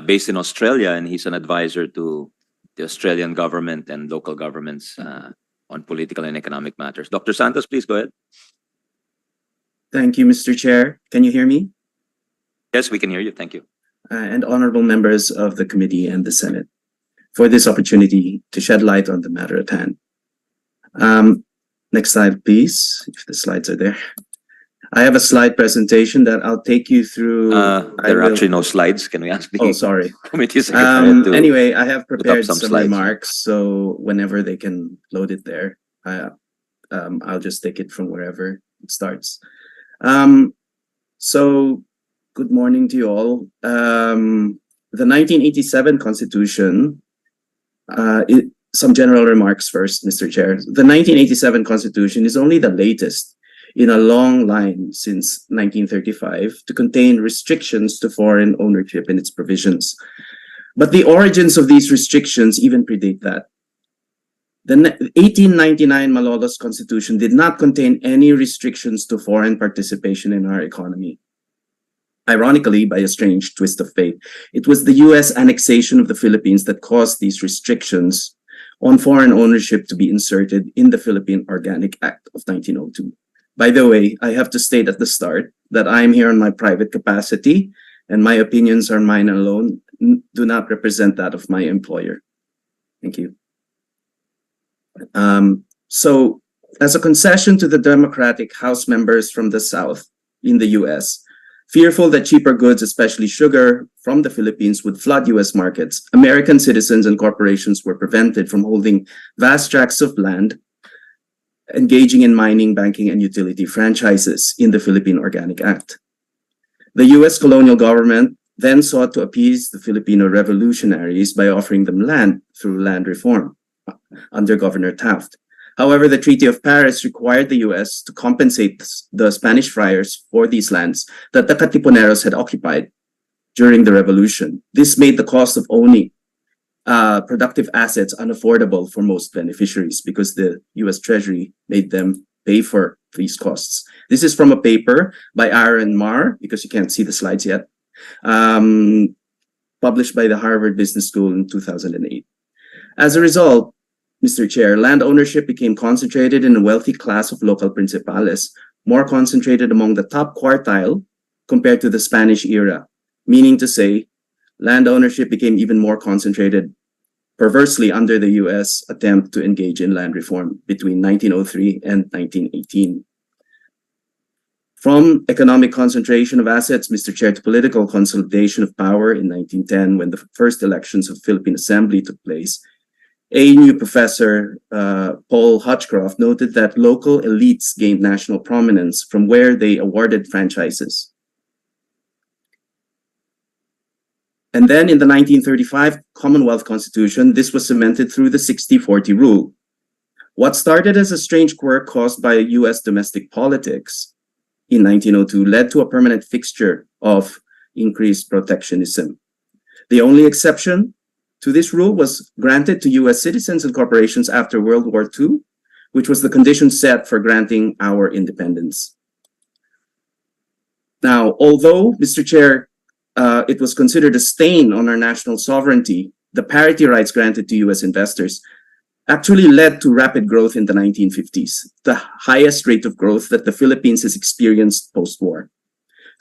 based in Australia, and he's an advisor to the Australian government and local governments on political and economic matters. Dr. Santos, please go ahead. Thank you, Mr. Chair. Can you hear me? Yes, we can hear you. Thank you. And honorable members of the committee and the Senate for this opportunity to shed light on the matter at hand. Next slide, please, if the slides are there. I have a slide presentation that I'll take you through. There are actually no slides. Can we ask the committee secretary to anyway, I have put up prepared some some slides? remarks, so whenever they can load it there, I'll just take it from wherever it starts. So good morning to you all. The 1987 Constitution, some general remarks first, Mr. Chair. The 1987 Constitution is only the latest in a long line since 1935 to contain restrictions to foreign ownership in its provisions. But the origins of these restrictions even predate that. The 1899 Malolos Constitution did not contain any restrictions to foreign participation in our economy. Ironically, by a strange twist of fate, it was the US annexation of the Philippines that caused these restrictions on foreign ownership to be inserted in the Philippine Organic Act of 1902. By the way, I have to state at the start that I am here in my private capacity and my opinions are mine alone, do not represent that of my employer. Thank you. So, as a concession to the Democratic House members from the South in the US, fearful that cheaper goods, especially sugar, from the Philippines would flood US markets, American citizens and corporations were prevented from holding vast tracts of land, engaging in mining, banking, and utility franchises in the Philippine Organic Act. The US colonial government then sought to appease the Filipino revolutionaries by offering them land through land reform under Governor Taft. However, the Treaty of Paris required the US to compensate the Spanish friars for these lands that the Katipuneros had occupied during the revolution. This made the cost of owning productive assets unaffordable for most beneficiaries because the US Treasury made them pay for these costs. This is from a paper by Aaron Marr, because you can't see the slides yet, published by the Harvard Business School in 2008. As a result, Mr. Chair, land ownership became concentrated in a wealthy class of local principales, more concentrated among the top quartile compared to the Spanish era, meaning to say, land ownership became even more concentrated perversely under the US attempt to engage in land reform between 1903 and 1918. From economic concentration of assets, Mr. Chair, to political consolidation of power in 1910, when the first elections of Philippine Assembly took place, ANU professor Paul Hutchcroft noted that local elites gained national prominence from where they awarded franchises. And then in the 1935 Commonwealth Constitution, this was cemented through the 60-40 rule. What started as a strange quirk caused by US domestic politics in 1902 led to a permanent fixture of increased protectionism. The only exception to this rule was granted to US citizens and corporations after World War II, which was the condition set for granting our independence. Now, although, Mr. Chair, it was considered a stain on our national sovereignty, the parity rights granted to US investors actually led to rapid growth in the 1950s, the highest rate of growth that the Philippines has experienced post-war.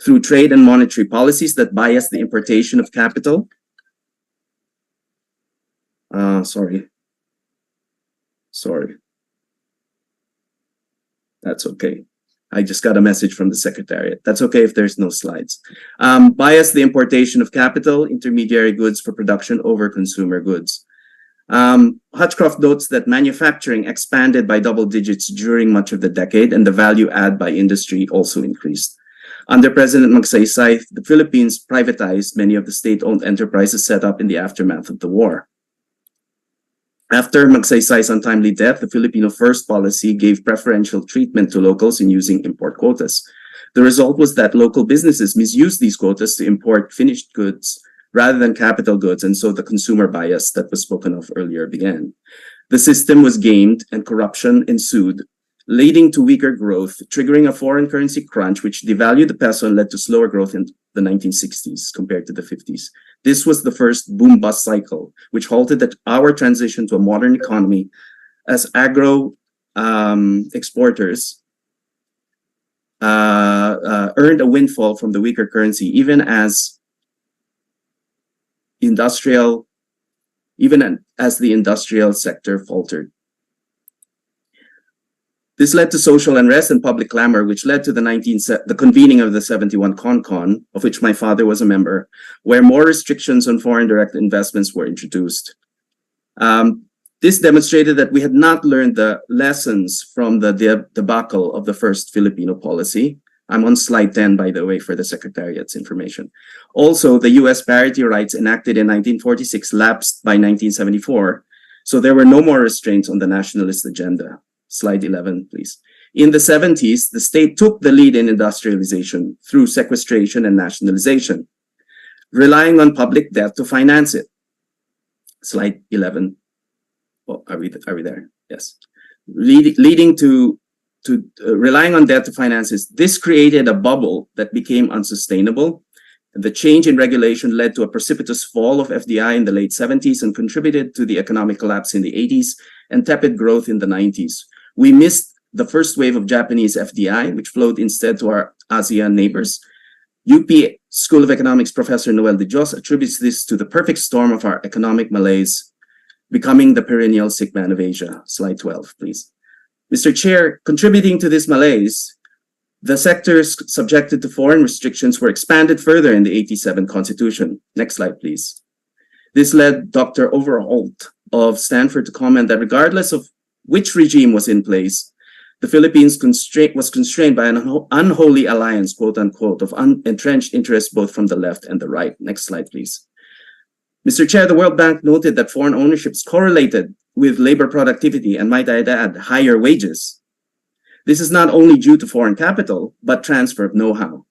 Through trade and monetary policies that bias the importation of capital. Sorry. That's okay. I just got a message from the Secretariat. That's okay if there's no slides. Bias the importation of capital, intermediary goods for production over consumer goods. Hutchcroft notes that manufacturing expanded by double digits during much of the decade, and the value add by industry also increased. Under President Magsaysay, the Philippines privatized many of the state-owned enterprises set up in the aftermath of the war. After Magsaysay's untimely death, the Filipino First policy gave preferential treatment to locals in using import quotas. The result was that local businesses misused these quotas to import finished goods rather than capital goods, and so the consumer bias that was spoken of earlier began. The system was gamed and corruption ensued, leading to weaker growth, triggering a foreign currency crunch, which devalued the peso and led to slower growth in the 1960s compared to the 50s. This was the first boom-bust cycle, which halted our transition to a modern economy as agro exporters earned a windfall from the weaker currency, even as the industrial sector faltered. This led to social unrest and public clamor, which led to the convening of the 71 CONCON, of which my father was a member, where more restrictions on foreign direct investments were introduced. This demonstrated that we had not learned the lessons from the debacle of the first Filipino policy. I'm on slide 10, by the way, for the Secretariat's information. Also, the US parity rights enacted in 1946 lapsed by 1974, so there were no more restraints on the nationalist agenda. Slide 11, please. In the 70s, the state took the lead in industrialization through sequestration and nationalization, relying on public debt to finance it. Slide 11. Oh, are we there? Yes. Leading to relying on debt to finance it. This created a bubble that became unsustainable. The change in regulation led to a precipitous fall of FDI in the late 70s and contributed to the economic collapse in the 80s and tepid growth in the 90s. We missed the first wave of Japanese FDI, which flowed instead to our ASEAN neighbors. UP School of Economics professor Noel de Dios attributes this to the perfect storm of our economic malaise, becoming the perennial sick man of Asia. Slide 12, please. Mr. Chair, contributing to this malaise, the sectors subjected to foreign restrictions were expanded further in the 87 Constitution. Next slide, please. This led Dr. Overholt of Stanford to comment that regardless of which regime was in place, the Philippines was constrained by an unholy alliance, quote unquote, of entrenched interests both from the left and the right. Next slide, please. Mr. Chair, the World Bank noted that foreign ownership is correlated with labor productivity and, might I add, higher wages. This is not only due to foreign capital, but transfer of know-how.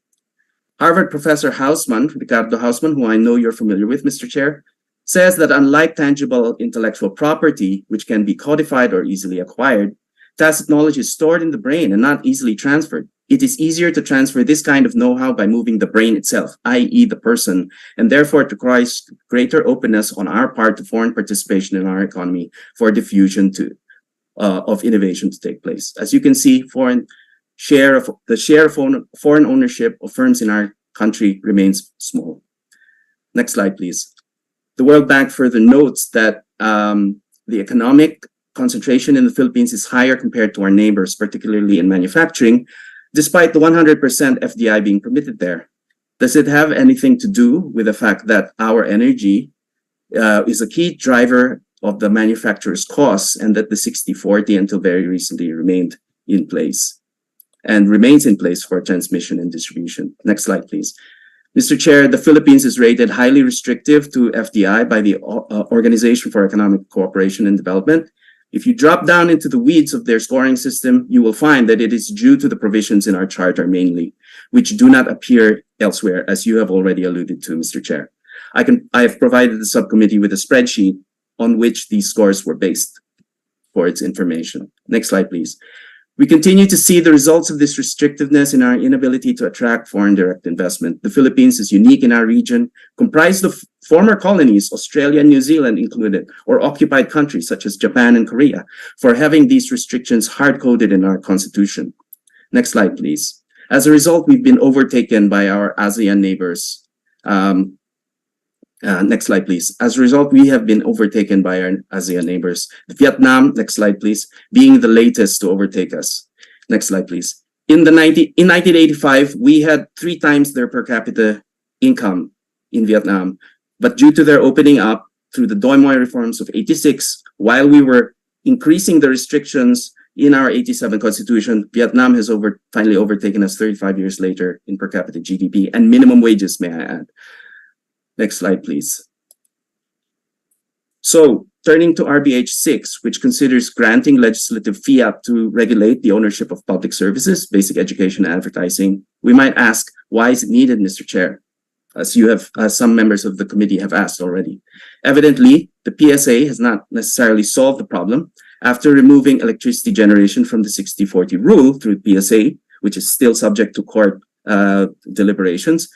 Harvard professor Hausman, Ricardo Hausman, who I know you're familiar with, Mr. Chair, says that unlike tangible intellectual property, which can be codified or easily acquired, tacit knowledge is stored in the brain and not easily transferred. It is easier to transfer this kind of know-how by moving the brain itself, i.e. the person, and therefore it requires greater openness on our part to foreign participation in our economy for diffusion of innovation to take place. As you can see, the share of foreign ownership of firms in our country remains small. Next slide, please. The World Bank further notes that the economic concentration in the Philippines is higher compared to our neighbors, particularly in manufacturing, despite the 100% FDI being permitted there. Does it have anything to do with the fact that our energy is a key driver of the manufacturer's costs and that the 60-40 until very recently remained in place and remains in place for transmission and distribution? Next slide, please. Mr. Chair, the Philippines is rated highly restrictive to FDI by the Organization for Economic Cooperation and Development. If you drop down into the weeds of their scoring system, you will find that it is due to the provisions in our charter mainly, which do not appear elsewhere, as you have already alluded to, Mr. Chair. I have provided the subcommittee with a spreadsheet on which these scores were based for its information. Next slide, please. We continue to see the results of this restrictiveness in our inability to attract foreign direct investment. The Philippines is unique in our region, comprised of former colonies, Australia and New Zealand included, or occupied countries such as Japan and Korea, for having these restrictions hard-coded in our constitution. Next slide, please. As a result, we've been overtaken by our ASEAN neighbors. Next slide, please. As a result, we have been overtaken by our ASEAN neighbors. Vietnam, next slide, please, being the latest to overtake us. Next slide, please. In 1985, we had 3 times their per capita income in Vietnam. But due to their opening up through the Doi Moi reforms of 86, while we were increasing the restrictions in our 87 constitution, Vietnam has finally overtaken us 35 years later in per capita GDP and minimum wages, may I add. Next slide, please. So, turning to RBH 6, which considers granting legislative fiat to regulate the ownership of public services, basic education, and advertising, we might ask, why is it needed, Mr. Chair? As some members of the committee have asked already. Evidently, the PSA has not necessarily solved the problem. After removing electricity generation from the 60-40 rule through PSA, which is still subject to court deliberations,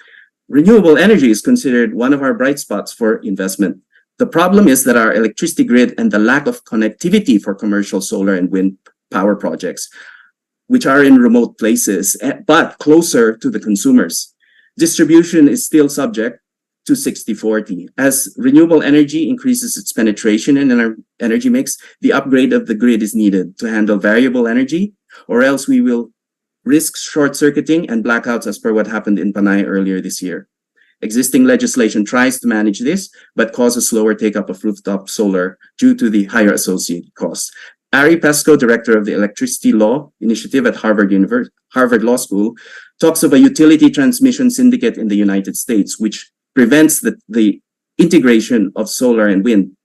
renewable energy is considered one of our bright spots for investment. The problem is that our electricity grid and the lack of connectivity for commercial solar and wind power projects, which are in remote places, but closer to the consumers. Distribution is still subject to 60-40. As renewable energy increases its penetration in our energy mix, the upgrade of the grid is needed to handle variable energy, or else we will risk short-circuiting and blackouts as per what happened in Panay earlier this year. Existing legislation tries to manage this, but causes slower take-up of rooftop solar due to the higher associated costs. Ari Pesco, director of the Electricity Law Initiative at Harvard Law School, talks of a utility transmission syndicate in the United States, which prevents the integration of solar and wind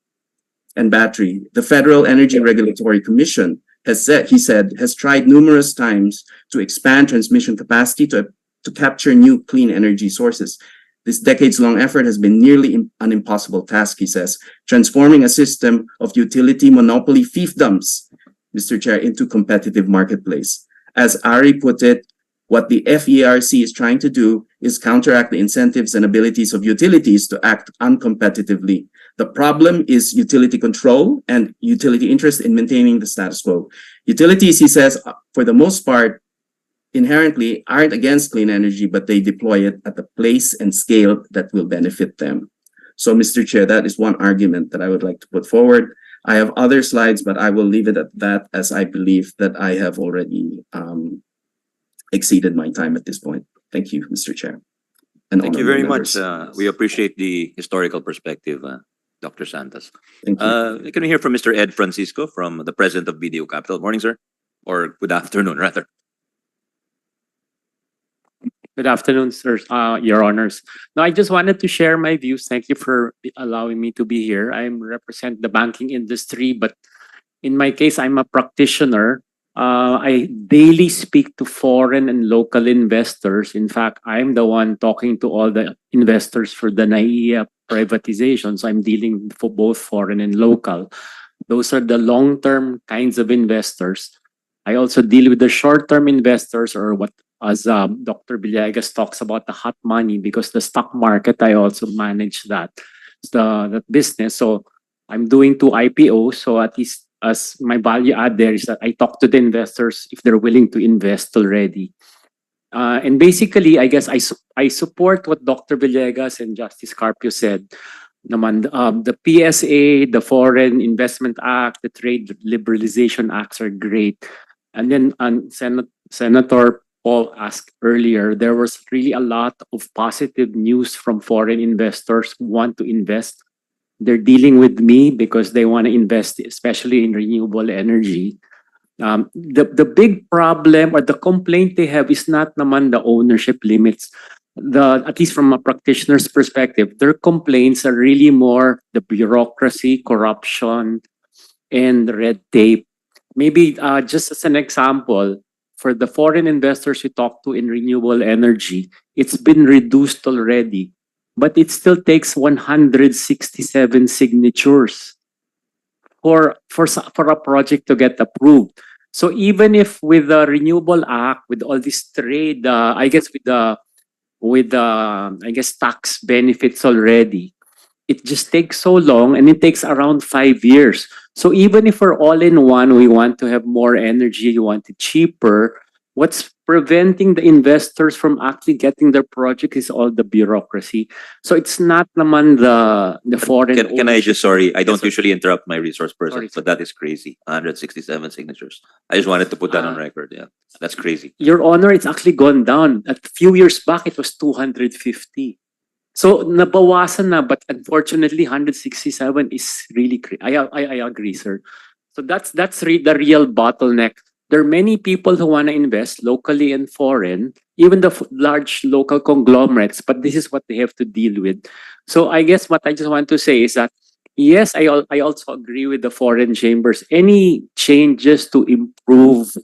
and battery. The Federal Energy Regulatory Commission has tried numerous times to expand transmission capacity to capture new clean energy sources. This decades-long effort has been nearly an impossible task, he says, transforming a system of utility monopoly fiefdoms, Mr. Chair, into competitive marketplace. As Ari put it, what the FERC is trying to do is counteract the incentives and abilities of utilities to act uncompetitively. The problem is utility control and utility interest in maintaining the status quo. Utilities, he says, for the most part, inherently aren't against clean energy, but they deploy it at the place and scale that will benefit them. So, Mr. Chair, that is one argument that I would like to put forward. I have other slides, but I will leave it at that, as I believe that I have already exceeded my time at this point. Thank you, Mr. Chair. And thank you very honorable much. members. We appreciate the historical perspective, Dr. Santos. Thank you. Can we hear from Mr. Ed Francisco, from the president of BDO Capital? Morning, sir. Or good afternoon, rather. Good afternoon, sir, Your Honors. Now, I just wanted to share my views. Thank you for allowing me to be here. I represent the banking industry, but in my case, I'm a practitioner. I daily speak to foreign and local investors. In fact, I'm the one talking to all the investors for the NAIA privatization. So I'm dealing for both foreign and local. Those are the long-term kinds of investors. I also deal with the short-term investors, or what, as Dr. Villegas talks about, the hot money, because the stock market, I also manage that business. So I'm doing 2 IPOs. So at least as my value add there is that I talk to the investors if they're willing to invest already. And basically, I guess I support what Dr. Villegas and Justice Carpio said. The PSA, the Foreign Investment Act, the Trade Liberalization Acts are great. And then Senator Paul asked earlier, there was really a lot of positive news from foreign investors who want to invest. They're dealing with me because they want to invest, especially in renewable energy. The big problem or the complaint they have is not naman the ownership limits. at least from a practitioner's perspective, their complaints are really more the bureaucracy, corruption, and red tape. Maybe just as an example, for the foreign investors we talk to in renewable energy, it's been reduced already, but it still takes 167 signatures for a project to get approved. So even if with the Renewable Act, with all this trade, I guess with the I guess tax benefits already, it just takes so long, and it takes around 5 years. So even if we're all in one, we want to have more energy, you want it cheaper, what's preventing the investors from actually getting their project is all the bureaucracy. So it's not naman the foreign. Can I just, sorry, I don't sir. usually interrupt my resource person, Sorry, but that is crazy. 167 signatures. I just wanted to put that on record. Yeah, that's crazy. Your Honor, it's actually gone down. A few years back, it was 250. So nabawasan na, but unfortunately, 167 is really I agree, sir. So that's the real bottleneck. There are many people who want to invest locally and foreign, even the large local conglomerates, but this is what they have to deal with. So I guess what I just want to say is that yes, I also agree with the foreign chambers. Any changes to improve,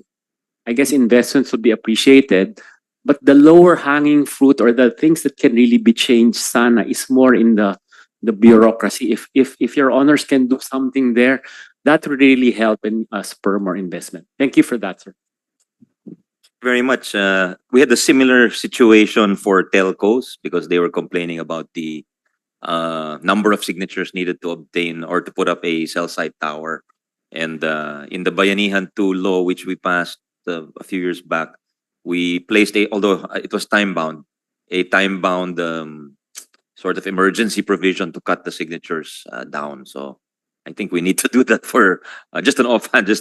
I guess, investments would be appreciated. But the lower hanging fruit, or the things that can really be changed, sana, is more in the bureaucracy. If your honors can do something there, that would really help and spur more investment. Thank you for that, sir. Very much. We had a similar situation for telcos because they were complaining about the number of signatures needed to obtain or to put up a cell site tower. And in the Bayanihan 2 law, which we passed a few years back, we placed although it was time-bound, a time-bound sort of emergency provision to cut the signatures down. So I think we need to do that for just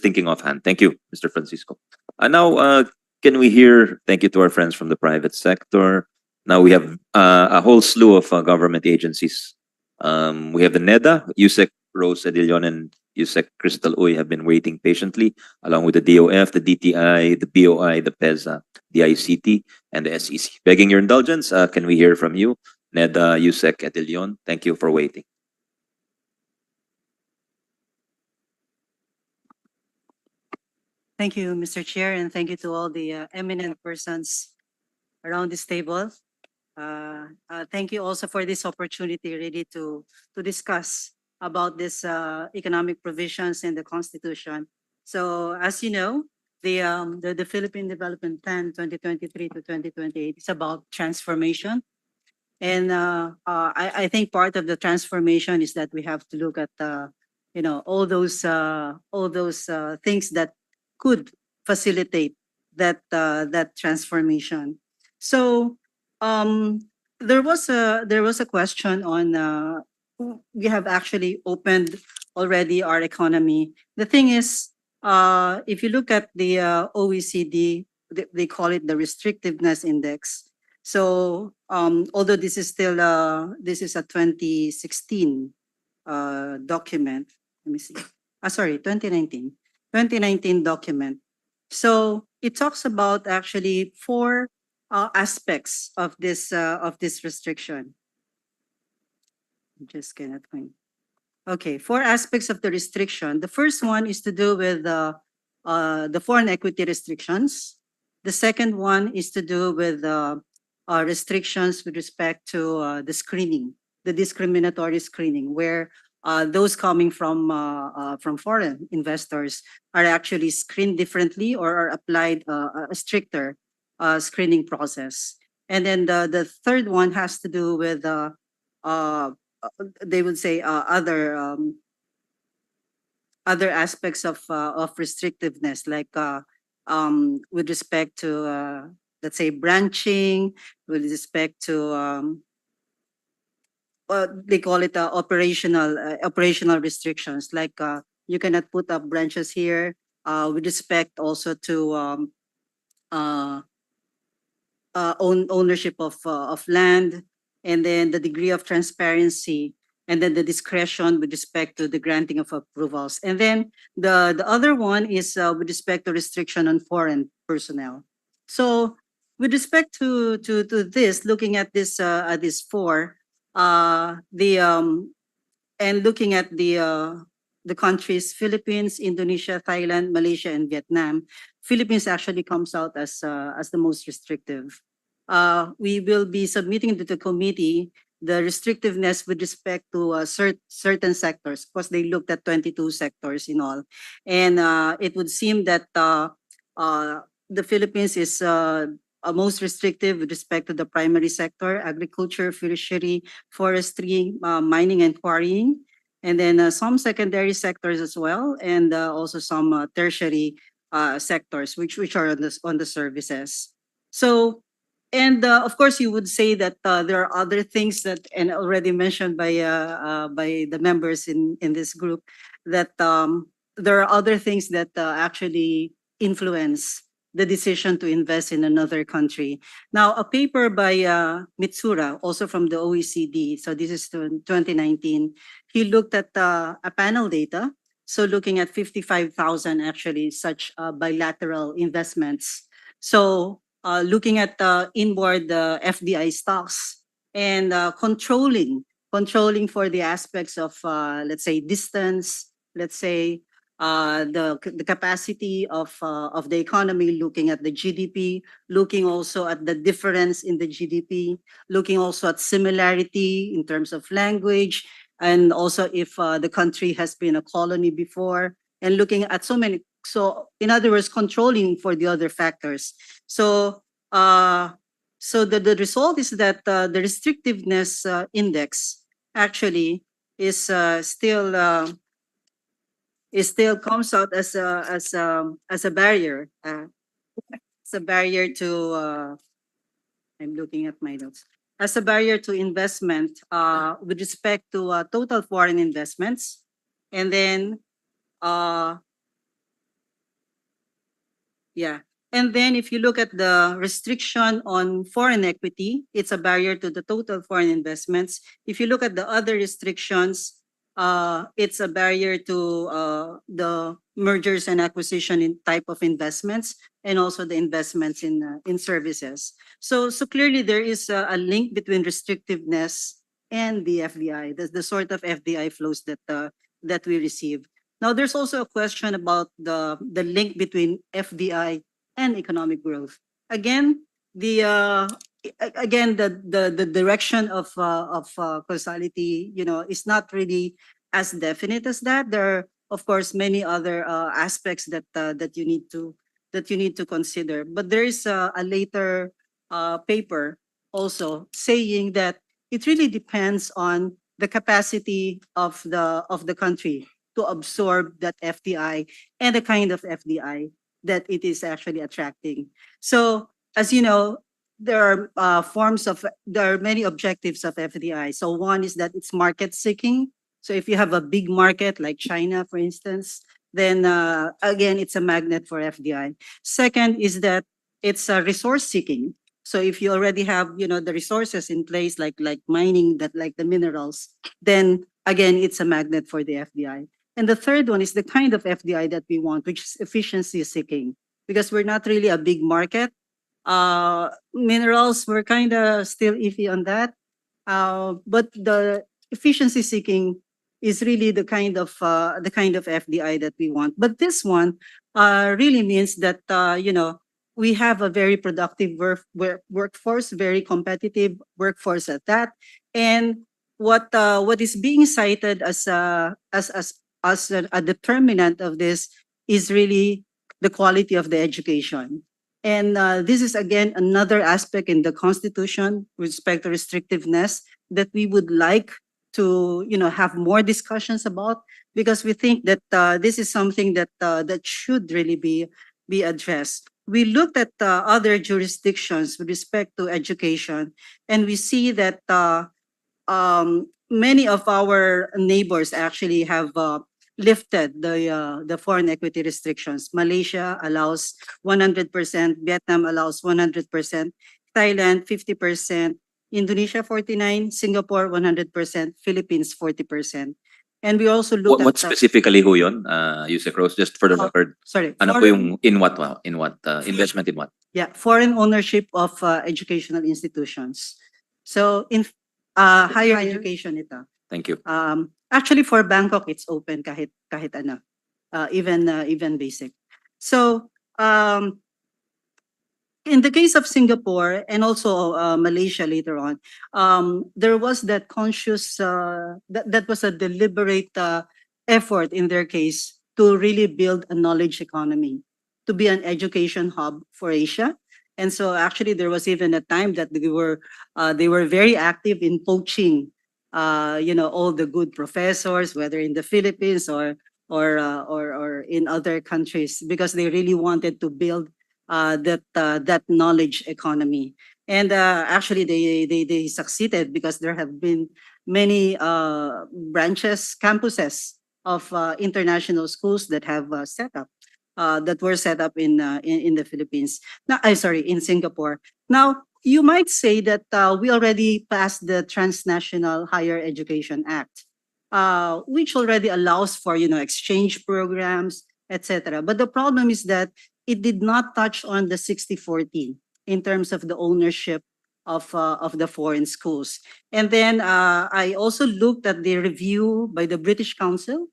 thinking offhand. Thank you, Mr. Francisco. Now, can we hear, thank you to our friends from the private sector. Now we have a whole slew of government agencies. We have the NEDA, USEC Rose Edilion and USEC Crystal Uy have been waiting patiently, along with the DOF, the DTI, the BOI, the PEZA, the ICT, and the SEC. Begging your indulgence, can we hear from you, NEDA, USEC Edilion? Thank you for waiting. Thank you, Mr. Chair, and thank you to all the eminent persons around this table. Thank you also for this opportunity really to discuss about this economic provisions in the Constitution. So as you know, the Philippine Development Plan 2023 to 2028 is about transformation. And I think part of the transformation is that we have to look at all those things that could facilitate that transformation. So there was a question on we have actually opened already our economy. The thing is, if you look at the OECD, they call it the restrictiveness index. So although this is still this is a 2016 document. Let me see. Sorry, 2019 document. So it talks about actually 4 aspects of this restriction. I'm just cannot find. Okay, 4 aspects of the restriction. The first one is to do with the foreign equity restrictions. The second one is to do with restrictions with respect to the screening, the discriminatory screening, where those coming from foreign investors are actually screened differently or are applied a stricter screening process. And then the third one has to do with they would say other aspects of restrictiveness, like with respect to let's say branching, with respect to they call it operational restrictions, like you cannot put up branches here, with respect also to ownership of land, and then the degree of transparency, and then the discretion with respect to the granting of approvals. And then the other one is with respect to restriction on foreign personnel. So with respect to this, looking at this four, and looking at the countries Philippines, Indonesia, Thailand, Malaysia, and Vietnam, Philippines actually comes out as the most restrictive. We will be submitting to the committee the restrictiveness with respect to certain sectors, because they looked at 22 sectors in all, and it would seem that the Philippines is most restrictive with respect to the primary sector: agriculture, fishery, forestry, mining, and quarrying, and then some secondary sectors as well, and also some tertiary sectors, which are on the services. So, and of course, you would say that there are other things that, and already mentioned by the members in this group, that there are other things that actually influence the decision to invest in another country. Now, a paper by Mitsura, also from the OECD, so this is 2019, he looked at a panel data, so looking at 55,000 actually such bilateral investments. So looking at inward FDI stocks and controlling for the aspects of, let's say, distance, let's say, the capacity of the economy, looking at the GDP, looking also at the difference in the GDP, looking also at similarity in terms of language, and also if the country has been a colony before, and looking at so many. So in other words, controlling for the other factors. So the result is that the restrictiveness index actually is still comes out as a barrier. It's a barrier to. I'm looking at my notes. As a barrier to investment with respect to total foreign investments, and then yeah. And then if you look at the restriction on foreign equity, it's a barrier to the total foreign investments. If you look at the other restrictions, it's a barrier to the mergers and acquisition in type of investments, and also the investments in services. So clearly there is a link between restrictiveness and the FDI, the sort of FDI flows that we receive. Now, there's also a question about the link between FDI and economic growth. Again, the direction of causality, is not really as definite as that. There are, of course, many other aspects that you need to consider. But there is a later paper also saying that it really depends on the capacity of the country to absorb that FDI and the kind of FDI that it is actually attracting. So, as you know, there are many objectives of FDI. So one is that it's market seeking. So if you have a big market like China, for instance, then again, it's a magnet for FDI. Second is that it's resource seeking. So if you already have, the resources in place, like mining, like the minerals, then again, it's a magnet for the FDI. And the third one is the kind of FDI that we want, which is efficiency seeking, because we're not really a big market. Minerals, we're kind of still iffy on that. But the efficiency seeking is really the kind of FDI that we want. But this one really means that we have a very productive workforce, very competitive workforce at that, and what is being cited as a determinant of this is really the quality of the education. And this is again another aspect in the Constitution with respect to restrictiveness that we would like to have more discussions about, because we think that this is something that should really be addressed. We looked at other jurisdictions with respect to education, and we see that many of our neighbors actually have lifted the foreign equity restrictions. Malaysia allows 100%, Vietnam allows 100%, Thailand 50%, Indonesia 49%, Singapore 100%, Philippines 40%. And we also What, look what at the- specifically ho yun, Yusek Rose, just for the record? sorry, Ano po foreign- yung in what, investment in what? Yeah, foreign ownership of educational institutions. So in higher education ito. Thank you. Actually for Bangkok it's open kahit ano. Even basic. So in the case of Singapore and also Malaysia later on, there was that conscious that was a deliberate effort in their case to really build a knowledge economy, to be an education hub for Asia. And so actually there was even a time that they were very active in poaching all the good professors, whether in the Philippines or in other countries, because they really wanted to build that knowledge economy. And actually they succeeded because there have been many branches, campuses of international schools that have set up that were set up in the Philippines. Now, in Singapore. Now, you might say that we already passed the Transnational Higher Education Act, which already allows for exchange programs, etc. But the problem is that it did not touch on the 60-40 in terms of the ownership of the foreign schools. And then I also looked at the review by the British Council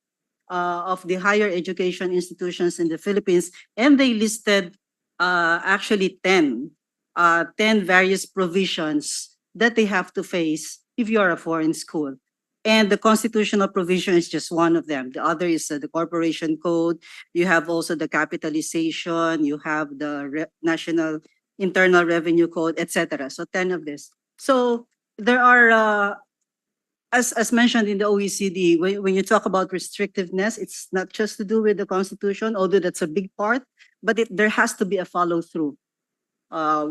of the higher education institutions in the Philippines, and they listed actually 10 various provisions that they have to face if you are a foreign school. And the constitutional provision is just one of them. The other is the corporation code. You have also the capitalization. You have the national internal revenue code, etc. So 10 of this. So there are, as mentioned in the OECD, when you talk about restrictiveness, it's not just to do with the constitution, although that's a big part, but there has to be a follow through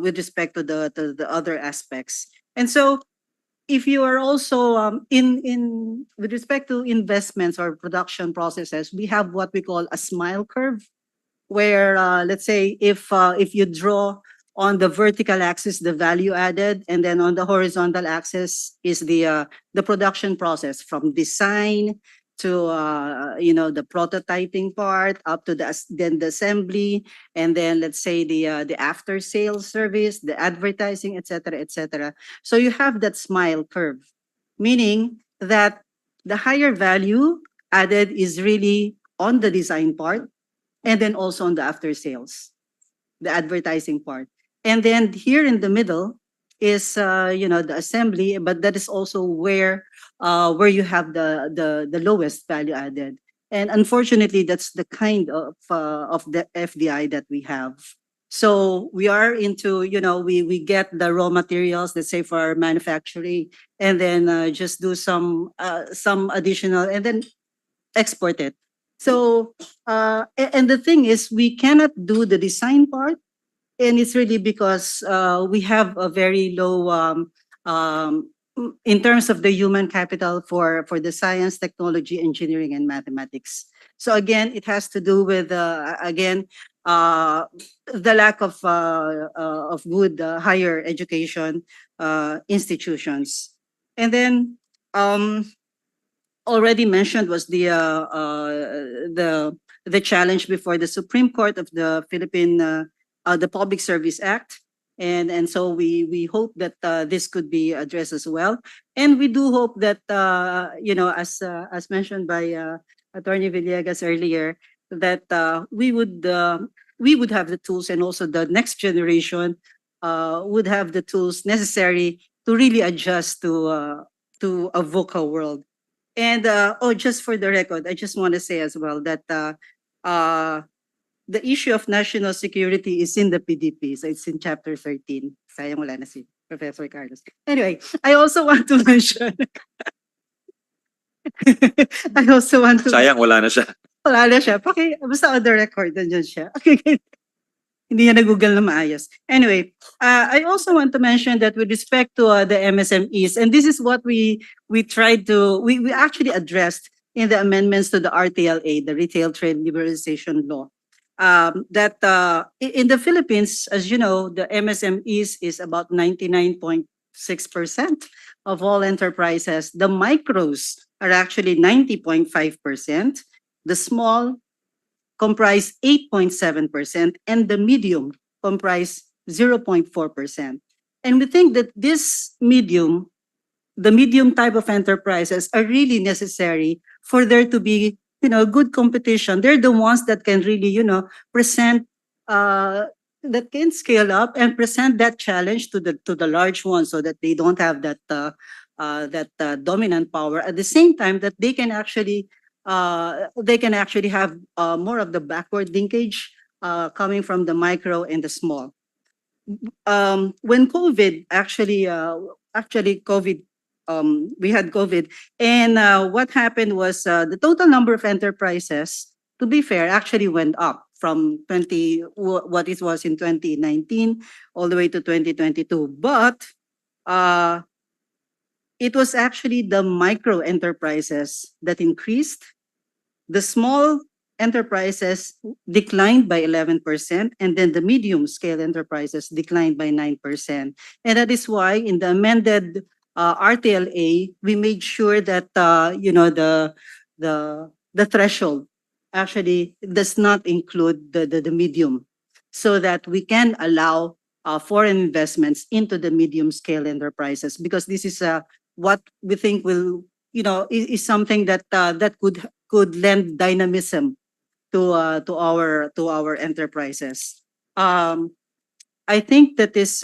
with respect to the other aspects. And so if you are also in with respect to investments or production processes, we have what we call a smile curve, where let's say if you draw on the vertical axis the value added, and then on the horizontal axis is the production process from design to the prototyping part up to then the assembly, and then let's say the after sales service, the advertising, etc., etc. So you have that smile curve, meaning that the higher value added is really on the design part, and then also on the after sales, the advertising part. And then here in the middle is the assembly, but that is also where you have the lowest value added. And unfortunately, that's the kind of the FDI that we have. So we are into, we get the raw materials, let's say for manufacturing, and then just do some additional and then export it. So, and the thing is, we cannot do the design part, and it's really because we have a very low, in terms of the human capital for the science, technology, engineering, and mathematics. So again, it has to do with, the lack of good higher education institutions. And then, already mentioned was the challenge before the Supreme Court of the Philippine the Public Service Act, and so we hope that this could be addressed as well, and we do hope that as mentioned by Attorney Villegas earlier, that we would have the tools, and also the next generation would have the tools necessary to really adjust to a VUCA world. And just for the record, I just want to say as well that the issue of national security is in the PDP, so it's in Chapter 13. Sayang wala na si Professor Carlos. Anyway, I also want to mention. Sayang, wala na siya. Wala na siya. Okay, basta on the record, nandiyan siya. Okay. Hindi niya nag-google na maayos. Anyway, I also want to mention that with respect to the MSMEs, and this is what we actually addressed in the amendments to the RTLA, the Retail Trade Liberalization Law, that in the Philippines, as you know, the MSMEs is about 99.6% of all enterprises. The micros are actually 90.5%, the small comprise 8.7%, and the medium comprise 0.4%. And we think that this medium, the medium type of enterprises are really necessary for there to be, good competition. They're the ones that can really, present, that can scale up and present that challenge to the large ones, so that they don't have that dominant power. At the same time, that they can actually have more of the backward linkage coming from the micro and the small. When COVID we had COVID, and what happened was the total number of enterprises, to be fair, actually went up from what it was in 2019 all the way to 2022. But it was actually the micro enterprises that increased. The small enterprises declined by 11%, and then the medium scale enterprises declined by 9%. And that is why in the amended RTLA, we made sure that the threshold actually does not include the medium, so that we can allow foreign investments into the medium scale enterprises, because this is what we think will, is something that could lend dynamism to our enterprises. I think that is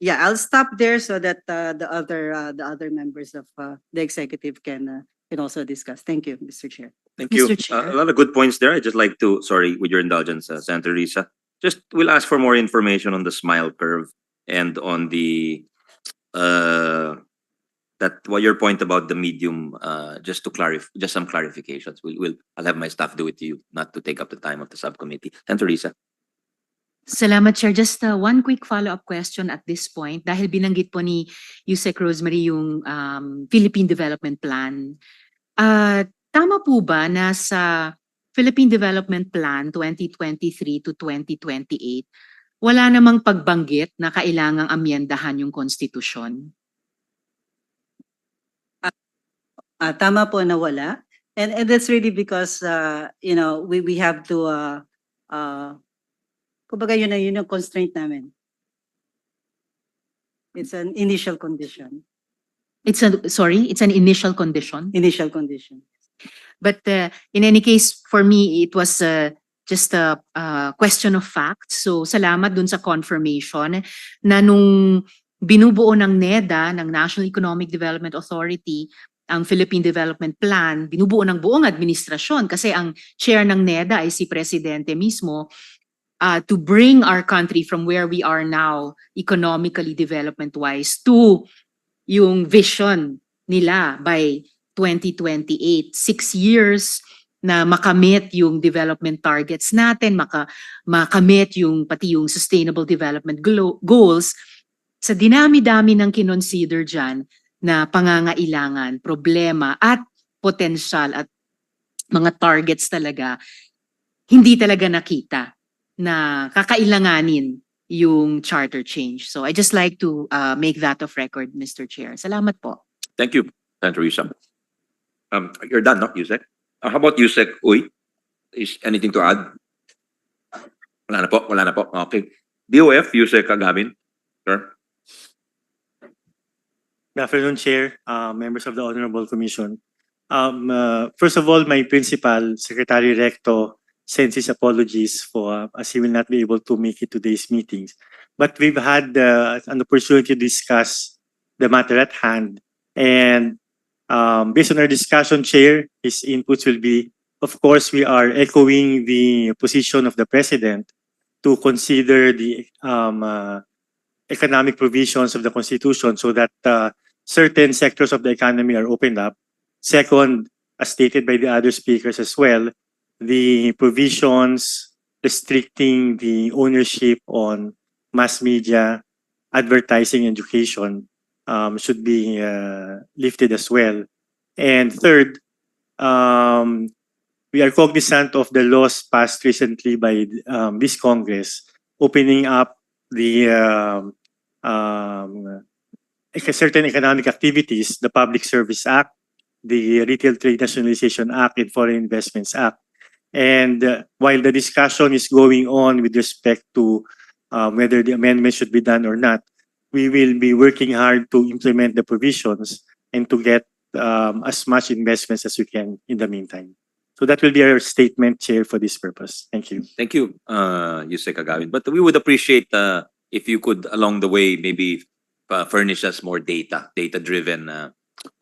yeah, I'll stop there so that the other members of the executive can also discuss. Thank you, Mr. Chair. Thank you. Mr. Chair. A lot of good points there. I just like to, sorry, with your indulgence, Senator Risa, just we'll ask for more information on the smile curve and on the what your point about the medium, just to clarify, just some clarifications. I'll have my staff do it to you, not to take up the time of the subcommittee. Senator Risa. Salamat, Chair. Just one quick follow-up question at this point. Dahil binanggit po ni Yusek Rosemary yung Philippine Development Plan. Tama po ba na sa Philippine Development Plan 2023 to 2028, wala namang pagbanggit na kailangang amyendahan yung konstitusyon? Tama po na wala. And that's really because, we have to, kumbaga yun yung constraint namin. It's an initial condition. It's an initial condition? Initial condition. But in any case, for me, it was just a question of fact. So salamat dun sa confirmation na nung binubuo ng NEDA, ng National Economic Development Authority, ang Philippine Development Plan, binubuo ng buong administrasyon kasi ang chair ng NEDA ay si Presidente mismo, to bring our country from where we are now, economically development-wise, to yung vision nila by 2028, 6 years na makamit yung development targets natin, makamit yung pati yung sustainable development goals. Sa dinami-dami ng kinonsider dyan na pangangailangan, problema at potential at mga targets talaga, hindi talaga nakita na kakailanganin yung charter change. So I just like to make that of record, Mr. Chair. Salamat po. Thank you, Senator Risa. You're done, no, Yusek? How about Yusek Uy? Is anything to add? Wala na po. Okay. DOF, Yusek Agabin. Sir. Good afternoon, Chair, members of the Honorable Commission. First of all, my principal, Secretary Recto, sends his apologies for as he will not be able to make it today's meetings. But we've had an opportunity to discuss the matter at hand. And based on our discussion, Chair, his inputs will be, of course, we are echoing the position of the President to consider the economic provisions of the Constitution so that certain sectors of the economy are opened up. Second, as stated by the other speakers as well, the provisions restricting the ownership on mass media, advertising, education should be lifted as well. And third, we are cognizant of the laws passed recently by this Congress, opening up the certain economic activities, the Public Service Act, the Retail Trade Nationalization Act, and Foreign Investments Act. And while the discussion is going on with respect to whether the amendment should be done or not, we will be working hard to implement the provisions and to get as much investments as we can in the meantime. So that will be our statement, Chair, for this purpose. Thank you. Thank you, Yusek Agawin. But we would appreciate if you could, along the way, maybe furnish us more data-driven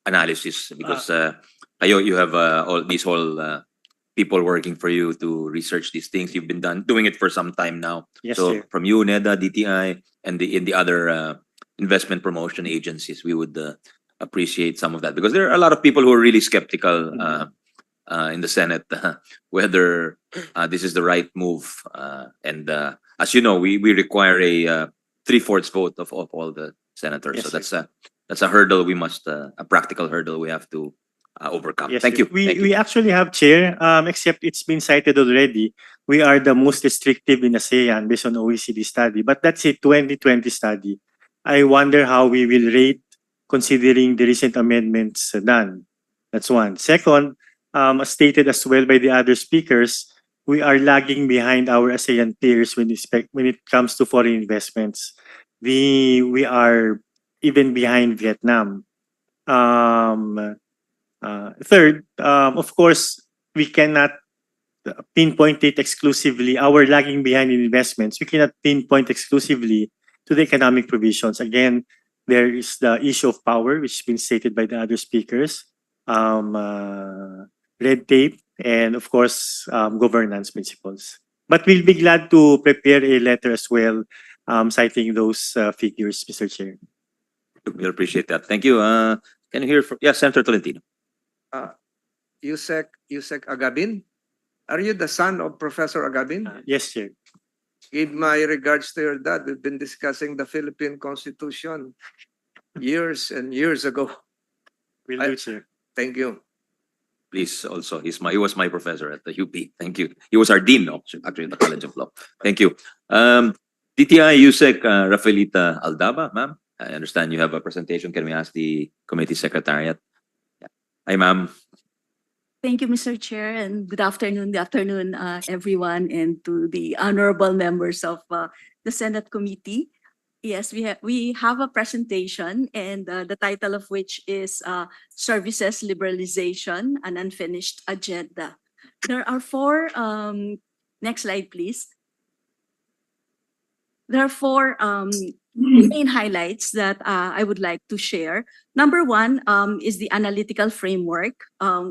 analysis, because you have all these whole people working for you to research these things. You've been doing it for some time now. Yes, so Chair. from you, NEDA, DTI, and the other investment promotion agencies, we would appreciate some of that, because there are a lot of people who are really skeptical in the Senate whether this is the right move. And as you know, we require a 3/4 vote of all the senators. Yes, So that's a hurdle we must a practical hurdle we have to overcome. Yes, Thank sir. you. We Thank you. we actually have, Chair, except it's been cited already. We are the most restrictive in ASEAN based on OECD study, but that's a 2020 study. I wonder how we will rate considering the recent amendments done. That's one. Second, as stated as well by the other speakers, we are lagging behind our ASEAN peers when it comes to foreign investments. We are even behind Vietnam. Third, of course, we cannot pinpoint it exclusively. Our lagging behind in investments, we cannot pinpoint exclusively to the economic provisions. Again, there is the issue of power, which has been stated by the other speakers, red tape, and of course, governance principles. But we'll be glad to prepare a letter as well, citing those figures, Mr. Chair. We appreciate that. Thank you. Can you hear from Senator Tolentino? Yusek Agabin, are you the son of Professor Agabin? Yes, Chair. Give my regards to your dad. We've been discussing the Philippine Constitution years and years ago. Will do, Chair. Thank you. Please, also, he was my professor at the UP. Thank you. He was our dean, actually, at the College of Law. Thank you. DTI Yusek Rafaelita Aldaba, ma'am. I understand you have a presentation. Can we ask the committee secretariat? Hi, ma'am. Thank you, Mr. Chair, and good afternoon, everyone, and to the honorable members of the Senate Committee. Yes, we have a presentation, and the title of which is Services Liberalization, an Unfinished Agenda. There are four, next slide, please. There are four main highlights that I would like to share. Number one is the analytical framework,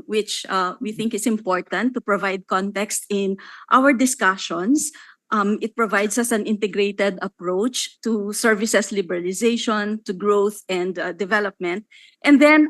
which we think is important to provide context in our discussions. It provides us an integrated approach to services liberalization, to growth and development. And then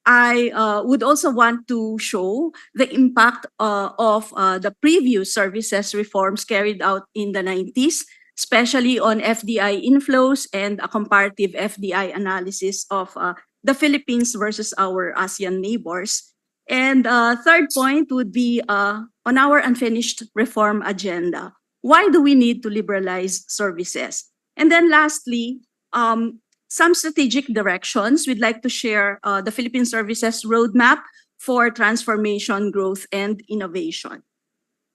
I would also want to show the impact of the previous services reforms carried out in the 90s, especially on FDI inflows and a comparative FDI analysis of the Philippines versus our ASEAN neighbors. And third point would be on our unfinished reform agenda. Why do we need to liberalize services? And then lastly, some strategic directions. We'd like to share the Philippine Services Roadmap for transformation, growth, and innovation.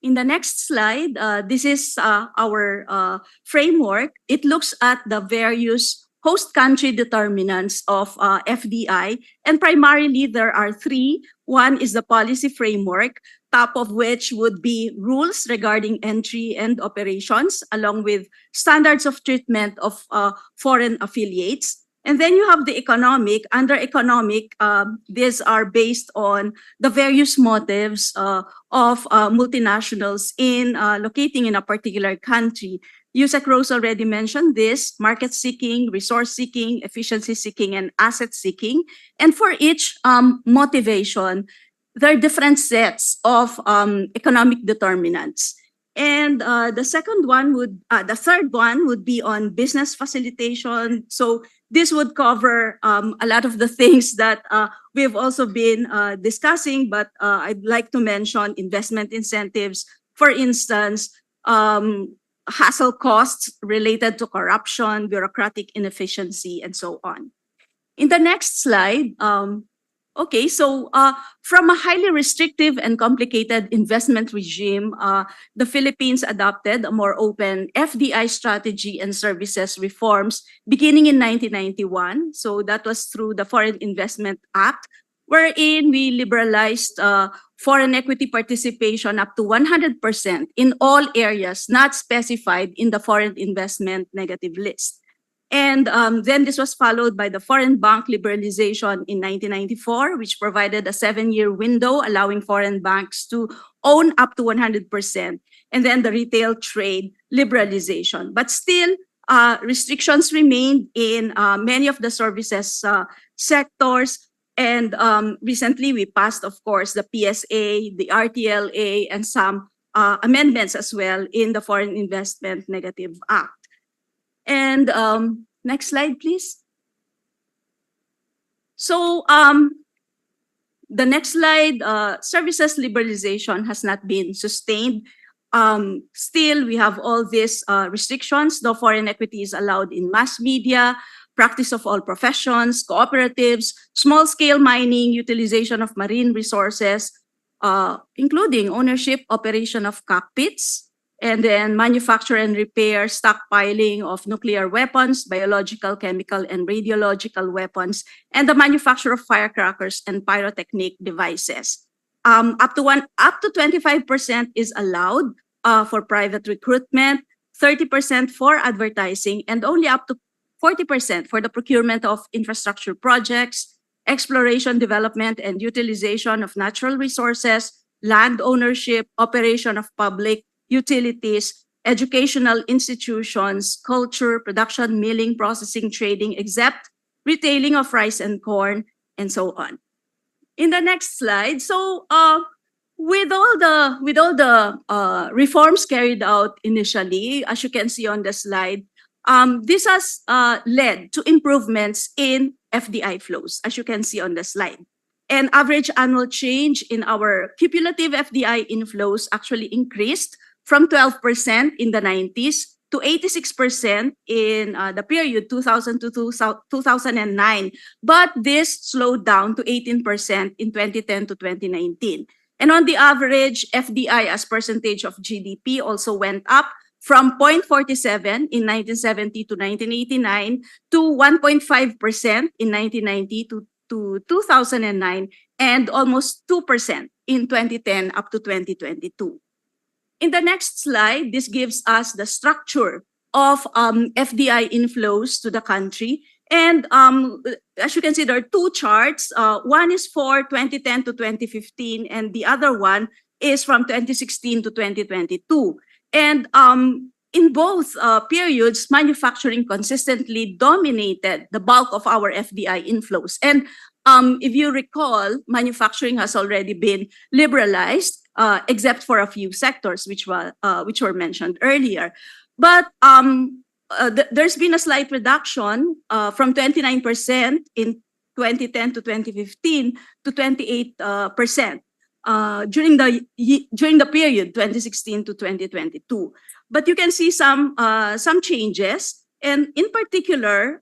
In the next slide, this is our framework. It looks at the various host country determinants of FDI, and primarily there are three. One is the policy framework, top of which would be rules regarding entry and operations, along with standards of treatment of foreign affiliates. And then you have the economic. Under economic, these are based on the various motives of multinationals in locating in a particular country. Yusek Rose already mentioned this: market seeking, resource seeking, efficiency seeking, and asset seeking. And for each motivation, there are different sets of economic determinants. And the third one would be on business facilitation. So this would cover a lot of the things that we've also been discussing, but I'd like to mention investment incentives, for instance, hassle costs related to corruption, bureaucratic inefficiency, and so on. In the next slide, okay, so from a highly restrictive and complicated investment regime, the Philippines adopted a more open FDI strategy and services reforms beginning in 1991. So that was through the Foreign Investment Act, wherein we liberalized foreign equity participation up to 100% in all areas not specified in the foreign investment negative list. And then this was followed by the foreign bank liberalization in 1994, which provided a 7-year window allowing foreign banks to own up to 100%. And then the retail trade liberalization. But still, restrictions remained in many of the services sectors. And recently, we passed, of course, the PSA, the RTLA, and some amendments as well in the Foreign Investment Negative Act. And next slide, please. So the next slide, services liberalization has not been sustained. Still, we have all these restrictions. No foreign equity is allowed in mass media, practice of all professions, cooperatives, small-scale mining, utilization of marine resources, including ownership, operation of cockpits, and then manufacture and repair, stockpiling of nuclear weapons, biological, chemical, and radiological weapons, and the manufacture of firecrackers and pyrotechnic devices. Up to 25% is allowed for private recruitment, 30% for advertising, and only up to 40% for the procurement of infrastructure projects, exploration, development, and utilization of natural resources, land ownership, operation of public utilities, educational institutions, culture, production, milling, processing, trading, except retailing of rice and corn, and so on. In the next slide, so with all the reforms carried out initially, as you can see on the slide, this has led to improvements in FDI flows, as you can see on the slide. And average annual change in our cumulative FDI inflows actually increased from 12% in the 90s to 86% in the period 2000 to 2009. But this slowed down to 18% in 2010 to 2019. And on the average, FDI as percentage of GDP also went up from 0.47 in 1970 to 1989 to 1.5% in 1990 to 2009 and almost 2% in 2010 up to 2022. In the next slide, this gives us the structure of FDI inflows to the country. And as you can see, there are two charts. One is for 2010 to 2015, and the other one is from 2016 to 2022. And in both periods, manufacturing consistently dominated the bulk of our FDI inflows. And if you recall, manufacturing has already been liberalized, except for a few sectors which were mentioned earlier. But there's been a slight reduction from 29% in 2010 to 2015 to 28% during the period 2016 to 2022. But you can see some changes, and in particular,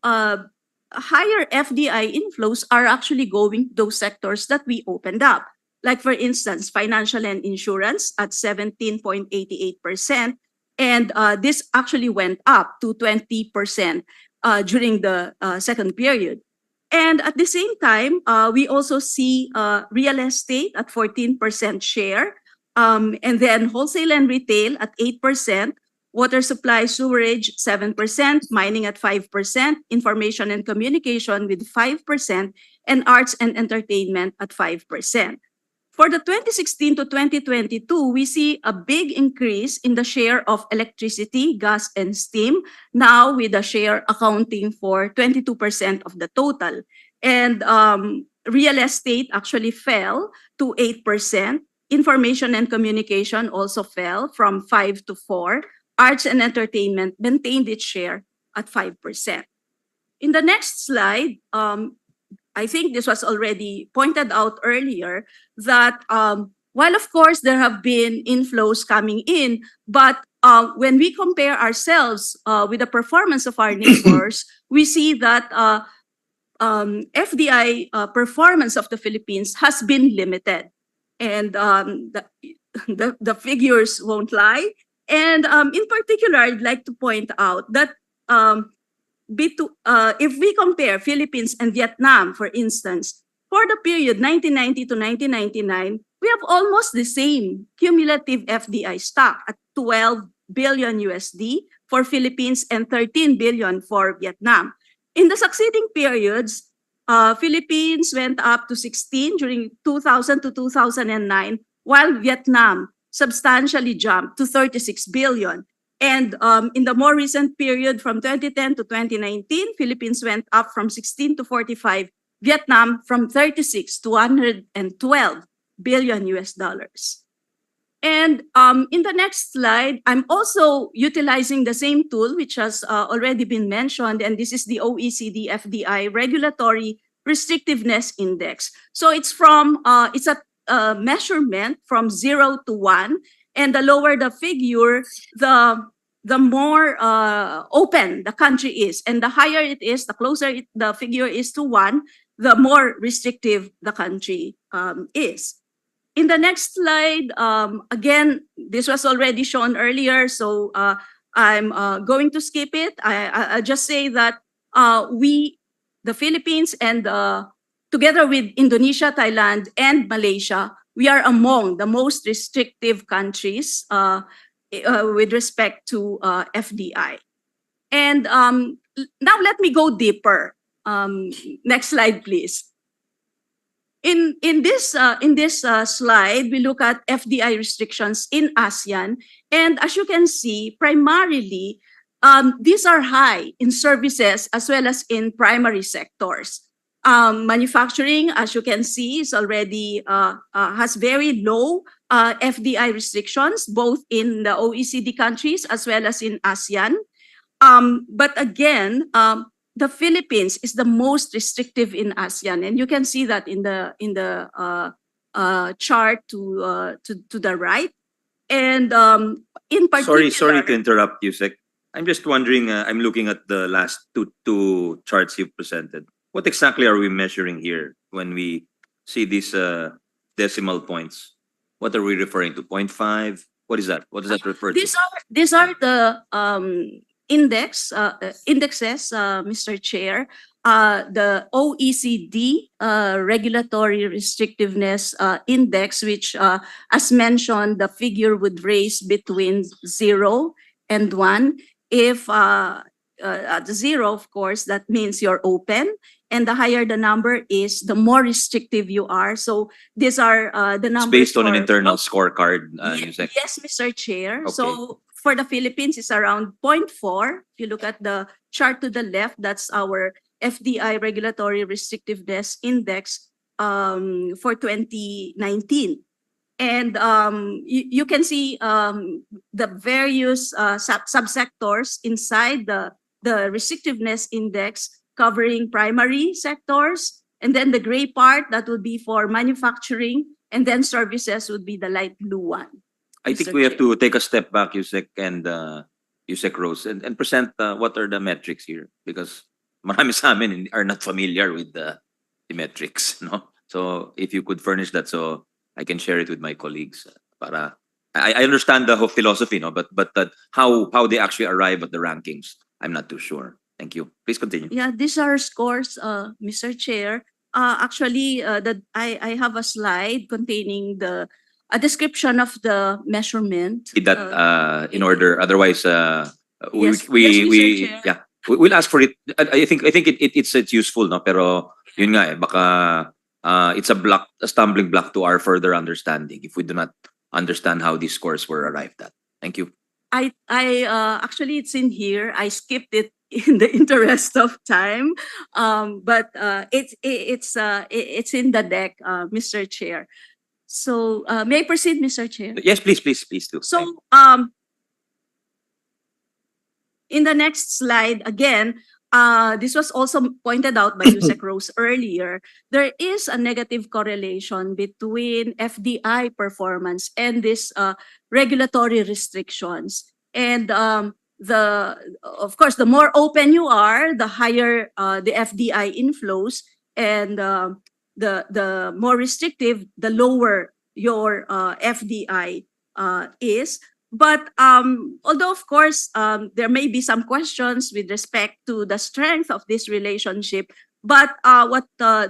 higher FDI inflows are actually going to those sectors that we opened up. Like, for instance, financial and insurance at 17.88%. And this actually went up to 20% during the second period. And at the same time, we also see real estate at 14% share, and then wholesale and retail at 8%, water supply, sewerage 7%, mining at 5%, information and communication with 5%, and arts and entertainment at 5%. For the 2016 to 2022, we see a big increase in the share of electricity, gas, and steam, now with a share accounting for 22% of the total. And real estate actually fell to 8%. Information and communication also fell from 5 to 4. Arts and entertainment maintained its share at 5%. In the next slide, I think this was already pointed out earlier that while of course there have been inflows coming in, but when we compare ourselves with the performance of our neighbors, we see that FDI performance of the Philippines has been limited, and the figures won't lie. And in particular, I'd like to point out that if we compare Philippines and Vietnam, for instance, for the period 1990 to 1999, we have almost the same cumulative FDI stock at 12 billion USD for Philippines and 13 billion for Vietnam. In the succeeding periods, Philippines went up to 16 during 2000 to 2009, while Vietnam substantially jumped to 36 billion. And in the more recent period from 2010 to 2019, Philippines went up from 16 to 45, Vietnam from 36 to 112 billion US dollars. And in the next slide, I'm also utilizing the same tool, which has already been mentioned, and this is the OECD FDI Regulatory Restrictiveness Index. So it's a measurement from 0 to 1, and the lower the figure, the more open the country is, and the higher it is, the closer the figure is to 1, the more restrictive the country is. In the next slide, again, this was already shown earlier, so I'm going to skip it. I'll just say that the Philippines, and together with Indonesia, Thailand, and Malaysia, we are among the most restrictive countries with respect to FDI. And now let me go deeper. Next slide, please. In this slide, we look at FDI restrictions in ASEAN, and as you can see, primarily these are high in services as well as in primary sectors. Manufacturing, as you can see, is already has very low FDI restrictions, both in the OECD countries as well as in ASEAN. But again, the Philippines is the most restrictive in ASEAN, and you can see that in the chart to the right. And in particular, Sorry to interrupt you, Sec. I'm just wondering. I'm looking at the last two charts you've presented. What exactly are we measuring here when we see these decimal points? What are we referring to? 0.5? What is that? What does that refer to? These are the indexes, Mr. Chair. The OECD Regulatory Restrictiveness Index, which, as mentioned, the figure would range between 0 and 1. If at 0, of course, that means you're open, and the higher the number is, the more restrictive you are. So these are the numbers. It's based on an internal scorecard. Yes, Mr. Chair. Okay. So for the Philippines, it's around 0.4. If you look at the chart to the left, that's our FDI Regulatory Restrictiveness Index for 2019. And you can see the various subsectors inside the restrictiveness index, covering primary sectors, and then the gray part, that would be for manufacturing, and then services would be the light blue one. I think we have to take a step back, Yusek and Yusek Rose, and present what are the metrics here, because marami sa amin are not familiar with the metrics, no? So if you could furnish that, so I can share it with my colleagues. Para I understand the whole philosophy, no, but how they actually arrive at the rankings, I'm not too sure. Thank you. Please continue. Yeah, these are scores, Mr. Chair. Actually, I have a slide containing a description of the measurement. That in order, otherwise, Yes, Mr. Chair. yeah, we'll ask for it. I think it's useful, no. Pero yun nga, baka it's a stumbling block to our further understanding if we do not understand how these scores were arrived at. Thank you. I actually, it's in here. I skipped it in the interest of time, but it's in the deck, Mr. Chair. So may I proceed, Mr. Chair? Yes, please do. So in the next slide, again, this was also pointed out by Yusek Rose earlier. There is a negative correlation between FDI performance and this regulatory restrictions. And of course, the more open you are, the higher the FDI inflows, and the more restrictive, the lower your FDI is. But although, of course, there may be some questions with respect to the strength of this relationship, but what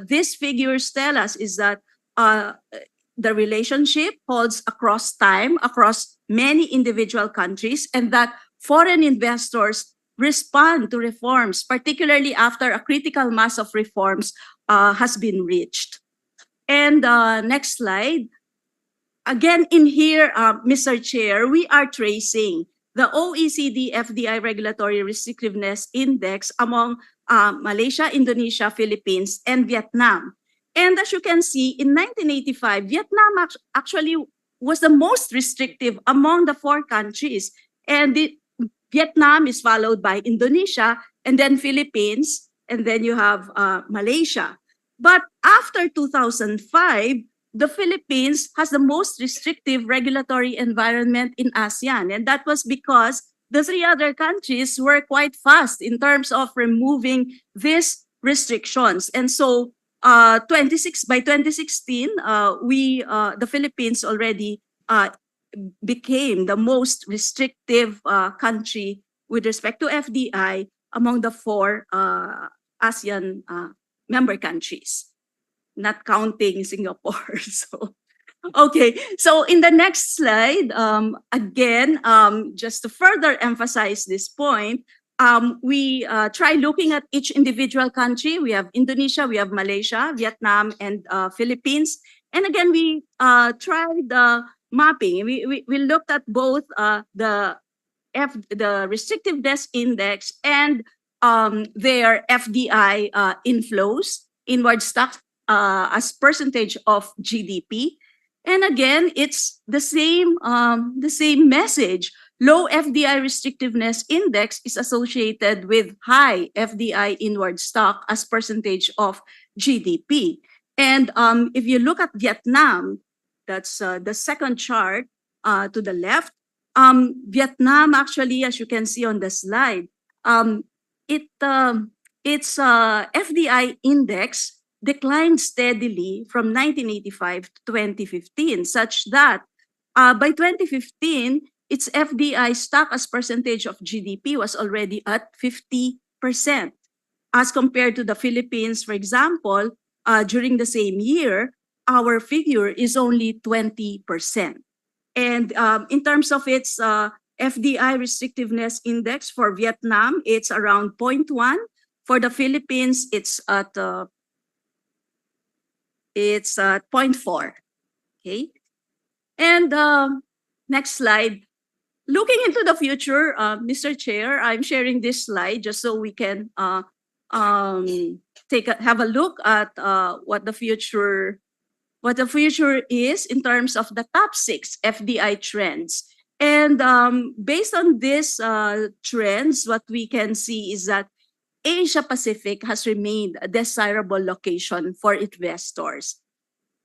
these figures tell us is that the relationship holds across time, across many individual countries, and that foreign investors respond to reforms, particularly after a critical mass of reforms has been reached. And next slide. Again, in here, Mr. Chair, we are tracing the OECD FDI Regulatory Restrictiveness Index among Malaysia, Indonesia, Philippines, and Vietnam. And as you can see, in 1985, Vietnam actually was the most restrictive among the four countries. And Vietnam is followed by Indonesia, and then Philippines, and then you have Malaysia. But after 2005, the Philippines has the most restrictive regulatory environment in ASEAN. And that was because the three other countries were quite fast in terms of removing these restrictions. And so by 2016, the Philippines already became the most restrictive country with respect to FDI among the four ASEAN member countries, not counting Singapore. So, okay. So in the next slide, again, just to further emphasize this point, we try looking at each individual country. We have Indonesia, we have Malaysia, Vietnam, and Philippines. And again, we tried mapping. We looked at both the restrictiveness index and their FDI inflows, inward stock as percentage of GDP. And again, it's the same message. Low FDI restrictiveness index is associated with high FDI inward stock as percentage of GDP. And if you look at Vietnam, that's the second chart to the left. Vietnam actually, as you can see on the slide, its FDI index declined steadily from 1985 to 2015, such that by 2015, its FDI stock as percentage of GDP was already at 50%. As compared to the Philippines, for example, during the same year, our figure is only 20%. And in terms of its FDI restrictiveness index for Vietnam, it's around 0.1. For the Philippines, it's at 0.4. Okay. And next slide. Looking into the future, Mr. Chair, I'm sharing this slide just so we can have a look at what the future is in terms of the top 6 FDI trends. And based on these trends, what we can see is that Asia Pacific has remained a desirable location for investors.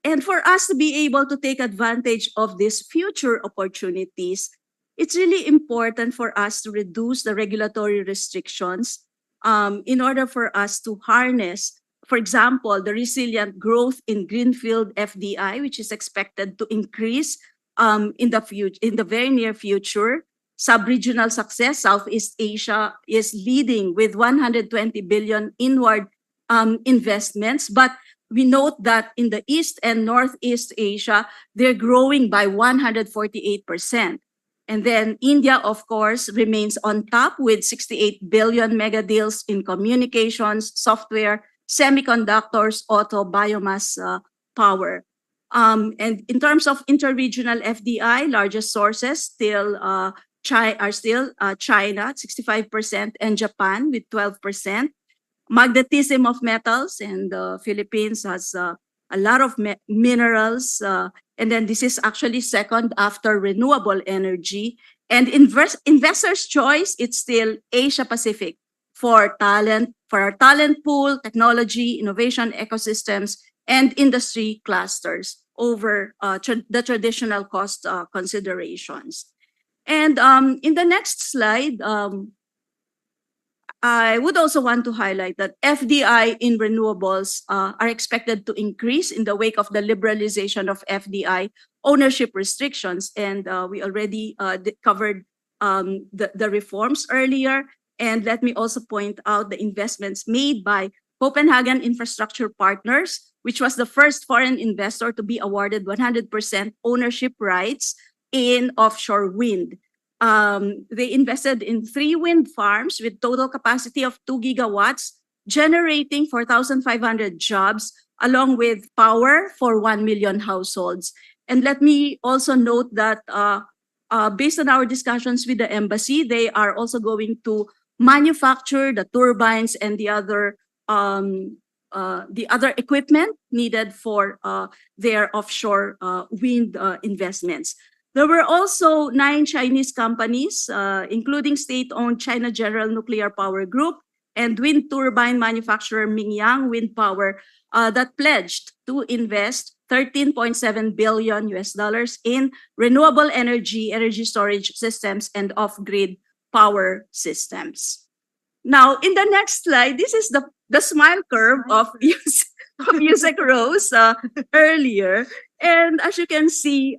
And for us to be able to take advantage of these future opportunities, it's really important for us to reduce the regulatory restrictions in order for us to harness, for example, the resilient growth in greenfield FDI, which is expected to increase in the very near future. Sub-regional success, Southeast Asia is leading with 120 billion inward investments, but we note that in the East and Northeast Asia, they're growing by 148%. And then India, of course, remains on top with 68 billion mega deals in communications, software, semiconductors, auto, biomass power. And in terms of interregional FDI, largest sources are still China, 65%, and Japan with 12%. Magnetism of metals, and the Philippines has a lot of minerals. And then this is actually second after renewable energy. And investors' choice, it's still Asia Pacific for talent, for our talent pool, technology, innovation ecosystems, and industry clusters over the traditional cost considerations. And in the next slide, I would also want to highlight that FDI in renewables are expected to increase in the wake of the liberalization of FDI ownership restrictions. And we already covered the reforms earlier. And let me also point out the investments made by Copenhagen Infrastructure Partners, which was the first foreign investor to be awarded 100% ownership rights in offshore wind. They invested in 3 wind farms with total capacity of 2 gigawatts, generating 4,500 jobs, along with power for 1 million households. And let me also note that based on our discussions with the embassy, they are also going to manufacture the turbines and the other equipment needed for their offshore wind investments. There were also 9 Chinese companies, including state-owned China General Nuclear Power Group and wind turbine manufacturer Mingyang Wind Power, that pledged to invest $13.7 billion in renewable energy, energy storage systems, and off-grid power systems. Now, in the next slide, this is the smile curve of Yusek Rose earlier. And as you can see,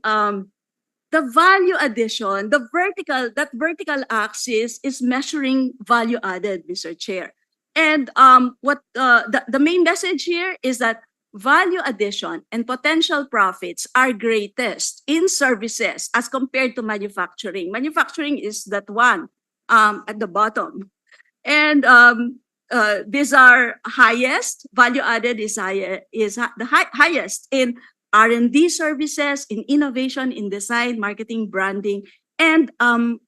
the value addition, that vertical axis is measuring value added, Mr. Chair. And what the main message here is that value addition and potential profits are greatest in services as compared to manufacturing. Manufacturing is that one at the bottom. And these are highest, value added is the highest in R&D services, in innovation, in design, marketing, branding, and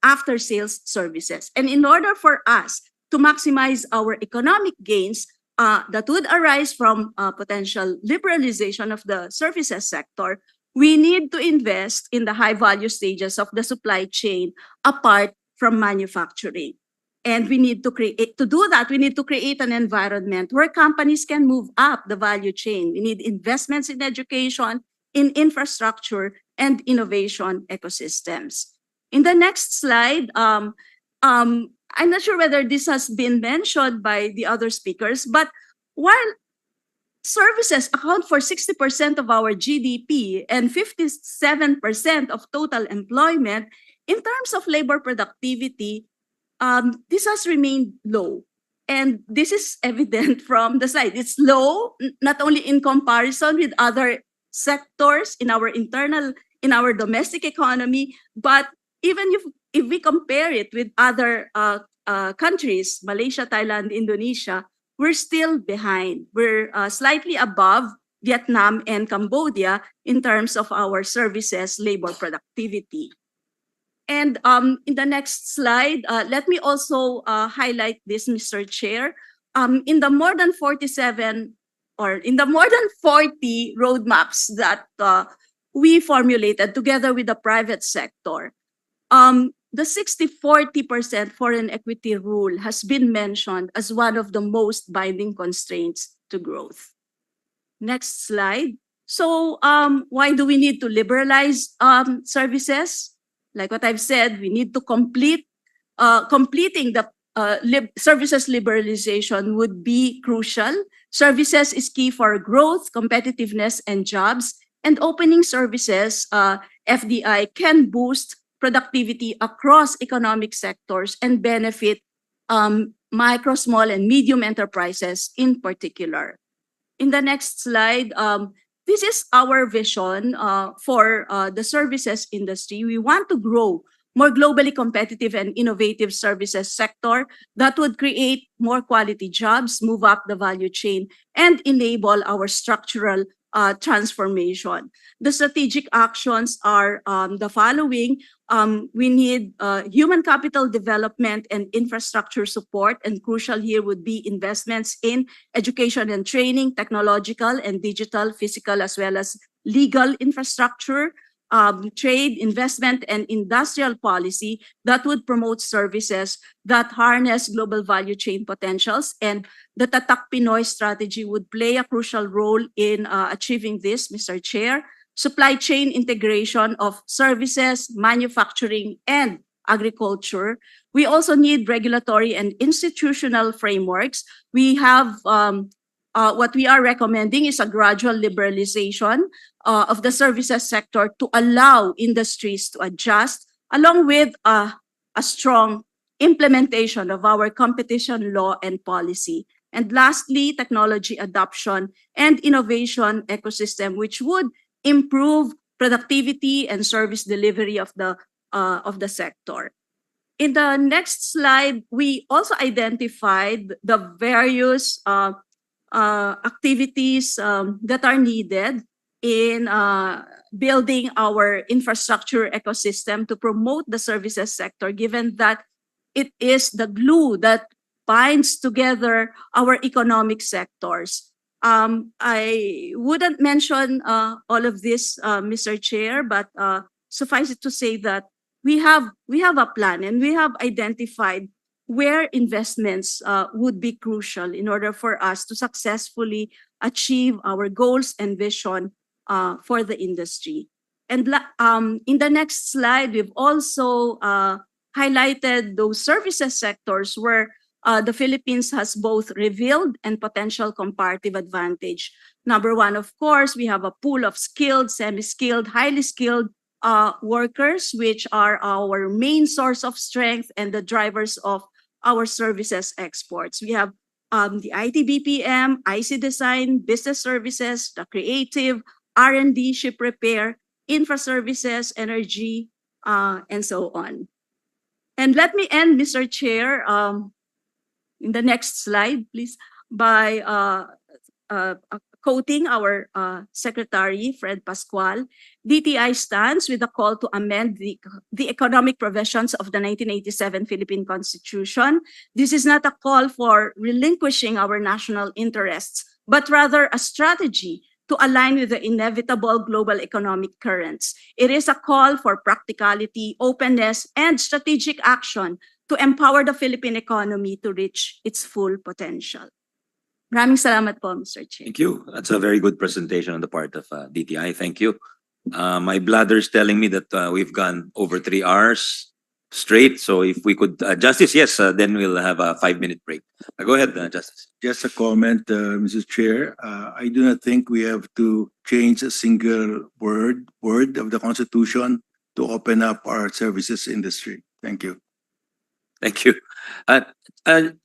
after-sales services. And in order for us to maximize our economic gains that would arise from potential liberalization of the services sector, we need to invest in the high-value stages of the supply chain apart from manufacturing. And we need to do that, we need to create an environment where companies can move up the value chain. We need investments in education, in infrastructure, and innovation ecosystems. In the next slide, I'm not sure whether this has been mentioned by the other speakers, but while services account for 60% of our GDP and 57% of total employment, in terms of labor productivity, this has remained low. And this is evident from the slide. It's low, not only in comparison with other sectors in our domestic economy, but even if we compare it with other countries, Malaysia, Thailand, Indonesia, we're still behind. We're slightly above Vietnam and Cambodia in terms of our services labor productivity. And in the next slide, let me also highlight this, Mr. Chair. In the more than 47 or in the more than 40 roadmaps that we formulated together with the private sector, the 60-40% foreign equity rule has been mentioned as one of the most binding constraints to growth. Next slide. So why do we need to liberalize services? Like what I've said, we need to completing the services liberalization would be crucial. Services is key for growth, competitiveness, and jobs. And opening services, FDI, can boost productivity across economic sectors and benefit micro, small, and medium enterprises in particular. In the next slide, this is our vision for the services industry. We want to grow more globally competitive and innovative services sector that would create more quality jobs, move up the value chain, and enable our structural transformation. The strategic actions are the following. We need human capital development and infrastructure support, and crucial here would be investments in education and training, technological and digital, physical, as well as legal infrastructure, trade, investment, and industrial policy that would promote services that harness global value chain potentials. And the Tatak Pinoy strategy would play a crucial role in achieving this, Mr. Chair. Supply chain integration of services, manufacturing, and agriculture. We also need regulatory and institutional frameworks. We have what we are recommending is a gradual liberalization of the services sector to allow industries to adjust, along with a strong implementation of our competition law and policy. And lastly, technology adoption and innovation ecosystem, which would improve productivity and service delivery of the sector. In the next slide, we also identified the various activities that are needed in building our infrastructure ecosystem to promote the services sector, given that it is the glue that binds together our economic sectors. I wouldn't mention all of this, Mr. Chair, but suffice it to say that we have a plan and we have identified where investments would be crucial in order for us to successfully achieve our goals and vision for the industry. And in the next slide, we've also highlighted those services sectors where the Philippines has both revealed and potential comparative advantage. Number one, of course, we have a pool of skilled, semi-skilled, highly skilled workers, which are our main source of strength and the drivers of our services exports. We have the IT BPM, IC design, business services, the creative, R&D, ship repair, infra services, energy, and so on. And let me end, Mr. Chair, in the next slide, please, by quoting our Secretary, Fred Pascual. DTI stands with a call to amend the economic provisions of the 1987 Philippine Constitution. This is not a call for relinquishing our national interests, but rather a strategy to align with the inevitable global economic currents. It is a call for practicality, openness, and strategic action to empower the Philippine economy to reach its full potential. Maraming salamat po, Mr. Chair. Thank you. That's a very good presentation on the part of DTI. Thank you. My bladder's telling me that we've gone over 3 hours straight. So if we could, Justice, yes, then we'll have a 5-minute break. Go ahead, Justice. Just a comment, Mrs. Chair. I do not think we have to change a single word of the Constitution to open up our services industry. Thank you. Thank you.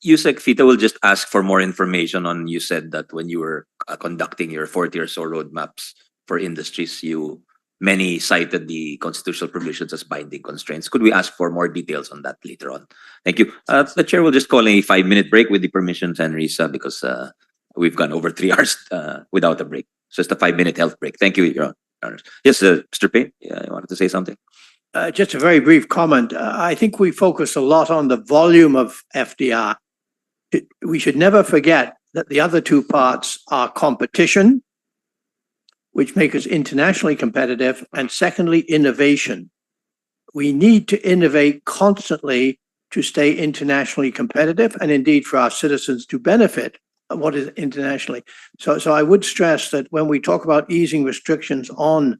Yusek Fita will just ask for more information on, you said that when you were conducting your 40 or so roadmaps for industries, many cited the constitutional provisions as binding constraints. Could we ask for more details on that later on? Thank you. The chair will just call a 5-minute break with the permission to Risa, because we've gone over 3 hours without a break. So just a 5-minute health break. Thank you, Your Honor. Yes, Mr. Payne, you wanted to say something? Just a very brief comment. I think we focus a lot on the volume of FDI. We should never forget that the other two parts are competition, which make us internationally competitive, and secondly, innovation. We need to innovate constantly to stay internationally competitive, and indeed for our citizens to benefit of what is internationally. So I would stress that when we talk about easing restrictions on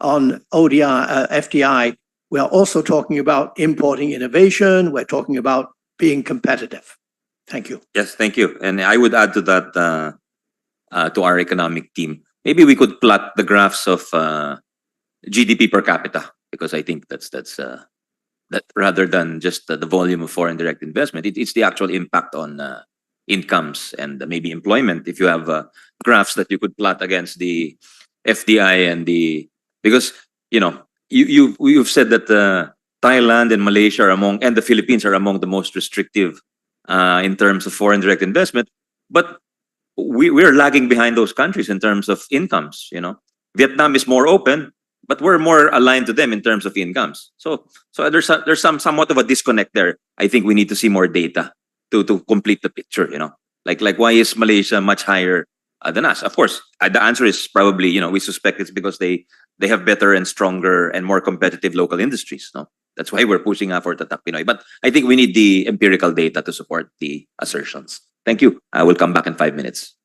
FDI, we are also talking about importing innovation. We're talking about being competitive. Thank you. Yes, thank you. And I would add to that, to our economic team, maybe we could plot the graphs of GDP per capita, because I think that's that rather than just the volume of foreign direct investment, it's the actual impact on incomes and maybe employment. If you have graphs that you could plot against the FDI and because you've said that Thailand and Malaysia are and the Philippines are among the most restrictive in terms of foreign direct investment, but we're lagging behind those countries in terms of incomes. Vietnam is more open, but we're more aligned to them in terms of incomes. So there's somewhat of a disconnect there. I think we need to see more data to complete the picture. Like why is Malaysia much higher than us? Of course, the answer is probably we suspect it's because they have better and stronger and more competitive local industries. No, that's why we're pushing for Tatak Pinoy. But I think we need the empirical data to support the assertions. Thank you. I will come back in 5 minutes.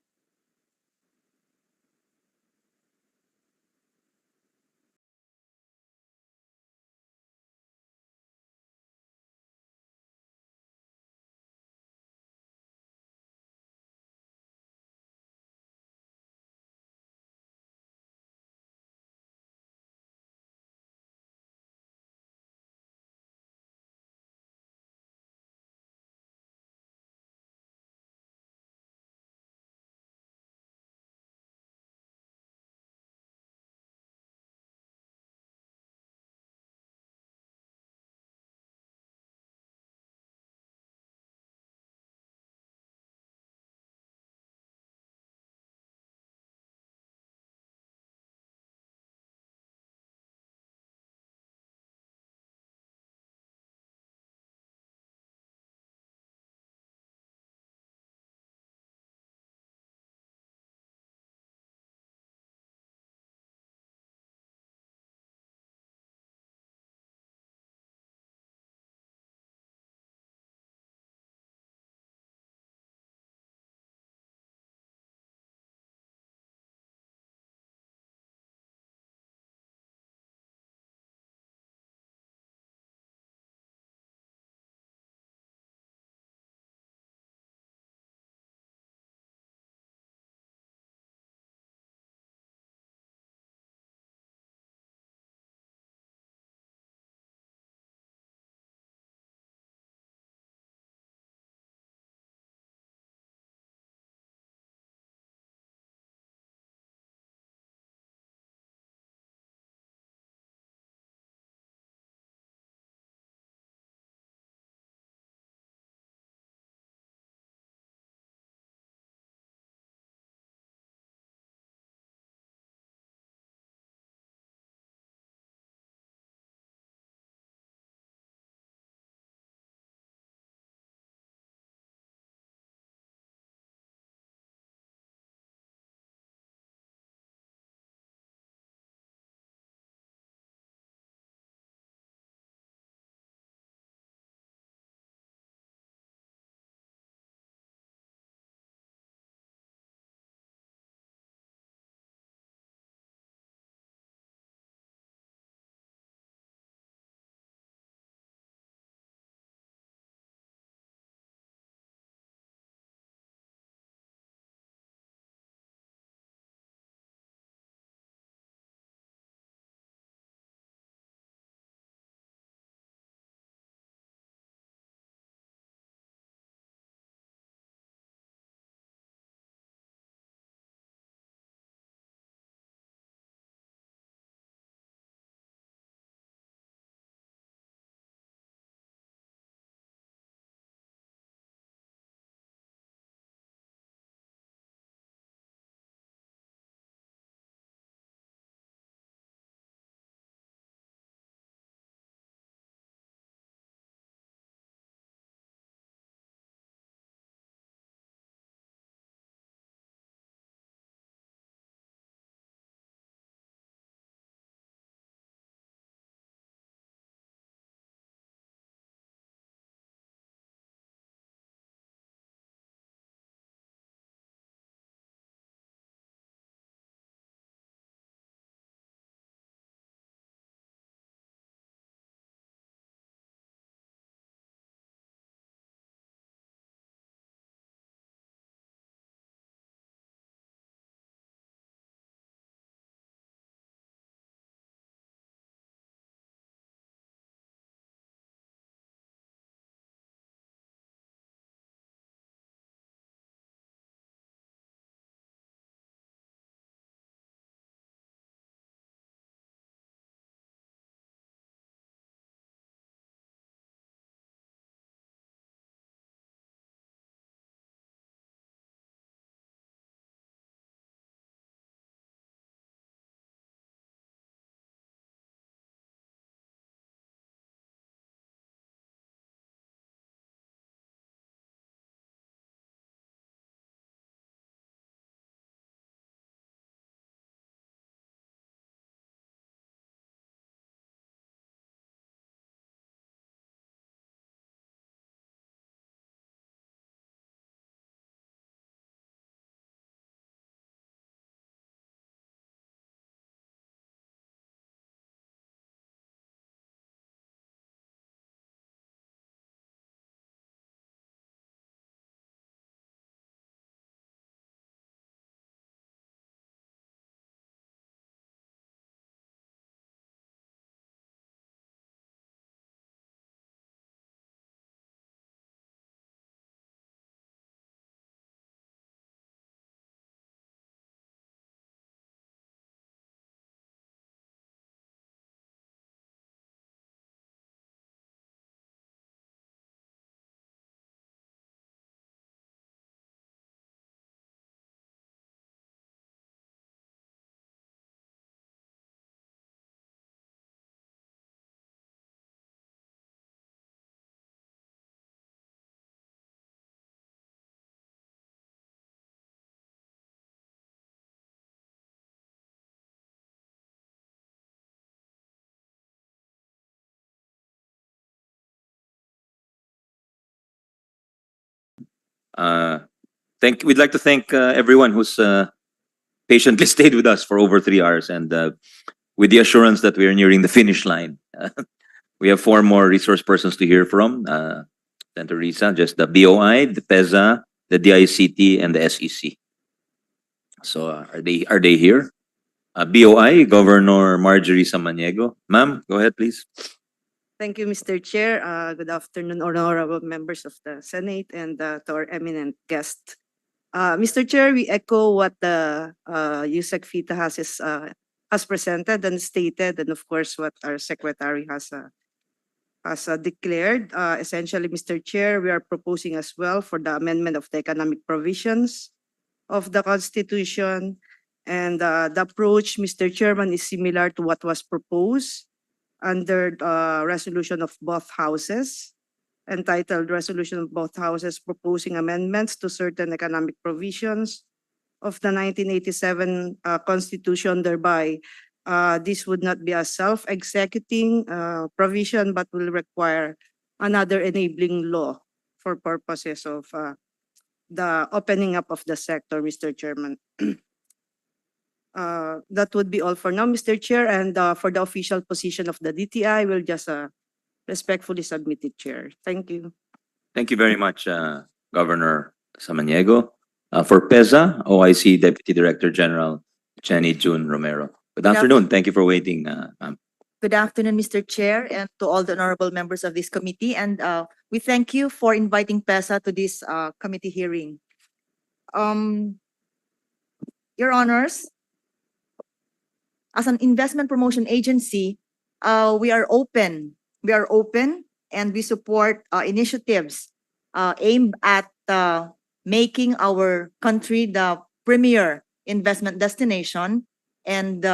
We'd like to thank everyone who's patiently stayed with us for over 3 hours, and with the assurance that we are nearing the finish line. We have 4 more resource persons to hear from. Senator Risa, just the BOI, the PEZA, the DICT, and the SEC. So are they here? BOI, Governor Marjorie Samaniego. Ma'am, go ahead, please. Thank you, Mr. Chair. Good afternoon, honorable members of the Senate and to our eminent guest. Mr. Chair, we echo what the Yusek Fita has presented and stated, and of course what our secretary has declared. Essentially, Mr. Chair, we are proposing as well for the amendment of the economic provisions of the Constitution. And the approach, Mr. Chairman, is similar to what was proposed under the resolution of both houses, entitled Resolution of Both Houses Proposing Amendments to Certain Economic Provisions of the 1987 Constitution, thereby this would not be a self-executing provision, but will require another enabling law for purposes of the opening up of the sector, Mr. Chairman. That would be all for now, Mr. Chair, and for the official position of the DTI, we'll just respectfully submit it, Chair. Thank you. Thank you very much, Governor Samaniego. For PEZA, OIC Deputy Director General Jenny June Romero. Good afternoon. Thank you for waiting, ma'am. Good afternoon, Mr. Chair, and to all the honorable members of this committee. And we thank you for inviting PEZA to this committee hearing. Your Honors, as an investment promotion agency, we are open. We are open and we support initiatives aimed at making our country the premier investment destination and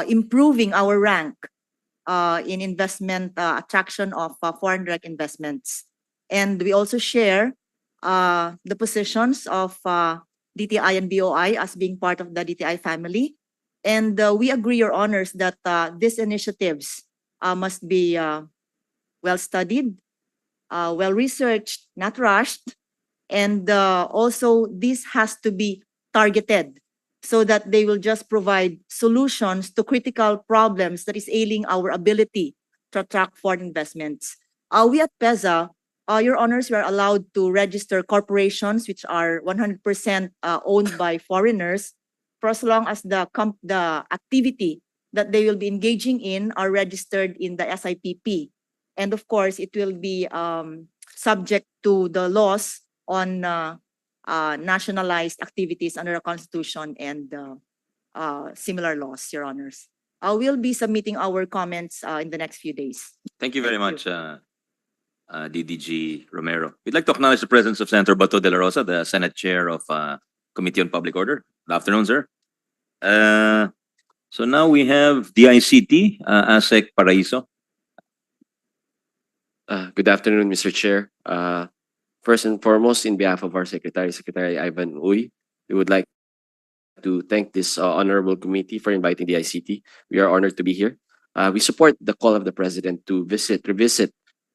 improving our rank in investment attraction of foreign direct investments. And we also share the positions of DTI and BOI as being part of the DTI family. And we agree, Your Honors, that these initiatives must be well studied, well researched, not rushed, and also this has to be targeted so that they will just provide solutions to critical problems that is ailing our ability to attract foreign investments. We at PEZA, Your Honors, we are allowed to register corporations which are 100% owned by foreigners, for as long as the activity that they will be engaging in are registered in the SIPP. And of course, it will be subject to the laws on nationalized activities under the Constitution and similar laws, Your Honors. We'll be submitting our comments in the next few days. Thank you very much, DDG Romero. We'd like to acknowledge the presence of Senator Bato de la Rosa, the Senate Chair of Committee on Public Order. Good afternoon, sir. So now we have DICT, ASEC Paraiso. Good afternoon, Mr. Chair. First and foremost, in behalf of our Secretary Ivan Uy, we would like to thank this honorable committee for inviting the ICT. We are honored to be here. We support the call of the President to revisit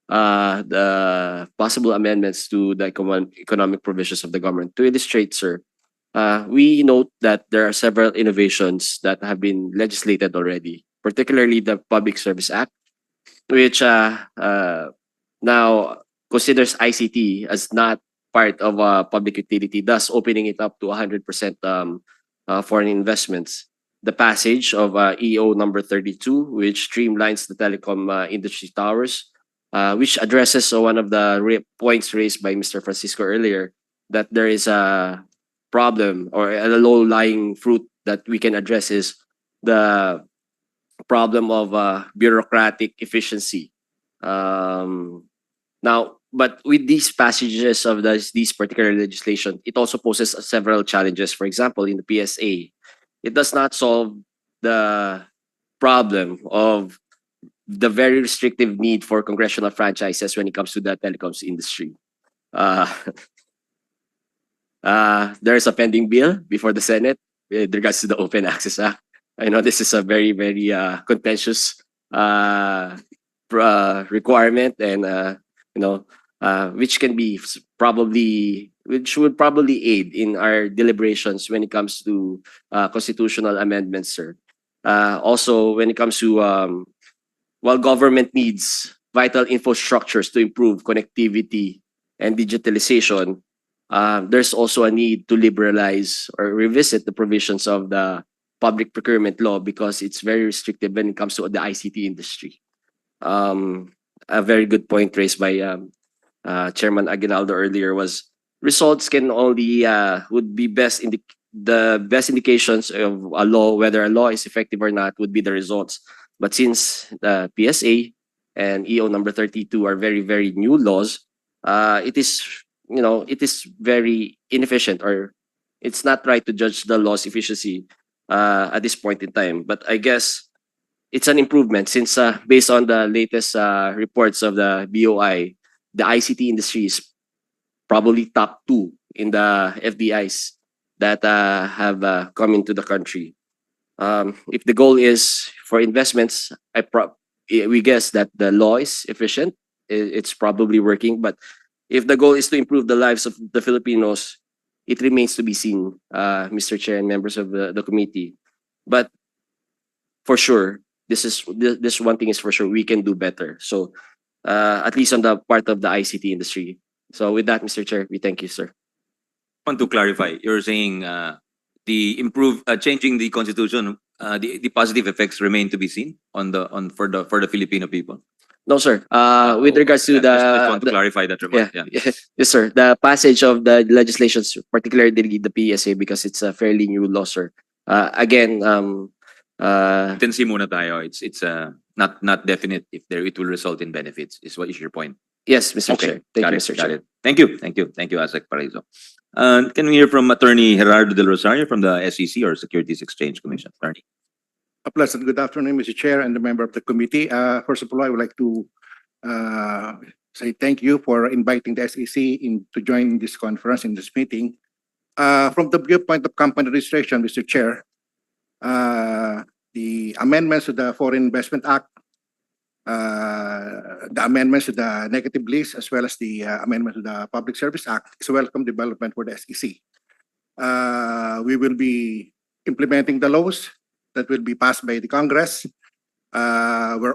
the possible amendments to the economic provisions of the government. To illustrate, sir, we note that there are several innovations that have been legislated already, particularly the Public Service Act, which now considers ICT as not part of a public utility, thus opening it up to 100% foreign investments. The passage of EO number 32, which streamlines the telecom industry towers, which addresses one of the points raised by Mr. Francisco earlier, that there is a problem or a low-lying fruit that we can address is the problem of bureaucratic efficiency. Now, but with these passages of these particular legislation, it also poses several challenges. For example, in the PSA, it does not solve the problem of the very restrictive need for congressional franchises when it comes to the telecoms industry. There's a pending bill before the Senate with regards to the Open Access Act. I know this is a very, very contentious requirement, and which can be which would probably aid in our deliberations when it comes to constitutional amendments, sir. Also, when it comes to while government needs vital infrastructures to improve connectivity and digitalization, there's also a need to liberalize or revisit the provisions of the public procurement law because it's very restrictive when it comes to the ICT industry. A very good point raised by Chairman Aguinaldo earlier was results can only would be the best indications of a law, whether a law is effective or not, would be the results. But since the PSA and EO number 32 are very, very new laws, it is, it is very inefficient, or it's not right to judge the law's efficiency at this point in time. But I guess it's an improvement since based on the latest reports of the BOI, the ICT industry is probably top 2 in the FDIs that have come into the country. If the goal is for investments, we guess that the law is efficient. It's probably working. But if the goal is to improve the lives of the Filipinos, it remains to be seen, Mr. Chair and members of the committee. But for sure, this one thing is for sure, we can do better. So at least on the part of the ICT industry. So with that, Mr. Chair, we thank you, sir. Want to clarify, you're saying changing the constitution, the positive effects remain to be seen for the Filipino people. No, sir. With regards to just want to clarify that remark. Yeah. Yes, sir. The passage of the legislations, particularly the PSA, because it's a fairly new law, sir. Again, Tensi muna tayo. It's not definite if it will result in benefits. Is your point? Yes, Mr. Okay. Chair. Thank Got you, it, Mr. got Chair. it. Thank you, Asek Paraiso. Can we hear from Attorney Gerardo Del Rosario from the SEC or Securities Exchange Commission? Attorney. A pleasant good afternoon, Mr. Chair and the member of the committee. First of all, I would like to say thank you for inviting the SEC to join this conference, in this meeting. From the viewpoint of company registration, Mr. Chair, the amendments to the Foreign Investment Act, the amendments to the negative list, as well as the amendment to the Public Service Act is a welcome development for the SEC. We will be implementing the laws that will be passed by the Congress. We're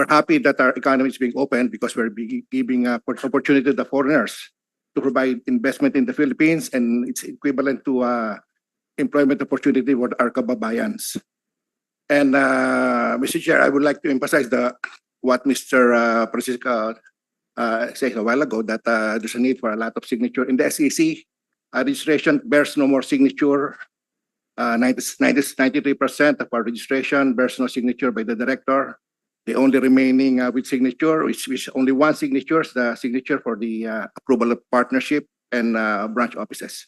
happy that our economy is being opened because we're giving opportunity to the foreigners to provide investment in the Philippines, and it's equivalent to employment opportunity for our kababayans. And Mr. Chair, I would like to emphasize what Mr. Francisco said a while ago, that there's a need for a lot of signature in the SEC. Registration bears no more signature. 93% of our registration bears no signature by the director. The only remaining with signature, which only one signature, is the signature for the approval of partnership and branch offices.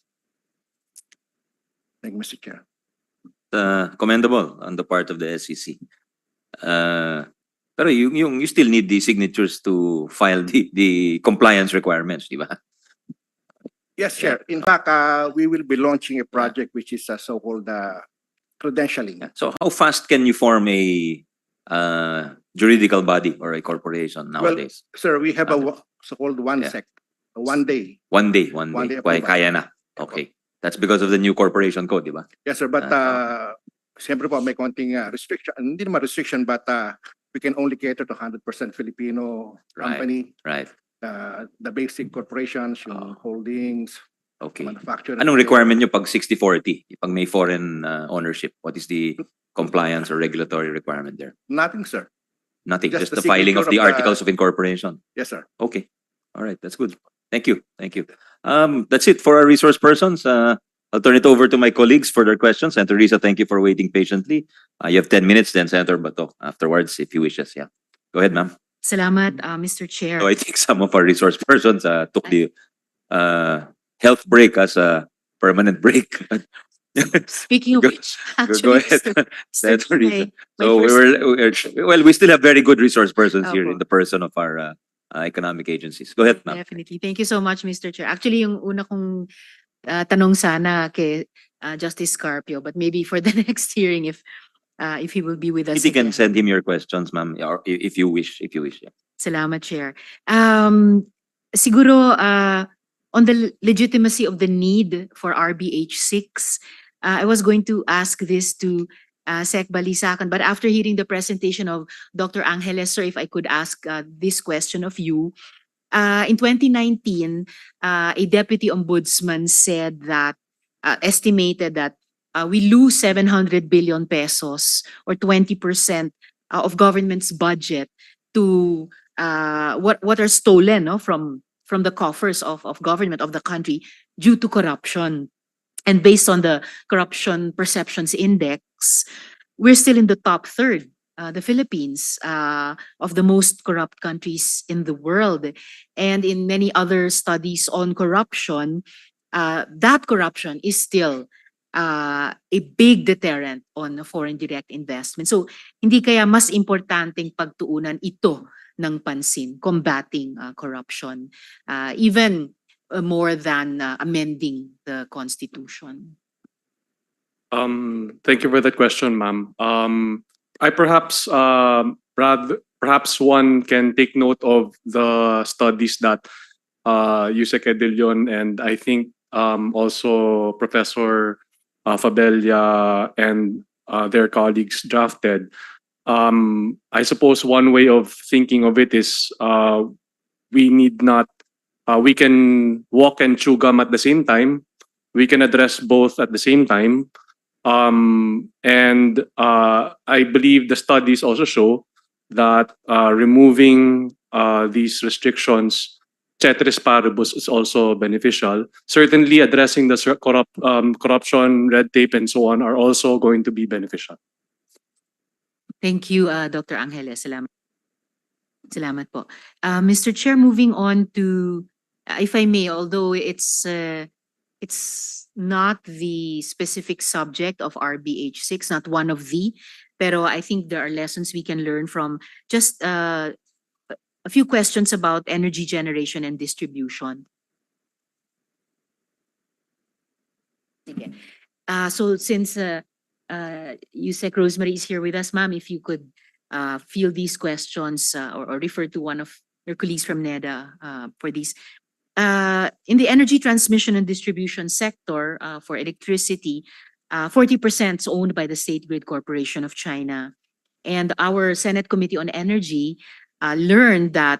Thank you, Mr. Chair. Commendable on the part of the SEC. Pero you still need the signatures to file the compliance requirements, di ba? Yes, Chair. In fact, we will be launching a project which is so-called credentialing. So how fast can you form a juridical body or a corporation nowadays? Well, sir, we have a so-called one day. One day. approval. Kaya na. Okay. That's because of the new corporation code, di ba? Yes, sir. But siyempre po may konting restriction. Hindi naman restriction, but we can only cater to 100% Filipino company. Right. The basic corporations, yung holdings, Okay. manufacturing. Anong requirement nyo pag 60-40? Pag may foreign ownership, what is the compliance or regulatory requirement there? Nothing, sir. Nothing, Just just the the filing of signature the of the- articles of incorporation. Yes, sir. Okay. All right, that's good. Thank you. That's it for our resource persons. I'll turn it over to my colleagues for their questions. Senator Risa, thank you for waiting patiently. You have 10 minutes then, Senator Bato, afterwards, if you wishes. Yeah. Go ahead, ma'am. Salamat, Mr. Chair. So I think some of our resource persons took the health break as a permanent break. Speaking of Go- which, Go actually, ahead, Senator Risa. my So we still have very good resource persons here Opo. in the person of our economic agencies. Go ahead, ma'am. Definitely. Thank you so much, Mr. Chair. Actually, yung una kong tanong sana kay Justice Carpio, but maybe for the next hearing if he will be with us If you can again. send him your questions, ma'am, or if you wish. Yeah. Salamat, Chair. Siguro, on the legitimacy of the need for RBH 6, I was going to ask this to Sec Balisacan, but after hearing the presentation of Dr. Angeles, sir, if I could ask this question of you. In 2019, a deputy ombudsman said that, estimated that we lose 700 billion pesos or 20% of government's budget to what are stolen, no, from the coffers of government of the country due to corruption. And based on the Corruption Perceptions Index, we're still in the top third, the Philippines, of the most corrupt countries in the world. And in many other studies on corruption, that corruption is still a big deterrent on foreign direct investment. So hindi kaya mas importanteng pagtuunan ito ng pansin, combating corruption, even more than amending the Constitution? Thank you for that question, ma'am. I perhaps perhaps one can take note of the studies that Yusek Edilion and I think also Professor Fabella and their colleagues drafted. I suppose one way of thinking of it is we need not we can walk and chew gum at the same time. We can address both at the same time. And I believe the studies also show that removing these restrictions, ceteris paribus, is also beneficial. Certainly, addressing the corruption, red tape, and so on are also going to be beneficial. Thank you, Dr. Angeles. Salamat. Salamat po. Mr. Chair, moving on to, if I may, although it's not the specific subject of RBH 6, not one of the, pero I think there are lessons we can learn from just a few questions about energy generation and distribution. Okay. So since Yusek Rosemary is here with us, ma'am, if you could field these questions or refer to one of your colleagues from NEDA for these. In the energy transmission and distribution sector for electricity, 40% is owned by the State Grid Corporation of China. And our Senate Committee on Energy learned that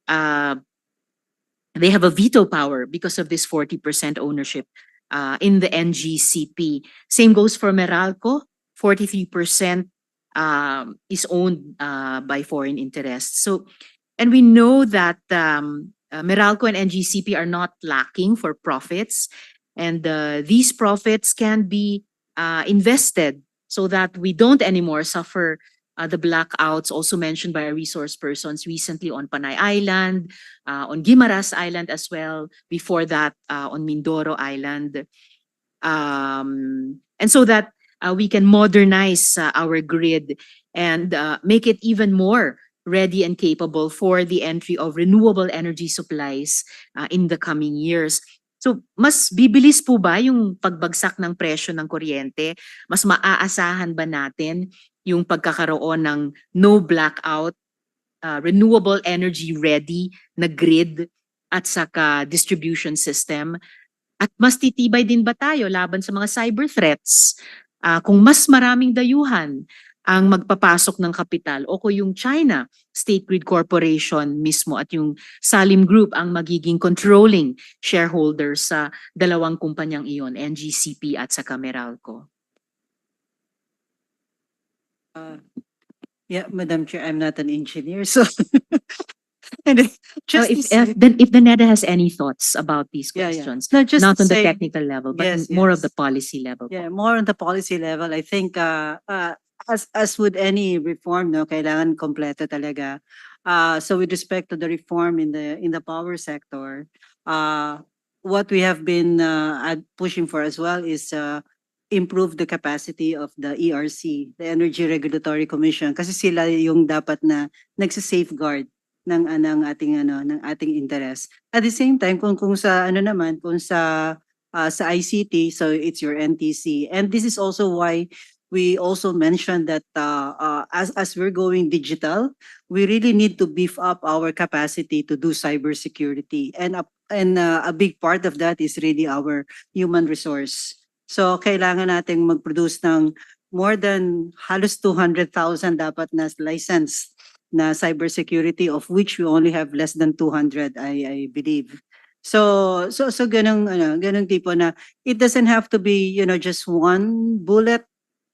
they have a veto power because of this 40% ownership in the NGCP. Same goes for Meralco, 43% is owned by foreign interests. So, and we know that Meralco and NGCP are not lacking for profits, and these profits can be invested so that we don't anymore suffer the blackouts also mentioned by our resource persons recently on Panay Island, on Guimaras Island as well, before that on Mindoro Island. And so that we can modernize our grid and make it even more ready and capable for the entry of renewable energy supplies in the coming years. So, mas bibilis po ba yung pagbagsak ng presyo ng kuryente? Mas maaasahan ba natin yung pagkakaroon ng no blackout, renewable energy ready na grid at saka distribution system? At mas titibay din ba tayo laban sa mga cyber threats? Kung mas maraming dayuhan ang magpapasok ng kapital o kung yung China State Grid Corporation mismo at yung Salim Group ang magiging controlling shareholders sa dalawang kumpanyang iyon, NGCP at saka Meralco. Yeah, Madam Chair, I'm not an engineer, so and just if the NEDA has any thoughts about these Yeah, yeah. questions, No, just not to on the say- technical level, but Yes, more of yes. the policy level. Yeah, more on the policy level. I think as with any reform, no, kailangan kompleto talaga. So with respect to the reform in the power sector, what we have been pushing for as well is improve the capacity of the ERC, the Energy Regulatory Commission, kasi sila yung dapat na nagsa-safeguard ng ating interest. At the same time, kung sa sa ICT, so it's your NTC. And this is also why we also mentioned that as we're going digital, we really need to beef up our capacity to do cybersecurity. And a big part of that is really our human resource. So kailangan nating mag-produce ng more than halos 200,000 dapat na license na cybersecurity, of which we only have less than 200, I believe. So ganung tipo na it doesn't have to be, just one bullet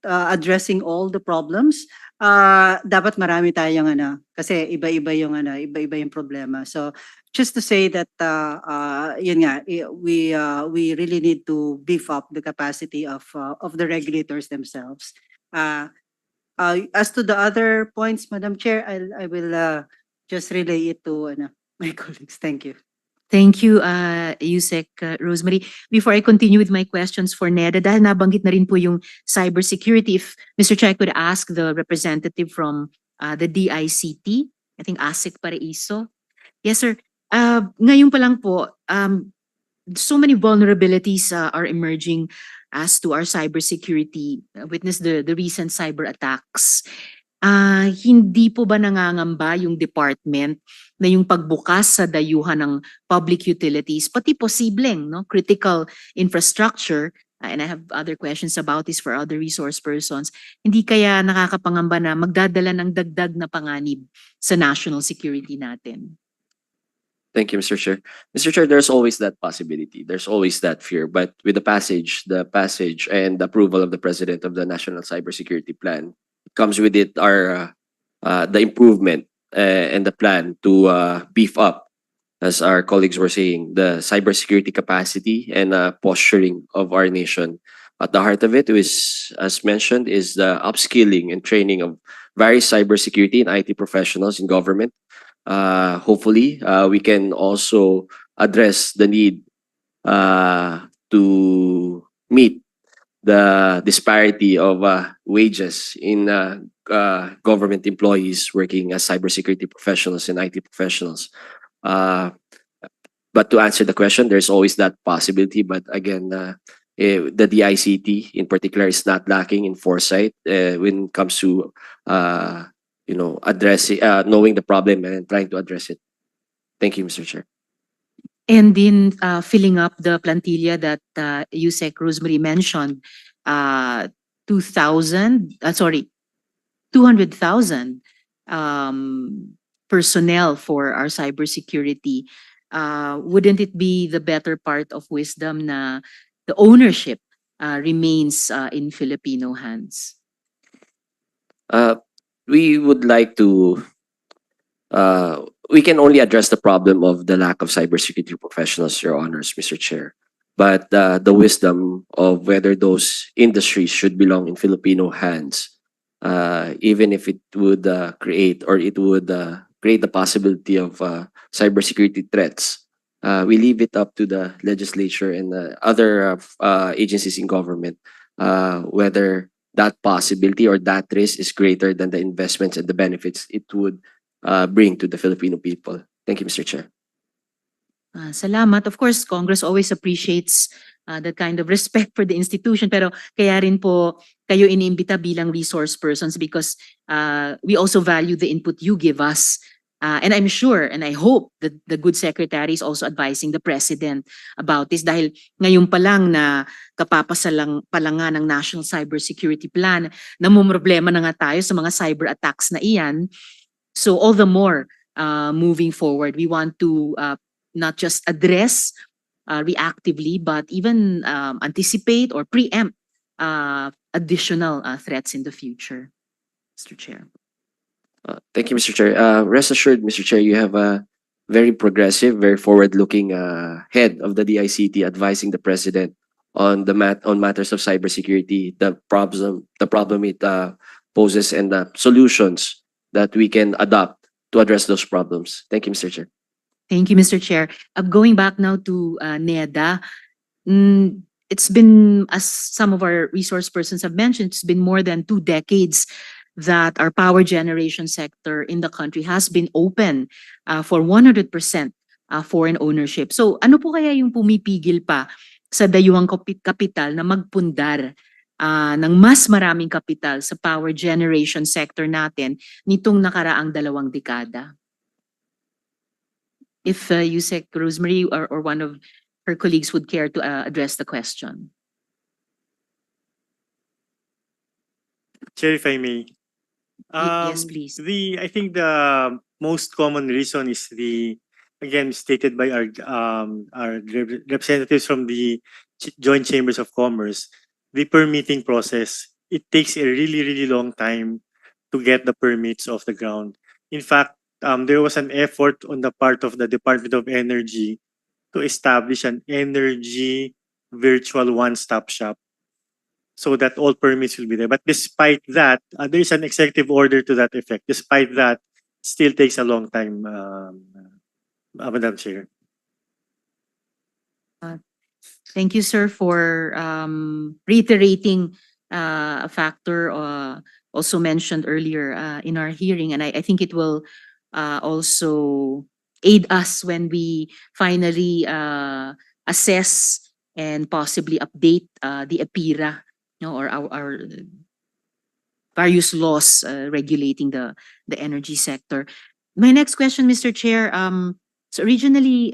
addressing all the problems. Dapat marami tayong kasi iba-iba yung problema. So just to say that yun nga, we really need to beef up the capacity of the regulators themselves. As to the other points, Madam Chair, I will just relay it to my colleagues. Thank you. Thank you, Yusek Rosemary. Before I continue with my questions for NEDA, dahil nabanggit na rin po yung cybersecurity, if Mr. Chair could ask the representative from the DICT, I think ASIC Paraiso. Yes, sir. Ngayon pa lang po, so many vulnerabilities are emerging as to our cybersecurity. Witness the recent cyber attacks. Hindi po ba nangangamba yung department na yung pagbukas sa dayuhan ng public utilities, pati posibleng critical infrastructure, and I have other questions about this for other resource persons, hindi kaya nakakapangamba na magdadala ng dagdag na panganib sa national security natin? Thank you, Mr. Chair. Mr. Chair, there's always that possibility. There's always that fear. But with the passage and the approval of the President of the National Cybersecurity Plan, comes with it our the improvement and the plan to beef up, as our colleagues were saying, the cybersecurity capacity and posturing of our nation. At the heart of it is, as mentioned, is the upskilling and training of various cybersecurity and IT professionals in government. Hopefully, we can also address the need to meet the disparity of wages in government employees working as cybersecurity professionals and IT professionals. But to answer the question, there's always that possibility. But again, the DICT in particular is not lacking in foresight when it comes to addressing, knowing the problem and trying to address it. Thank you, Mr. Chair. And in filling up the plantilla that Yusek Rosemary mentioned, 200,000 personnel for our cybersecurity. Wouldn't it be the better part of wisdom na the ownership remains in Filipino hands? We would like to we can only address the problem of the lack of cybersecurity professionals, Your Honors, Mr. Chair. But the wisdom of whether those industries should belong in Filipino hands, even if it would create the possibility of cybersecurity threats, we leave it up to the legislature and other agencies in government whether that possibility or that risk is greater than the investments and the benefits it would bring to the Filipino people. Thank you, Mr. Chair. Salamat. Of course, Congress always appreciates that kind of respect for the institution, pero kaya rin po kayo iniimbita bilang resource persons because we also value the input you give us. And I'm sure and I hope that the good secretary is also advising the president about this dahil ngayon pa lang na kapapasalang pa lang nga ng National Cybersecurity Plan, namumroblema na nga tayo sa mga cyber attacks na iyan. So all the more moving forward, we want to not just address reactively, but even anticipate or preempt additional threats in the future. Mr. Chair. Thank you, Mr. Chair. Rest assured, Mr. Chair, you have a very progressive, very forward-looking head of the DICT advising the president on matters of cybersecurity, the problem it poses, and the solutions that we can adopt to address those problems. Thank you, Mr. Chair. Thank you, Mr. Chair. Going back now to NEDA, it's been, as some of our resource persons have mentioned, it's been more than 2 decades that our power generation sector in the country has been open for 100% foreign ownership. So ano po kaya yung pumipigil pa sa dayuhang kapital na magpundar ng mas maraming kapital sa power generation sector natin nitong nakaraang 2 dekada. If Yusek Rosemary or one of her colleagues would care to address the question. Chair, if I may. Yes, please. I think the most common reason is again stated by our representatives from the Joint Chambers of Commerce, the permitting process. It takes a really long time to get the permits off the ground. In fact, there was an effort on the part of the Department of Energy to establish an energy virtual one-stop shop so that all permits will be there. But despite that, there is an executive order to that effect. Despite that, still takes a long time, Madam Chair. Thank you, sir, for reiterating a factor also mentioned earlier in our hearing. And I think it will also aid us when we finally assess and possibly update the EPIRA, or our various laws regulating the energy sector. My next question, Mr. Chair, so originally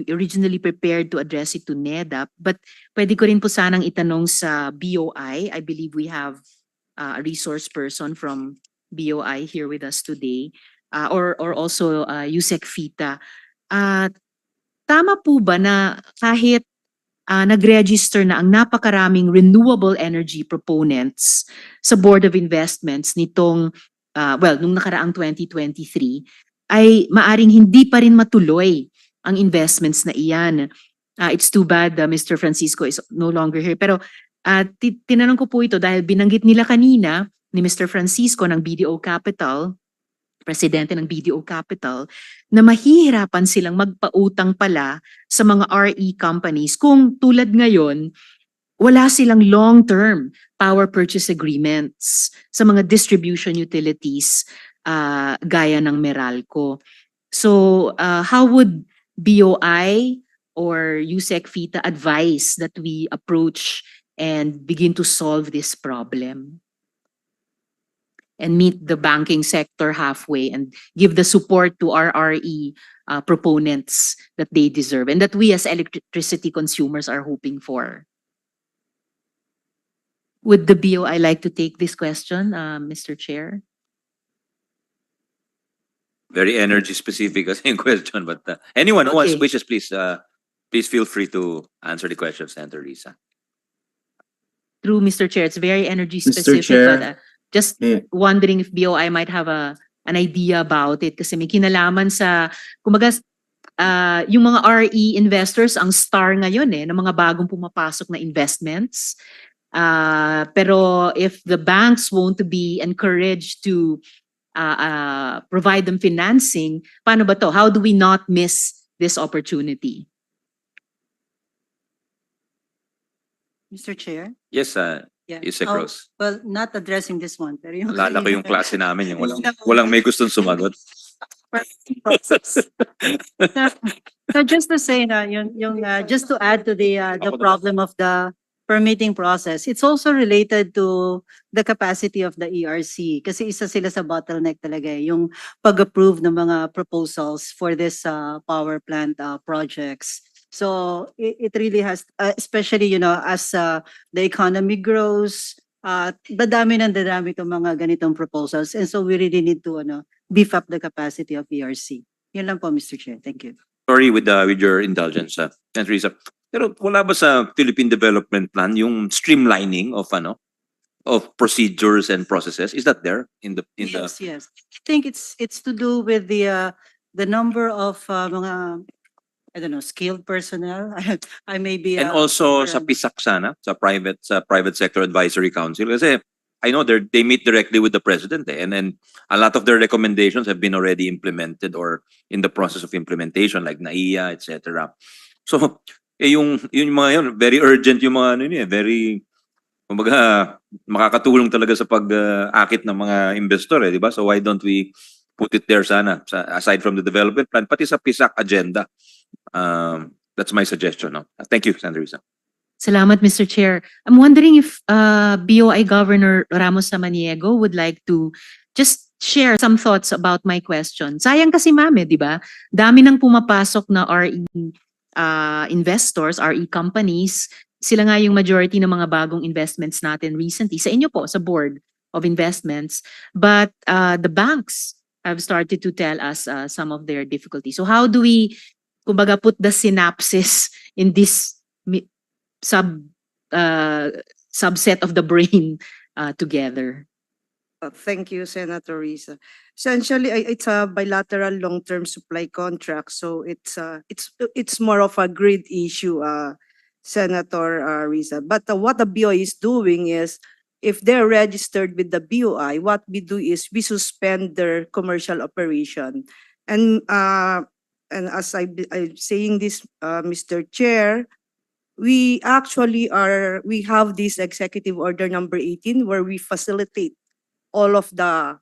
originally prepared to address it to NEDAP, but pwede ko rin po sanang itanong sa BOI. I believe we have a resource person from BOI here with us today, or also Yusek Fita. Tama po ba na kahit nag-register na ang napakaraming renewable energy proponents sa Board of Investments nitong, nung nakaraang 2023, ay maaring hindi pa rin matuloy ang investments na iyan? It's too bad Mr. Francisco is no longer here. Pero tinanong ko po ito dahil binanggit nila kanina ni Mr. Francisco ng BDO Capital, presidente ng BDO Capital, na mahihirapan silang magpautang pala sa mga RE companies kung tulad ngayon, wala silang long-term power purchase agreements sa mga distribution utilities gaya ng Meralco. So how would BOI or Yusek Fita advise that we approach and begin to solve this problem and meet the banking sector halfway and give the support to our RE proponents that they deserve and that we as electricity consumers are hoping for? Would the BOI like to take this question, Mr. Chair? Very energy specific as in question, but anyone who Okay. wishes, please feel free to answer the question, Senator Risa. True, Mr. Chair, it's very energy Mr. specific, Chair. but just wondering if BOI might have an idea about it kasi may kinalaman sa, kumbaga, yung mga RE investors ang star ngayon ng mga bagong pumapasok na investments. Pero if the banks won't be encouraged to provide them financing, paano ba to? How do we not miss this opportunity? Mr. Chair? Yes, Yeah. Yusek Rose. Well, not addressing this one, pero yung Alala ko yung klase namin, yung walang may gustong sumagot. So just to say na just to add to the problem of the permitting process, it's also related to the capacity of the ERC kasi isa sila sa bottleneck talaga yung pag-approve ng mga proposals for this power plant projects. So it really has, especially as the economy grows, dadami itong mga ganitong proposals, and so we really need to beef up the capacity of ERC. Yun lang po, Mr. Chair. Thank you. Sorry, with your indulgence, Senator Risa. Pero wala ba sa Philippine Development Plan yung streamlining of procedures and processes? Is that there in the Yes. I think it's to do with the number of mga, I don't know, skilled personnel. I may be and also sa PISAC sana, sa private sector advisory council, kasi I know they meet directly with the president, and then a lot of their recommendations have been already implemented or in the process of implementation, like NAIA, etc. So yung mga yun, very urgent yung mga very, kumbaga, makakatulong talaga sa pag-akit ng mga investor, di ba? So why don't we put it there sana, aside from the development plan, pati sa PISAC agenda. That's my suggestion. No? Thank you, Senator Risa. Salamat, Mr. Chair. I'm wondering if BOI Governor Ramos Samaniego would like to just share some thoughts about my question. Sayang kasi ma'am, di ba? Dami nang pumapasok na RE investors, RE companies. Sila nga yung majority ng mga bagong investments natin recently. Sa inyo po, sa Board of Investments. But the banks have started to tell us some of their difficulties. So how do we, kumbaga, put the synapses in this subset of the brain together? Thank you, Senator Risa. Essentially, it's a bilateral long-term supply contract, so it's more of a grid issue, Senator Risa. But what the BOI is doing is, if they're registered with the BOI, what we do is we suspend their commercial operation. And as I'm saying this, Mr. Chair, we actually we have this executive order number 18 where we facilitate all of the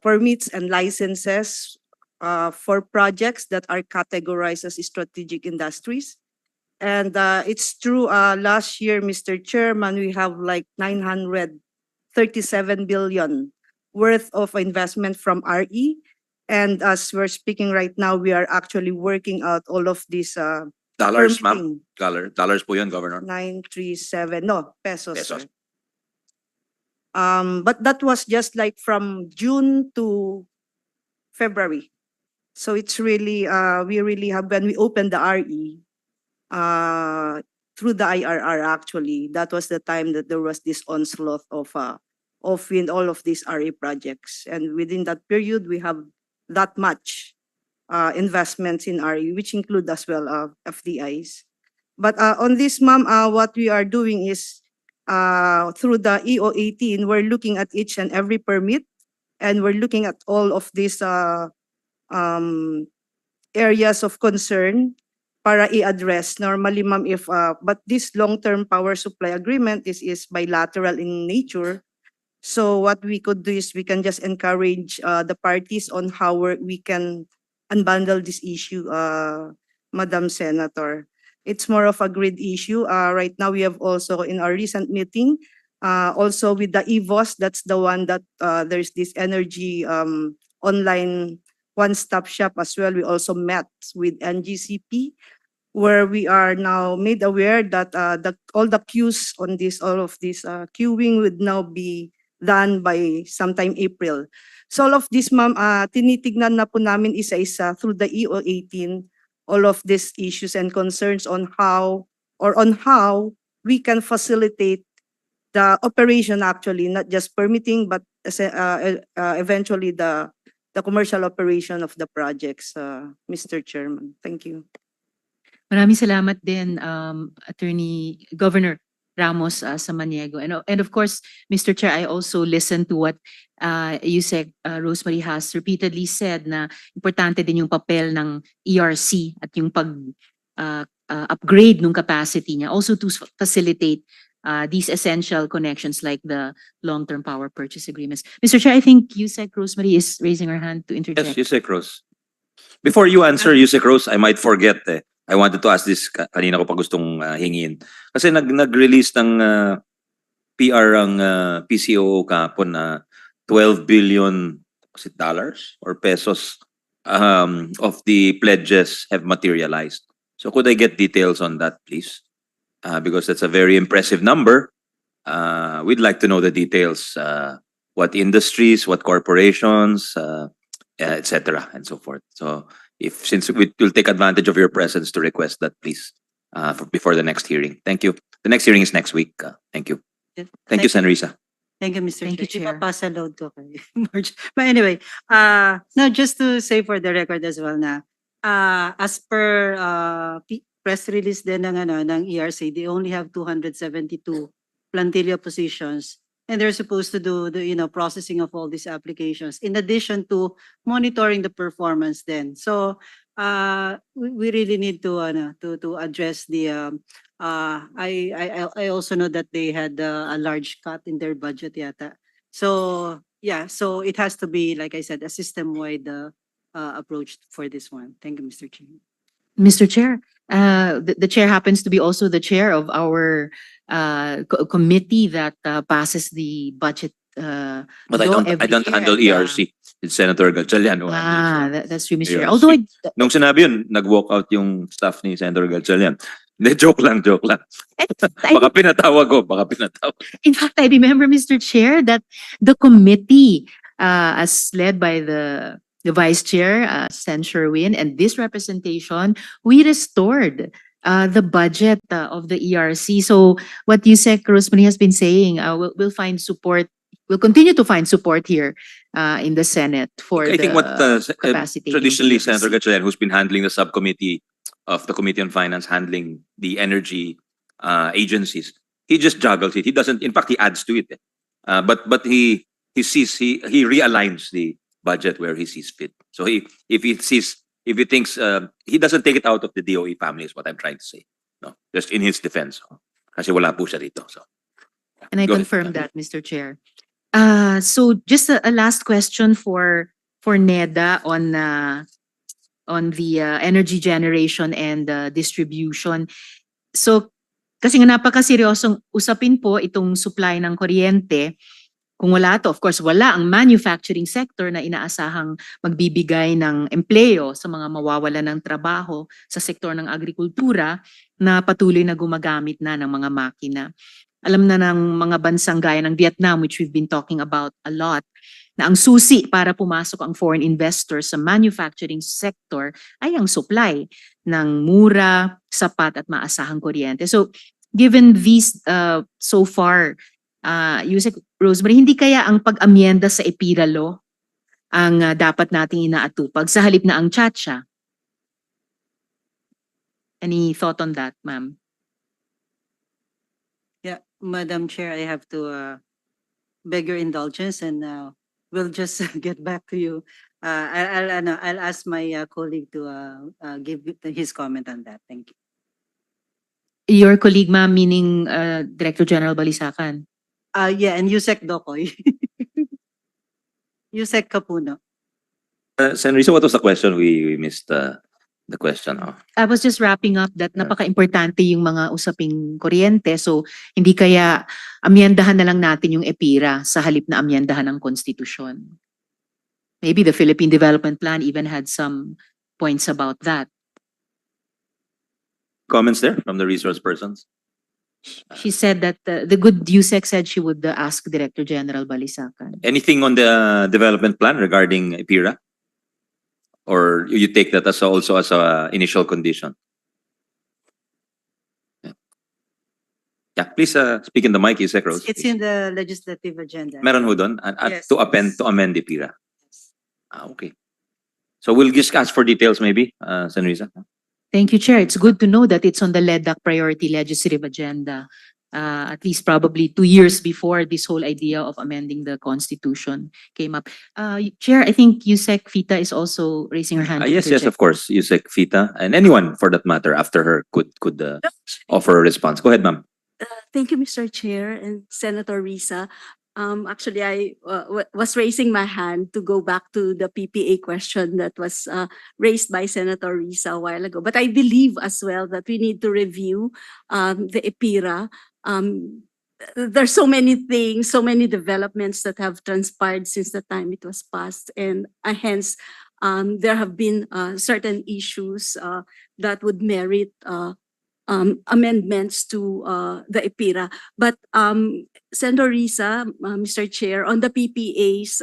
permits and licenses for projects that are categorized as strategic industries. And it's true, last year, Mr. Chairman, we have like 937 billion worth of investment from RE. And as we're speaking right now, we are actually working out all of these Dollars, permitting. ma'am. Dollars po yun, Governor. 937, no, pesos. Pesos. Sir. But that was just like from June to February. So it's really, we really have, when we opened the RE, through the IRR actually, that was the time that there was this onslaught of in all of these RE projects. And within that period, we have that much investments in RE, which include as well FDIs. But on this, ma'am, what we are doing is, through the EO18, we're looking at each and every permit, and we're looking at all of these areas of concern para i-address. Normally, ma'am, if but this long-term power supply agreement is bilateral in nature. So what we could do is we can just encourage the parties on how we can unbundle this issue, Madam Senator. It's more of a grid issue. Right now, we have also in our recent meeting, also with the EVOS, that's the one that there's this energy online one-stop shop as well. We also met with NGCP, where we are now made aware that all the queues on this, all of this queuing would now be done by sometime April. So all of this, ma'am, tinitignan na po namin isa-isa through the EO18, all of these issues and concerns on how we can facilitate the operation actually, not just permitting, but eventually the commercial operation of the projects, Mr. Chairman. Thank you. Maraming salamat din, Attorney Governor Ramos Samaniego. And of course, Mr. Chair, I also listened to what Yusek Rosemary has repeatedly said na importante din yung papel ng ERC at yung upgrade ng capacity niya, also to facilitate these essential connections like the long-term power purchase agreements. Mr. Chair, I think Yusek Rosemary is raising her hand to interject. Yes, Yusek Rose. Before you answer, Yusek Rose, I might forget I wanted to ask this, kanina ko pa gustong hingin. Kasi nag-release ng PR ang PCOO kahapon na 12 billion was it dollars or pesos of the pledges have materialized. So could I get details on that, please? Because that's a very impressive number. We'd like to know the details, what industries, what corporations, etc. and so forth. So since we'll take advantage of your presence to request that, please, before the next hearing. Thank you. The next hearing is next week. Thank you. Thank you, Senrisa. Thank you, Mr. Thank you, Chair. Ipapasa load ko kay Marge. But anyway, no, just to say for the record as well na, as per press release din ng ERC, they only have 272 plantilla positions, and they're supposed to do the processing of all these applications in addition to monitoring the performance then. So we really need to address the I also know that they had a large cut in their budget yata. So yeah, so it has to be, like I said, a system-wide approach for this one. Thank you, Mr. Chairman. Mr. Chair, the chair happens to be also the chair of our committee that passes the budget But I law don't every year. handle and, ERC. It's Senator Gatchalian who handles that's true, Mr. Chair. ERC. Although Nung sinabi yun, nag-walk out yung staff ni Senator Gatchalian. Hindi, joke lang. Baka pinatawag ko, in fact, I remember, Mr. Chair, that the committee, as led by the vice chair, Sen Sherwin, and this representation, we restored the budget of the ERC. So what Yusek Rosemary has been saying, we'll find support. We'll continue to find support here in the Senate for I think what capacity. traditionally Senator Gatchalian, who's been handling the subcommittee of the Committee on Finance, handling the energy agencies, he just juggles it. He doesn't. In fact, he adds to it. But he realigns the budget where he sees fit. So if he thinks he doesn't take it out of the DOE family is what I'm trying to say. No, just in his defense. Kasi wala po siya dito. So. And I Go ahead. confirm that, Mr. Chair. So just a last question for NEDA on the energy generation and distribution. So kasi nga napakaseryosong usapin po itong supply ng kuryente. Kung wala to, of course, wala ang manufacturing sector na inaasahang magbibigay ng empleo sa mga mawawala ng trabaho sa sektor ng agrikultura na patuloy na gumagamit na ng mga makina. Alam na ng mga bansang gaya ng Vietnam, which we've been talking about a lot, na ang susi para pumasok ang foreign investors sa manufacturing sector ay ang supply ng mura, sapat at maasahang kuryente. So, given these so far, Yusek Rosemary, hindi kaya ang pag-amyenda sa EPIRA law ang dapat nating inaatupag sa halip na ang tsa-tsa? Any thought on that, ma'am? Yeah, Madam Chair, I have to beg your indulgence and we'll just get back to you. I'll ask my colleague to give his comment on that. Thank you. Your colleague, ma'am, meaning Director General Balisacan? Yeah, and Yusek Dokoy. Yusek Capuno. Sen. Risa, what was the question? We missed the question. Oh. I was just wrapping up that napaka-importante yung mga usaping kuryente. So, hindi kaya amyendahan na lang natin yung EPIRA sa halip na amyendahan ng konstitusyon. Maybe the Philippine Development Plan even had some points about that. Comments there from the resource persons? She said that the good Yusek said she would ask Director General Balisacan. Anything on the development plan regarding EPIRA? Or you take that as also as a initial condition? Yeah, please speak in the mic, Yusek Rose. It's in the legislative agenda. Meron ho doon Yes. to amend EPIRA. Okay. So we'll just ask for details maybe, Sen. Risa. Thank you, Chair. It's good to know that it's on the LEDAC priority legislative agenda. At least probably 2 years before this whole idea of amending the Constitution came up. Chair, I think Yusek Fita is also raising her hand. to Yes, interject. of course. Yusek Fita and anyone for that matter after her could offer a response. Go ahead, ma'am. Thank you, Mr. Chair and Senator Risa. Actually, I was raising my hand to go back to the PPA question that was raised by Senator Risa a while ago. But I believe as well that we need to review the EPIRA. There's so many things, so many developments that have transpired since the time it was passed. And hence, there have been certain issues that would merit amendments to the EPIRA. But Senator Risa, Mr. Chair, on the PPAs,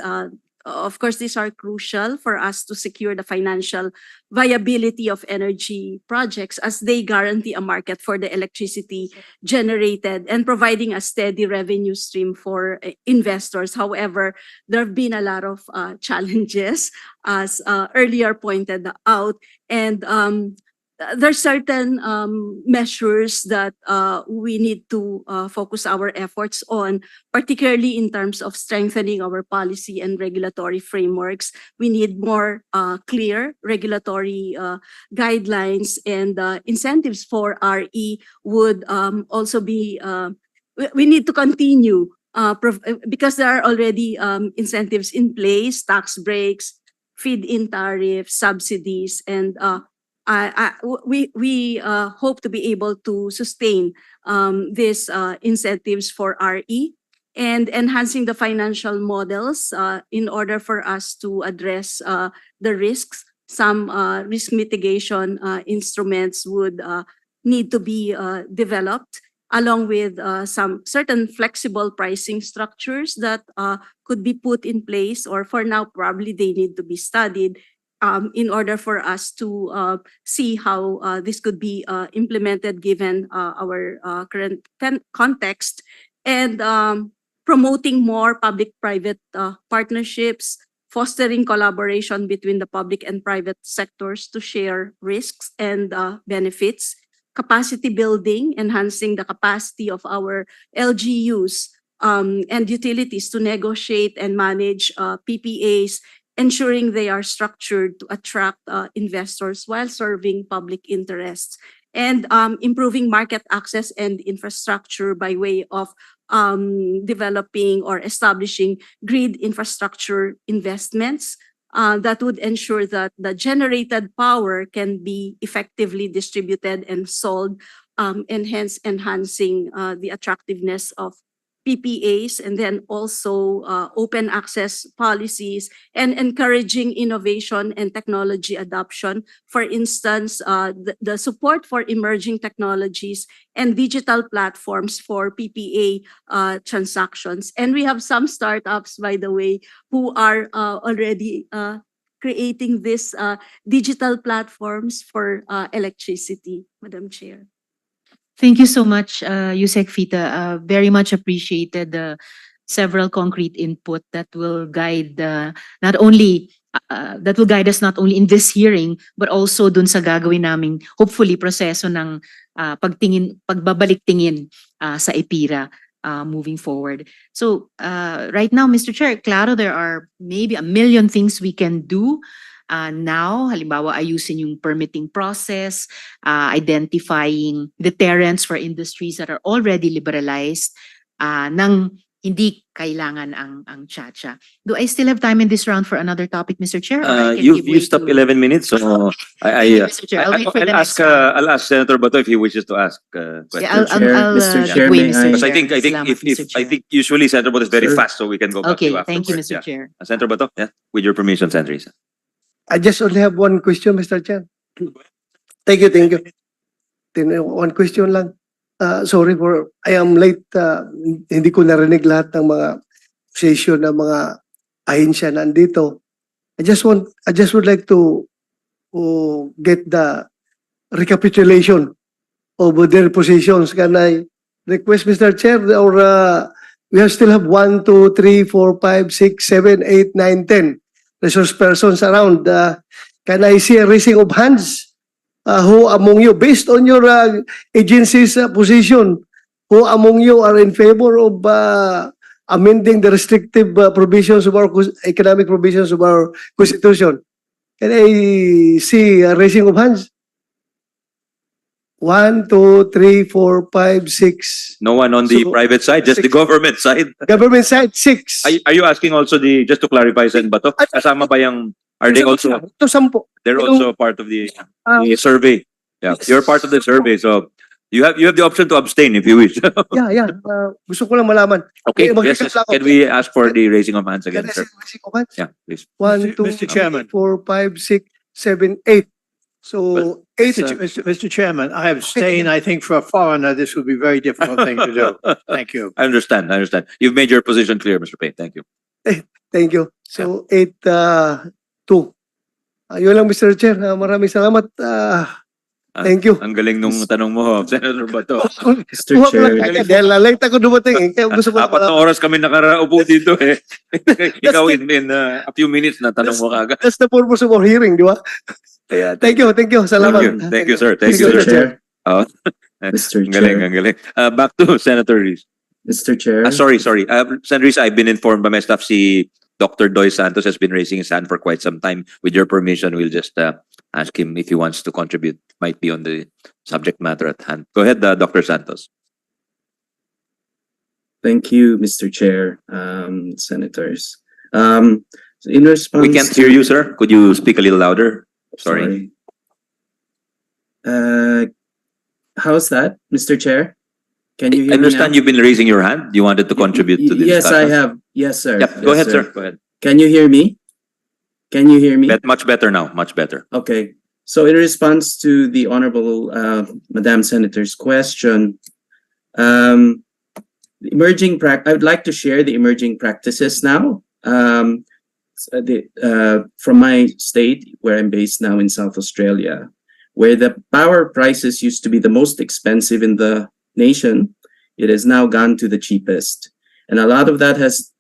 of course, these are crucial for us to secure the financial viability of energy projects as they guarantee a market for the electricity generated and providing a steady revenue stream for investors. However, there have been a lot of challenges, as earlier pointed out, and there's certain measures that we need to focus our efforts on, particularly in terms of strengthening our policy and regulatory frameworks. We need more clear regulatory guidelines, and incentives for RE would also be, we need to continue because there are already incentives in place, tax breaks, feed-in tariffs, subsidies, and we hope to be able to sustain these incentives for RE and enhancing the financial models in order for us to address the risks. Some risk mitigation instruments would need to be developed, along with some certain flexible pricing structures that could be put in place, or for now, probably they need to be studied in order for us to see how this could be implemented given our current context, and promoting more public-private partnerships, fostering collaboration between the public and private sectors to share risks and benefits, capacity building, enhancing the capacity of our LGUs and utilities to negotiate and manage PPAs, ensuring they are structured to attract investors while serving public interests, and improving market access and infrastructure by way of developing or establishing grid infrastructure investments that would ensure that the generated power can be effectively distributed and sold, and hence enhancing the attractiveness of PPAs, and then also open access policies and encouraging innovation and technology adoption. For instance, the support for emerging technologies and digital platforms for PPA transactions. And we have some startups, by the way, who are already creating these digital platforms for electricity, Madam Chair. Thank you so much, Yusek Fita. Very much appreciated the several concrete input that will guide not only that will guide us not only in this hearing but also dun sa gagawin naming hopefully proseso ng pagbabalik tingin sa EPIRA moving forward. So right now, Mr. Chair, claro, there are maybe a million things we can do. Now, halimbawa, ayusin yung permitting process, identifying deterrents for industries that are already liberalized, nang hindi kailangan ang chacha. Do I still have time in this round for another topic, Mr. Chair? Or I can You've give way used up to- 11 minutes, so Thank you, Mr. Chair. I'll wait for the next one. I'll ask Senator Bato if he wishes to ask questions. Yeah, I'll Mr. give Chair, way, may Mr. I- Because I Chair. think Salamat, if Mr. I Chair. think usually Senator Bato is very Sir. fast, so we can go back to Okay, you thank you, afterwards. Mr. Yeah. Chair. Senator Bato, yeah, with your permission, Senator Risa. I just only have one question, Mr. Chair. Thank you, thank you. One question lang. Sorry for, I am late. Hindi ko narinig lahat ng mga session ng mga ahensya nandito. I just would like to get the recapitulation of their positions. Can I request, Mr. Chair, or we still have 1, 2, 3, 4, 5, 6, 7, 8, 9, 10 resource persons around. Can I see a raising of hands? Who among you, based on your agency's position, who among you are in favor of amending the restrictive provisions of our economic provisions of our Constitution? Can I see a raising of hands? 1, 2, 3, 4, 5, 6. No one on the So, private side, just the 6. government side. Government side, 6. Are you asking also just to clarify, Sen Bato? Kasama ba yung, are they also, Ito 10. they're also part of the survey? Yeah, Yes. you're part of the survey, so you have the option to abstain if you wish. Yeah. Gusto ko lang malaman. Okay, Mag-recap yes. lang ako. Can we ask for the raising of hands Can again, I sir? see raising of hands? Yeah, please. 1, 2, Mr. Chairman. 3, 4, 5, 6, 7, 8. So 8. Mr. Chairman, I abstain. I think for a foreigner, this would be a very difficult thing to do. Thank you. I understand. You've made your position clear, Mr. Payne. Thank you. Thank you. So 8, 2. Yun lang, Mr. Chair. Maraming salamat. Thank you. Ang galing nung tanong mo, Senator Bato. Mr. Chair. Dahil late ako dumating. Kaya gusto ko Apat na oras kami nakaraupo dito eh. Ikaw in a few minutes na tanong mo kagad. That's the purpose of our hearing, di ba? Yeah, Thank you. Salamat. Thank you, sir. Thank you, Mr. sir. Chair. Oh. Mr. Ang galing, Chair. ang galing. Back to Senator Reese. Mr. Chair. Sorry. Senator Reese, I've been informed by my staff, si Dr. Doy Santos has been raising his hand for quite some time. With your permission, we'll just ask him if he wants to contribute. Might be on the subject matter at hand. Go ahead, Dr. Santos. Thank you, Mr. Chair, senators. In response We can't hear you, sir. Could you speak a little louder? Sorry. how's that, Mr. Chair? Can you I hear me understand now? you've been raising your hand. You wanted to contribute to the Yes, I discussion. have. Yes, sir. Yep, go Yes, ahead, sir. Go ahead. Can you hear me? Can you hear me? Much better now. Much better. Okay. So in response to the Honorable Madam Senator's question, I would like to share the emerging practices now. From my state, where I'm based now in South Australia, where the power prices used to be the most expensive in the nation, it has now gone to the cheapest. And a lot of that has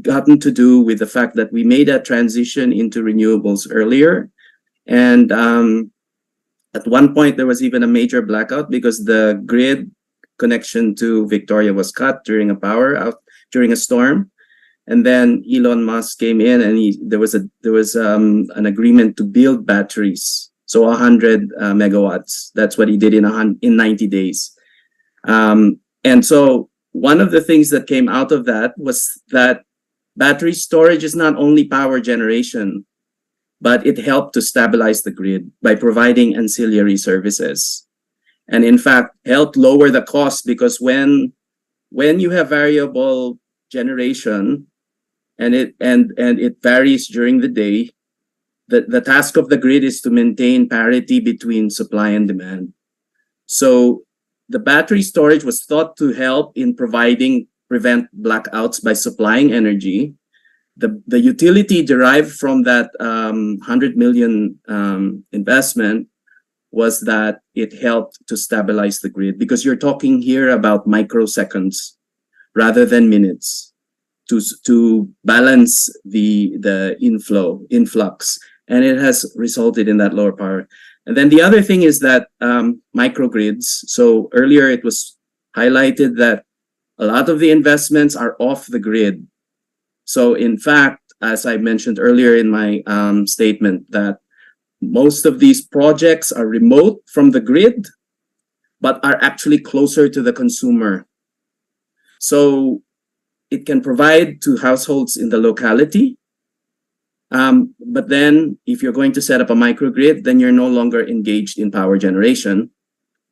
gotten to do with the fact that we made a transition into renewables earlier. And at one point, there was even a major blackout because the grid connection to Victoria was cut during a storm. And then Elon Musk came in, and there was an agreement to build batteries. So 100 megawatts. That's what he did in 90 days. And so one of the things that came out of that was that battery storage is not only power generation, but it helped to stabilize the grid by providing ancillary services. And in fact, helped lower the cost, because when you have variable generation and it varies during the day, the task of the grid is to maintain parity between supply and demand. So the battery storage was thought to help in prevent blackouts by supplying energy. The utility derived from that 100 million investment was that it helped to stabilize the grid, because you're talking here about microseconds rather than minutes to balance the influx, and it has resulted in that lower power. And then the other thing is that microgrids. So earlier it was highlighted that a lot of the investments are off the grid. So in fact, as I mentioned earlier in my statement, that most of these projects are remote from the grid, but are actually closer to the consumer. So it can provide to households in the locality. But then if you're going to set up a microgrid, then you're no longer engaged in power generation.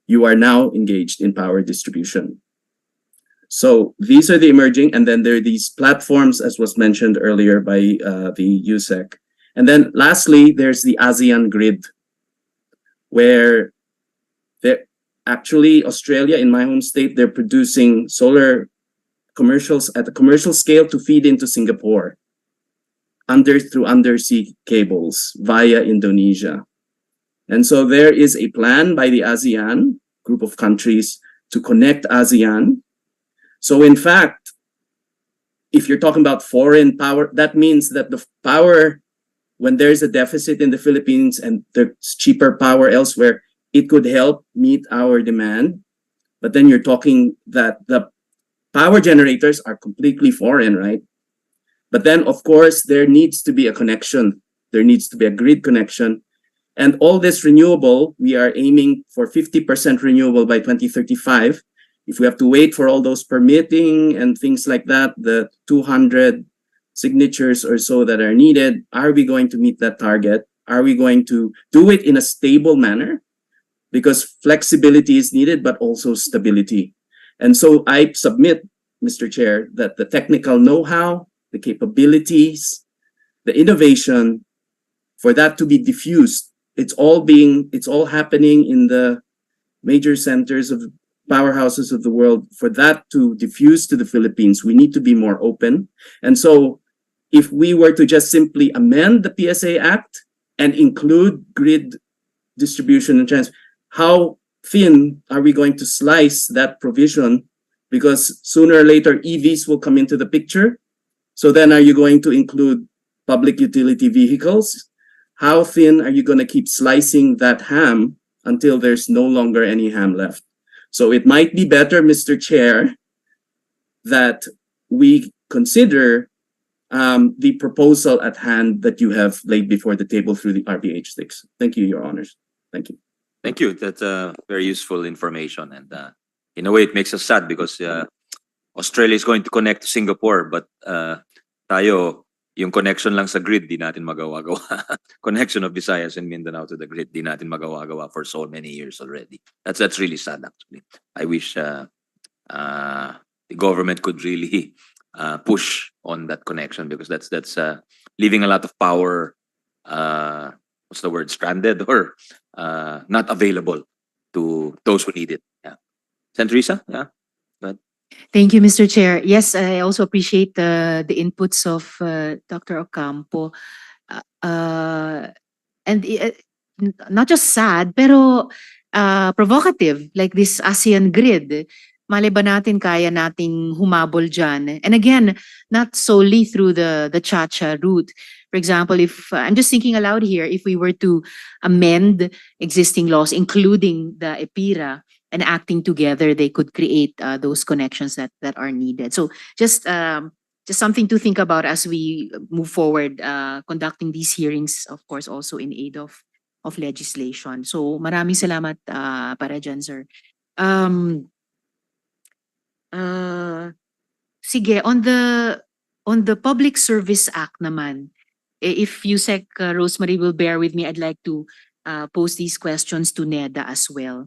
You are now engaged in power distribution. So these are the emerging, and then there are these platforms, as was mentioned earlier by the USEC. And then lastly, there's the ASEAN grid, where actually Australia, in my home state, they're producing solar commercials at a commercial scale to feed into Singapore through undersea cables via Indonesia. And so there is a plan by the ASEAN group of countries to connect ASEAN. So in fact, if you're talking about foreign power, that means that the power, when there's a deficit in the Philippines and there's cheaper power elsewhere, it could help meet our demand. But then you're talking that the power generators are completely foreign, right? But then, of course, there needs to be a connection. There needs to be a grid connection. And all this renewable, we are aiming for 50% renewable by 2035. If we have to wait for all those permitting and things like that, the 200 signatures or so that are needed, are we going to meet that target? Are we going to do it in a stable manner? Because flexibility is needed, but also stability. And so I submit, Mr. Chair, that the technical know-how, the capabilities, the innovation, for that to be diffused, it's all happening in the major centers of powerhouses of the world. For that to diffuse to the Philippines, we need to be more open. And so if we were to just simply amend the PSA Act and include grid distribution and transfer, how thin are we going to slice that provision? Because sooner or later, EVs will come into the picture. So then are you going to include public utility vehicles? How thin are you going to keep slicing that ham until there's no longer any ham left? So it might be better, Mr. Chair, that we consider the proposal at hand that you have laid before the table through the RBH6. Thank you, Your Honors. Thank you. Thank you. That's very useful information. And in a way, it makes us sad because Australia is going to connect to Singapore, but tayo, Yung connection lang sa grid, di natin magawa-gawa. Connection of Visayas and Mindanao to the grid, di natin magawa-gawa for so many years already. That's really sad actually. I wish the government could really push on that connection because that's leaving a lot of power what's the word, stranded or not available to those who need it. Yeah. Teresa? Yeah. Thank you, Mr. Chair. Yes, I also appreciate the inputs of Dr. Ocampo. And not just sad, pero provocative, like this ASEAN grid. Malay ba natin kaya nating humabol dyan? And again, not solely through the Chacha route. For example, if I'm just thinking aloud here, if we were to amend existing laws, including the EPIRA, and acting together, they could create those connections that are needed. So just something to think about as we move forward, conducting these hearings, of course, also in aid of legislation. So maraming salamat para dyan, sir. Sige, on the Public Service Act naman, if Yusek Rosemary will bear with me, I'd like to pose these questions to NEDA as well.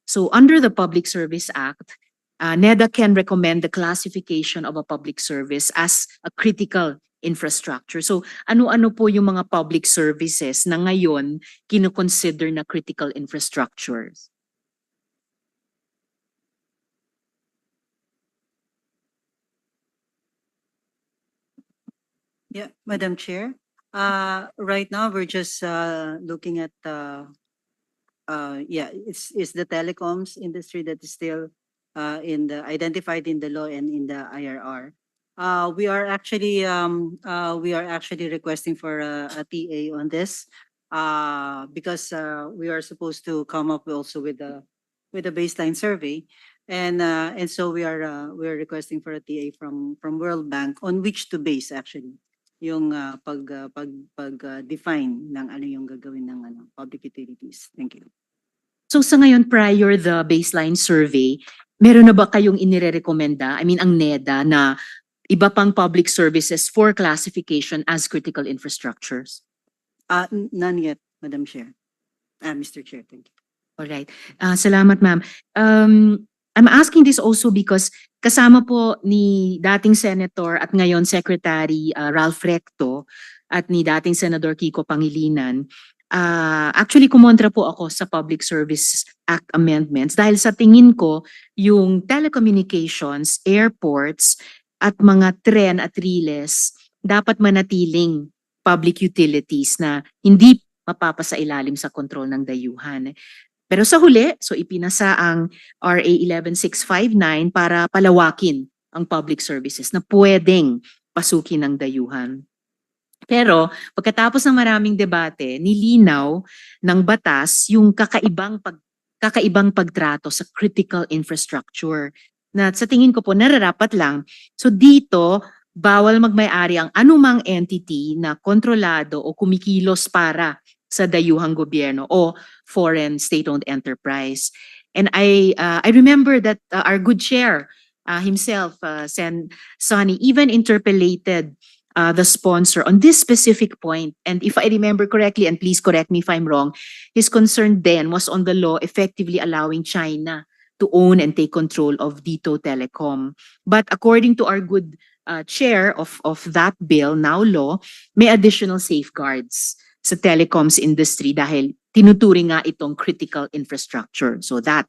So under the Public Service Act, NEDA can recommend the classification of a public service as a critical infrastructure. So ano-ano po yung mga public services na ngayon kino-consider na critical infrastructures? Yeah, Madam Chair. Right now, we're just looking at it's the telecoms industry that is still identified in the law and in the IRR. We are actually requesting for a TA on this because we are supposed to come up also with a baseline survey, and so we are requesting for a TA from World Bank on which to base actually yung define ng ano yung gagawin ng public utilities. Thank you. So sa ngayon, prior the baseline survey, meron na ba kayong inirekomenda, I mean ang NEDA, na iba pang public services for classification as critical infrastructures? None yet, Madam Chair. Mr. Chair, thank you. All right. Salamat, ma'am. I'm asking this also because kasama po ni dating Senator at ngayon Secretary Ralph Recto at ni dating Senador Kiko Pangilinan. Actually, kumontra po ako sa Public Service Act amendments dahil sa tingin ko yung telecommunications, airports, at mga tren at riles dapat manatiling public utilities na hindi mapapasailalim sa kontrol ng dayuhan. Pero sa huli, so ipinasa ang RA 11659 para palawakin ang public services na pwedeng pasukin ng dayuhan. Pero pagkatapos ng maraming debate, nilinaw ng batas yung kakaibang pagtrato sa critical infrastructure na sa tingin ko po nararapat lang. So dito, bawal magmay-ari ang anumang entity na kontrolado o kumikilos para sa dayuhang gobyerno o foreign state-owned enterprise. And I remember that our good chair himself, Sen. Sonny, even interpellated the sponsor on this specific point. And if I remember correctly, and please correct me if I'm wrong, his concern then was on the law effectively allowing China to own and take control of Dito Telecom. But according to our good chair of that bill, now law, may additional safeguards sa telecoms industry dahil tinuturing nga itong critical infrastructure. So that.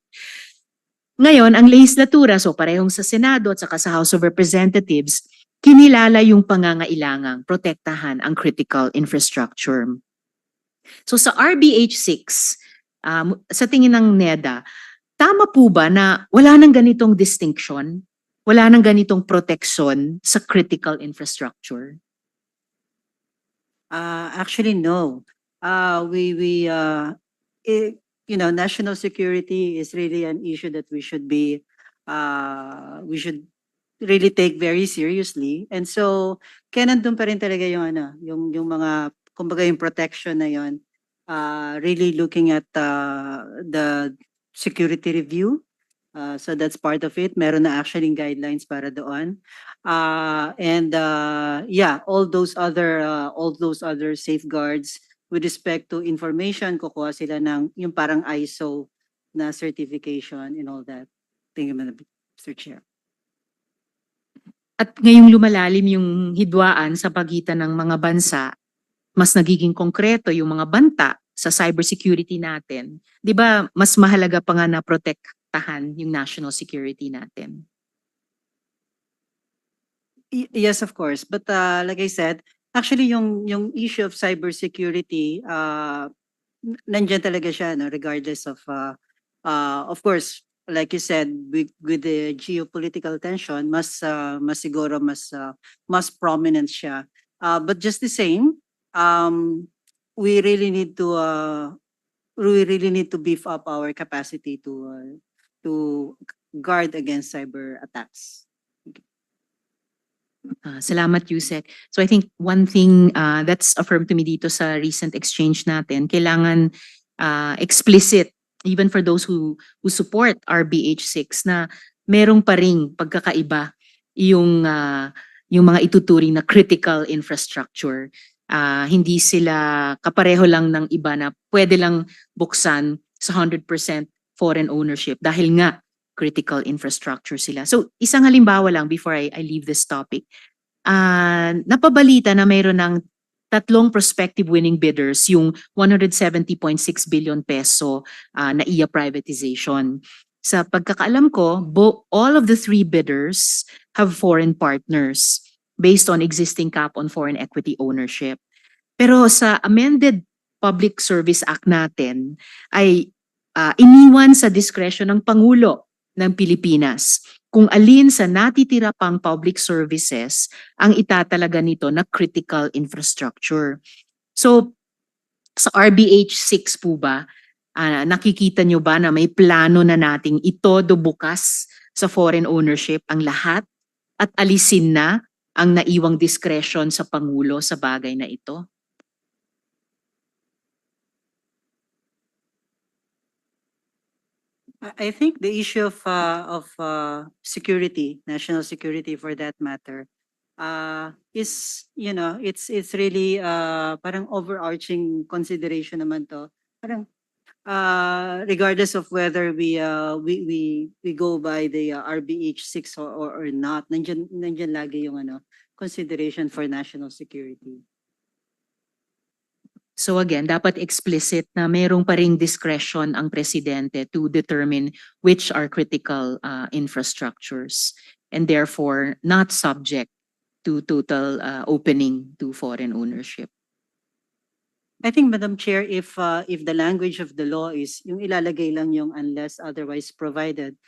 Ngayon, ang legislatura, so parehong sa Senado at saka sa House of Representatives, kinilala yung pangangailangang protektahan ang critical infrastructure. So sa RBH 6, sa tingin ng NEDA, tama po ba na wala nang ganitong distinction? Wala nang ganitong proteksyon sa critical infrastructure? Actually, no. National security is really an issue that we should really take very seriously. And so, kaya nandun pa rin talaga yung mga, kumbaga yung protection na yun, really looking at the security review So that's part of it. Meron na actually guidelines para doon. Yeah, all those other safeguards with respect to information, kukuha sila ng yung parang ISO na certification and all that. Thank you, Mr. Chair. At ngayong lumalalim yung hidwaan sa pagitan ng mga bansa, mas nagiging konkreto yung mga banta sa cybersecurity natin. 'Di ba mas mahalaga pa nga na protektahan yung national security natin? Yes, of course. But like I said, actually yung issue of cybersecurity, nandiyan talaga siya, no, regardless of course, like you said, with the geopolitical tension, mas siguro mas prominent siya. But just the same, we really need to beef up our capacity to guard against cyber attacks. Salamat, Yusek. So I think one thing that's affirmed to me dito sa recent exchange natin, kailangan explicit, even for those who support RBH6, na merong pa ring pagkakaiba yung mga ituturing na critical infrastructure. Hindi sila kapareho lang ng iba na pwede lang buksan sa 100% foreign ownership dahil nga critical infrastructure sila. So isang halimbawa lang before I leave this topic. Napabalita na mayroon ng 3 prospective winning bidders yung 170.6 billion peso na iya privatization. Sa pagkakaalam ko, all of the 3 bidders have foreign partners based on existing cap on foreign equity ownership. Pero sa amended Public Service Act natin ay iniwan sa diskresyon ng Pangulo ng Pilipinas kung alin sa natitira pang public services ang itatalaga nito na critical infrastructure. So sa RBH 6 po ba, nakikita nyo ba na may plano na nating itodo bukas sa foreign ownership ang lahat at alisin na ang naiwang discretion sa Pangulo sa bagay na ito? I think the issue of security, national security for that matter, is, you know, it's really parang overarching consideration naman to. Parang regardless of whether we go by the RBH 6 or not, nandiyan lagi yung consideration for national security. So again, dapat explicit na mayroong pa ring discretion ang presidente to determine which are critical infrastructures and therefore not subject to total opening to foreign ownership. I think, Madam Chair, if the language of the law is yung ilalagay lang yung unless otherwise provided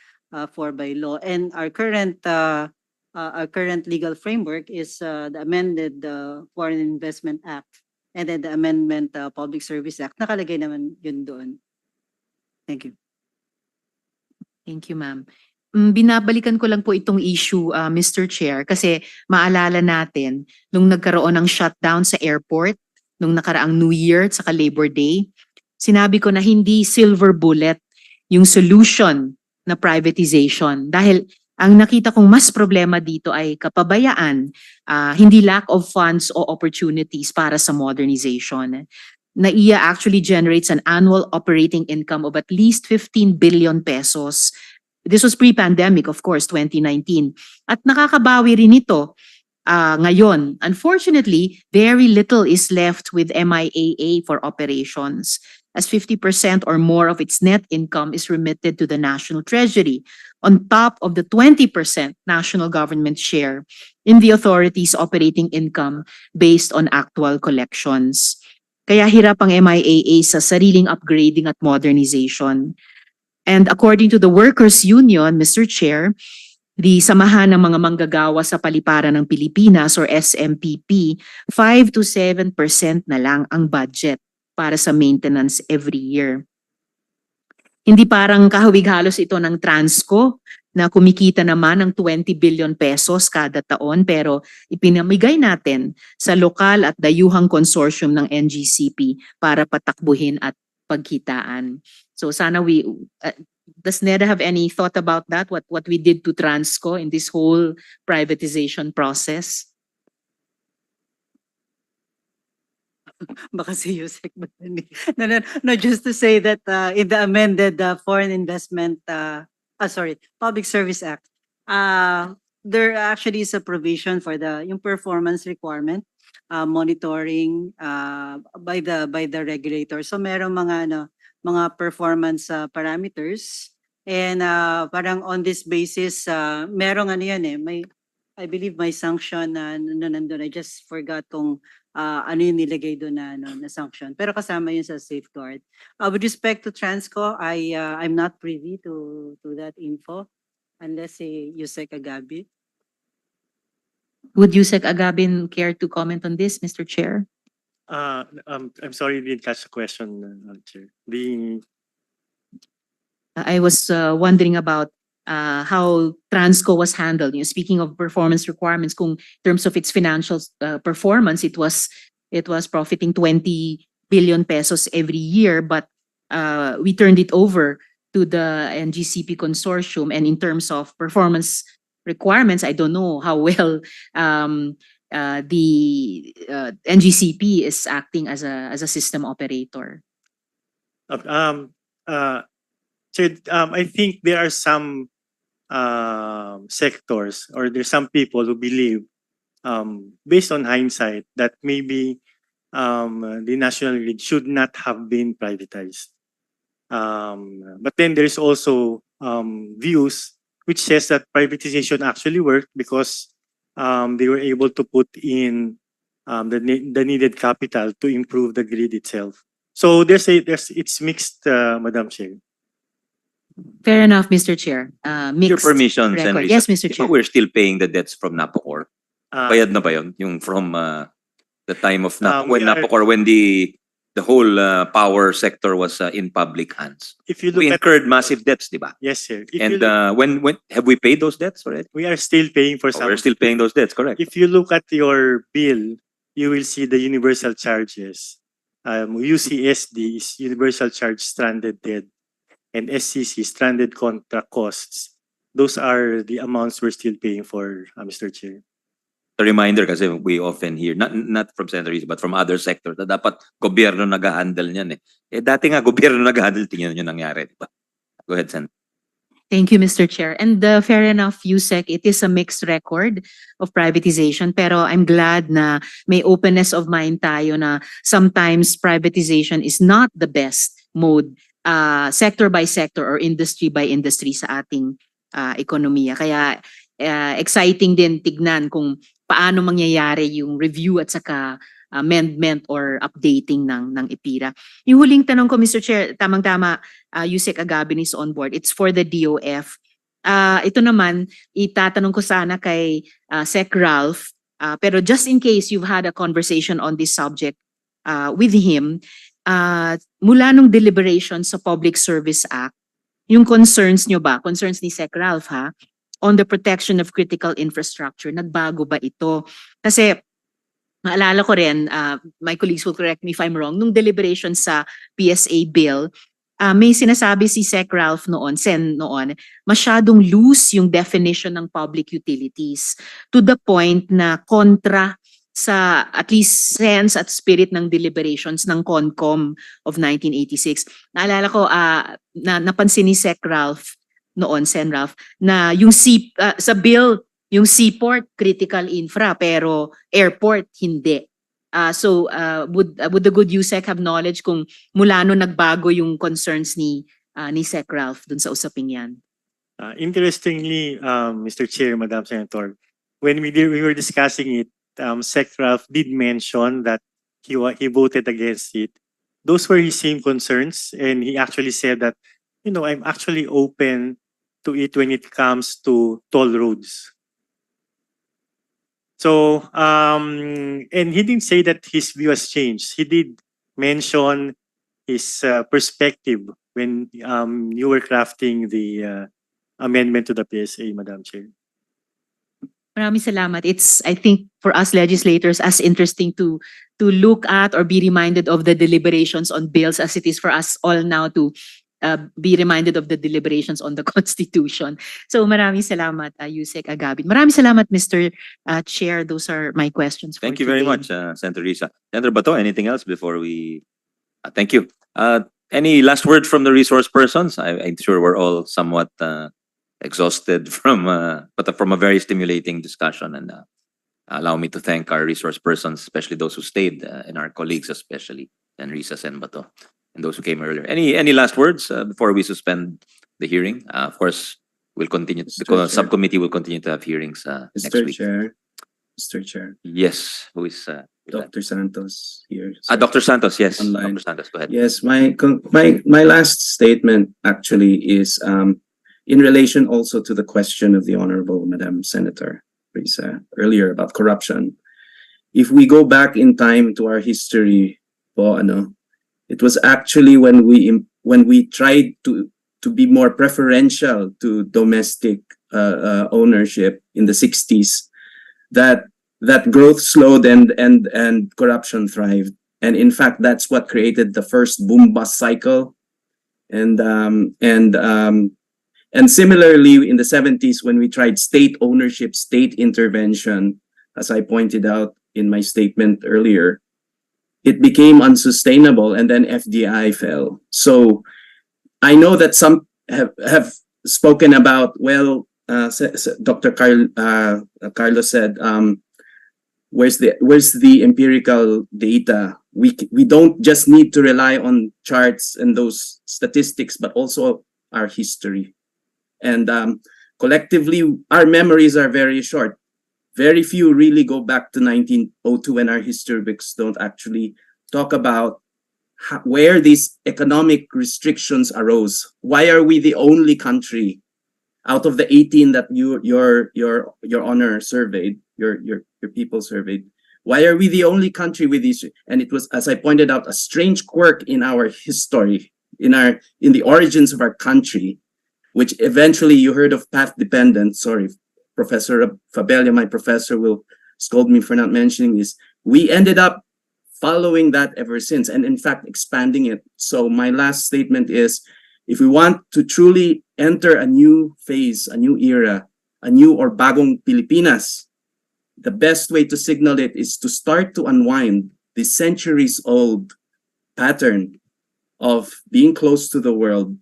for by law, and our current legal framework is the amended Foreign Investment Act and then the amendment Public Service Act, nakalagay naman yun doon. Thank you. Thank you, ma'am. Binabalikan ko lang po itong issue, Mr. Chair, kasi maalala natin nung nagkaroon ng shutdown sa airport, nung nakaraang New Year at saka Labor Day, sinabi ko na hindi silver bullet yung solution na privatization. Dahil ang nakita kong mas problema dito ay kapabayaan, hindi lack of funds o opportunities para sa modernization. NAIA actually generates an annual operating income of at least 15 billion pesos. This was pre-pandemic, of course, 2019. At nakakabawi rin ito ngayon. Unfortunately, very little is left with MIAA for operations, as 50% or more of its net income is remitted to the national treasury, on top of the 20% national government share in the authority's operating income based on actual collections. Kaya hirap ang MIAA sa sariling upgrading at modernization. And according to the Workers' Union, Mr. Chair, the Samahan ng mga Manggagawa sa Paliparan ng Pilipinas or SMPP, 5 to 7% na lang ang budget para sa maintenance every year. Hindi parang kahawig-halos ito ng Transco na kumikita naman ng 20 billion pesos kada taon pero ipinamigay natin sa lokal at dayuhang konsorsyum ng NGCP para patakbuhin at pagkitaan. So sana Does NEDA have any thought about that? What we did to Transco in this whole privatization process? Baka si Yusek ba yun eh? No, just to say that in the amended Foreign Investment, Public Service Act, there actually is a provision for yung performance requirement, monitoring by the regulator. So merong mga performance parameters, and parang on this basis, merong yan eh, I believe may sanction na nandun. I just forgot kung ano yung nilagay doon na sanction. Pero kasama yun sa safeguard. With respect to Transco, I'm not privy to that info unless si Yusek Agabi. Would Yusek Agabin care to comment on this, Mr. Chair? I'm sorry, I didn't catch the question, Chair. I was wondering about how Transco was handled. Speaking of performance requirements, kung in terms of its financial performance, it was profiting 20 billion pesos every year, but we turned it over to the NGCP consortium. And in terms of performance requirements, I don't know how well the NGCP is acting as a system operator. So I think there are some sectors, or there's some people who believe, based on hindsight, that maybe the national grid should not have been privatized. But then there is also views which says that privatization actually worked because they were able to put in the needed capital to improve the grid itself. So it's mixed, Madam Chair. Fair enough, Mr. Chair. Your permission, record. Senator. Yes, Mr. Di ba Chair. we're still paying the debts from Napocor. Bayad na ba yun? Yung from the time of Napocor, when the whole power sector was in public hands. If you We look at incurred massive debts, di ba? yes, sir. And when have we paid those debts already? We are still paying for Oh, some. we're still paying those debts, correct? If you look at your bill, you will see the universal charges. UCSD is universal charge stranded debt, and SCC stranded contract costs. Those are the amounts we're still paying for, Mr. Chair. A reminder kasi we often hear, not from senators, but from other sectors, na dapat gobyerno nag-handle niyan eh. Eh dati nga gobyerno nag-handle, tingnan nyo nangyari, di ba? Go ahead, Sen. Thank you, Mr. Chair. And fair enough, Yusek, it is a mixed record of privatization, pero I'm glad na may openness of mind tayo na sometimes privatization is not the best mode, sector by sector or industry by industry sa ating ekonomiya. Kaya exciting din tignan kung paano mangyayari yung review at saka amendment or updating ng IPIRA. Yung huling tanong ko, Mr. Chair, tamang-tama, Yusek Agabin is on board. It's for the DOF. Ito naman, itatanong ko sana kay Sec Ralph, pero just in case you've had a conversation on this subject with him, mula nung deliberation sa Public Service Act, yung concerns nyo ba, concerns ni Sec Ralph ha, on the protection of critical infrastructure, nagbago ba ito? Kasi maalala ko rin, my colleagues will correct me if I'm wrong, nung deliberation sa PSA bill, may sinasabi si Sec Ralph noon, Sen noon, masyadong loose yung definition ng public utilities to the point na kontra sa at least sense at spirit ng deliberations ng CONCOM of 1986. Naalala ko, napansin ni Sec Ralph noon, Sen Ralph, na yung sa bill, yung seaport, critical infra, pero airport, hindi. So would the good USEC have knowledge kung mula no nagbago yung concerns ni Sec Ralph dun sa usaping yan? Interestingly, Mr. Chair, Madam Senator, when we were discussing it, Sec Ralph did mention that he voted against it. Those were his same concerns, and he actually said that, I'm actually open to it when it comes to toll roads. So, and he didn't say that his view has changed. He did mention his perspective when you were crafting the amendment to the PSA, Madam Chair. Maraming salamat. It's, I think, for us legislators, as interesting to look at or be reminded of the deliberations on bills as it is for us all now to be reminded of the deliberations on the Constitution. So maraming salamat, Yusek Agabit. Maraming salamat, Mr. Chair. Those are my questions for Thank you very today. much, Senator Risa. Senator Bato, anything else before we? Thank you. Any last word from the resource persons? I'm sure we're all somewhat exhausted but from a very stimulating discussion. And allow me to thank our resource persons, especially those who stayed, and our colleagues, especially, and Risa Sen Bato, and those who came earlier. Any last words before we suspend the hearing? Of course, we'll continue. Mr. The Chair. subcommittee will continue to have hearings next Mr. week. Chair, Mr. Chair, Yes, who is Dr. Santos here. Dr. Santos? Yes, Online. Dr. Santos, go ahead. Yes, my last statement actually is in relation also to the question of the Honorable Madam Senator Risa earlier about corruption. If we go back in time to our history, it was actually when we tried to be more preferential to domestic ownership in the 60s that growth slowed and corruption thrived. And in fact, that's what created the first boom bust cycle. And similarly, in the 70s, when we tried state ownership, state intervention, as I pointed out in my statement earlier, it became unsustainable, and then FDI fell. So I know that some have spoken about, well, Dr. Carlos said, where's the empirical data? We don't just need to rely on charts and those statistics, but also our history. And collectively, our memories are very short. Very few really go back to 1902, and our history books don't actually talk about where these economic restrictions arose. Why are we the only country out of the 18 that your honor surveyed, your people surveyed? Why are we the only country with these? And it was, as I pointed out, a strange quirk in our history, in the origins of our country, which eventually you heard of path dependent. Sorry, Professor Fabella, my professor, will scold me for not mentioning this. We ended up following that ever since, and in fact expanding it. So my last statement is, if we want to truly enter a new phase, a new era, a new or bagong Pilipinas, the best way to signal it is to start to unwind the centuries-old pattern of being close to the world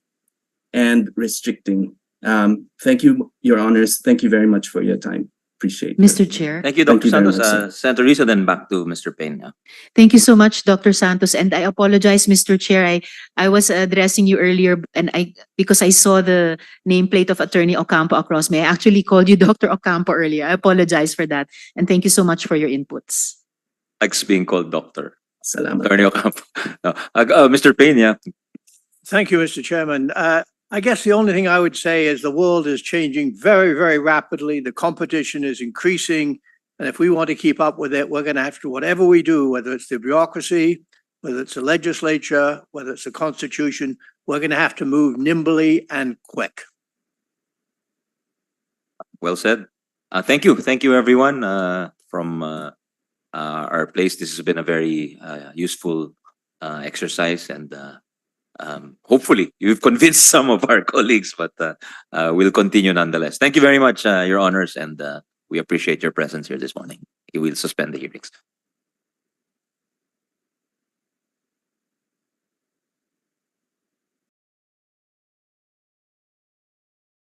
and restricting. Thank you, Your Honors. Thank you very much for your time. Appreciate it. Mr. Chair. Thank you, Dr. Thank you very Santos. much, sir. Senator Risa, then back to Mr. Peña. Thank you so much, Dr. Santos. And I apologize, Mr. Chair. I was addressing you earlier, and because I saw the nameplate of Attorney Ocampo across me, I actually called you Dr. Ocampo earlier. I apologize for that. And thank you so much for your inputs. Likes being called doctor. Salamat. Attorney Ocampo. No. Mr. Peña. Thank you, Mr. Chairman. I guess the only thing I would say is the world is changing very, very rapidly. The competition is increasing. And if we want to keep up with it, we're going to have to, whatever we do, whether it's the bureaucracy, whether it's the legislature, whether it's the constitution, we're going to have to move nimbly and quick. Well said. Thank you. Thank you, everyone. From our place, this has been a very useful exercise, and hopefully you've convinced some of our colleagues, but we'll continue nonetheless. Thank you very much, Your Honors, and we appreciate your presence here this morning. We will suspend the hearings.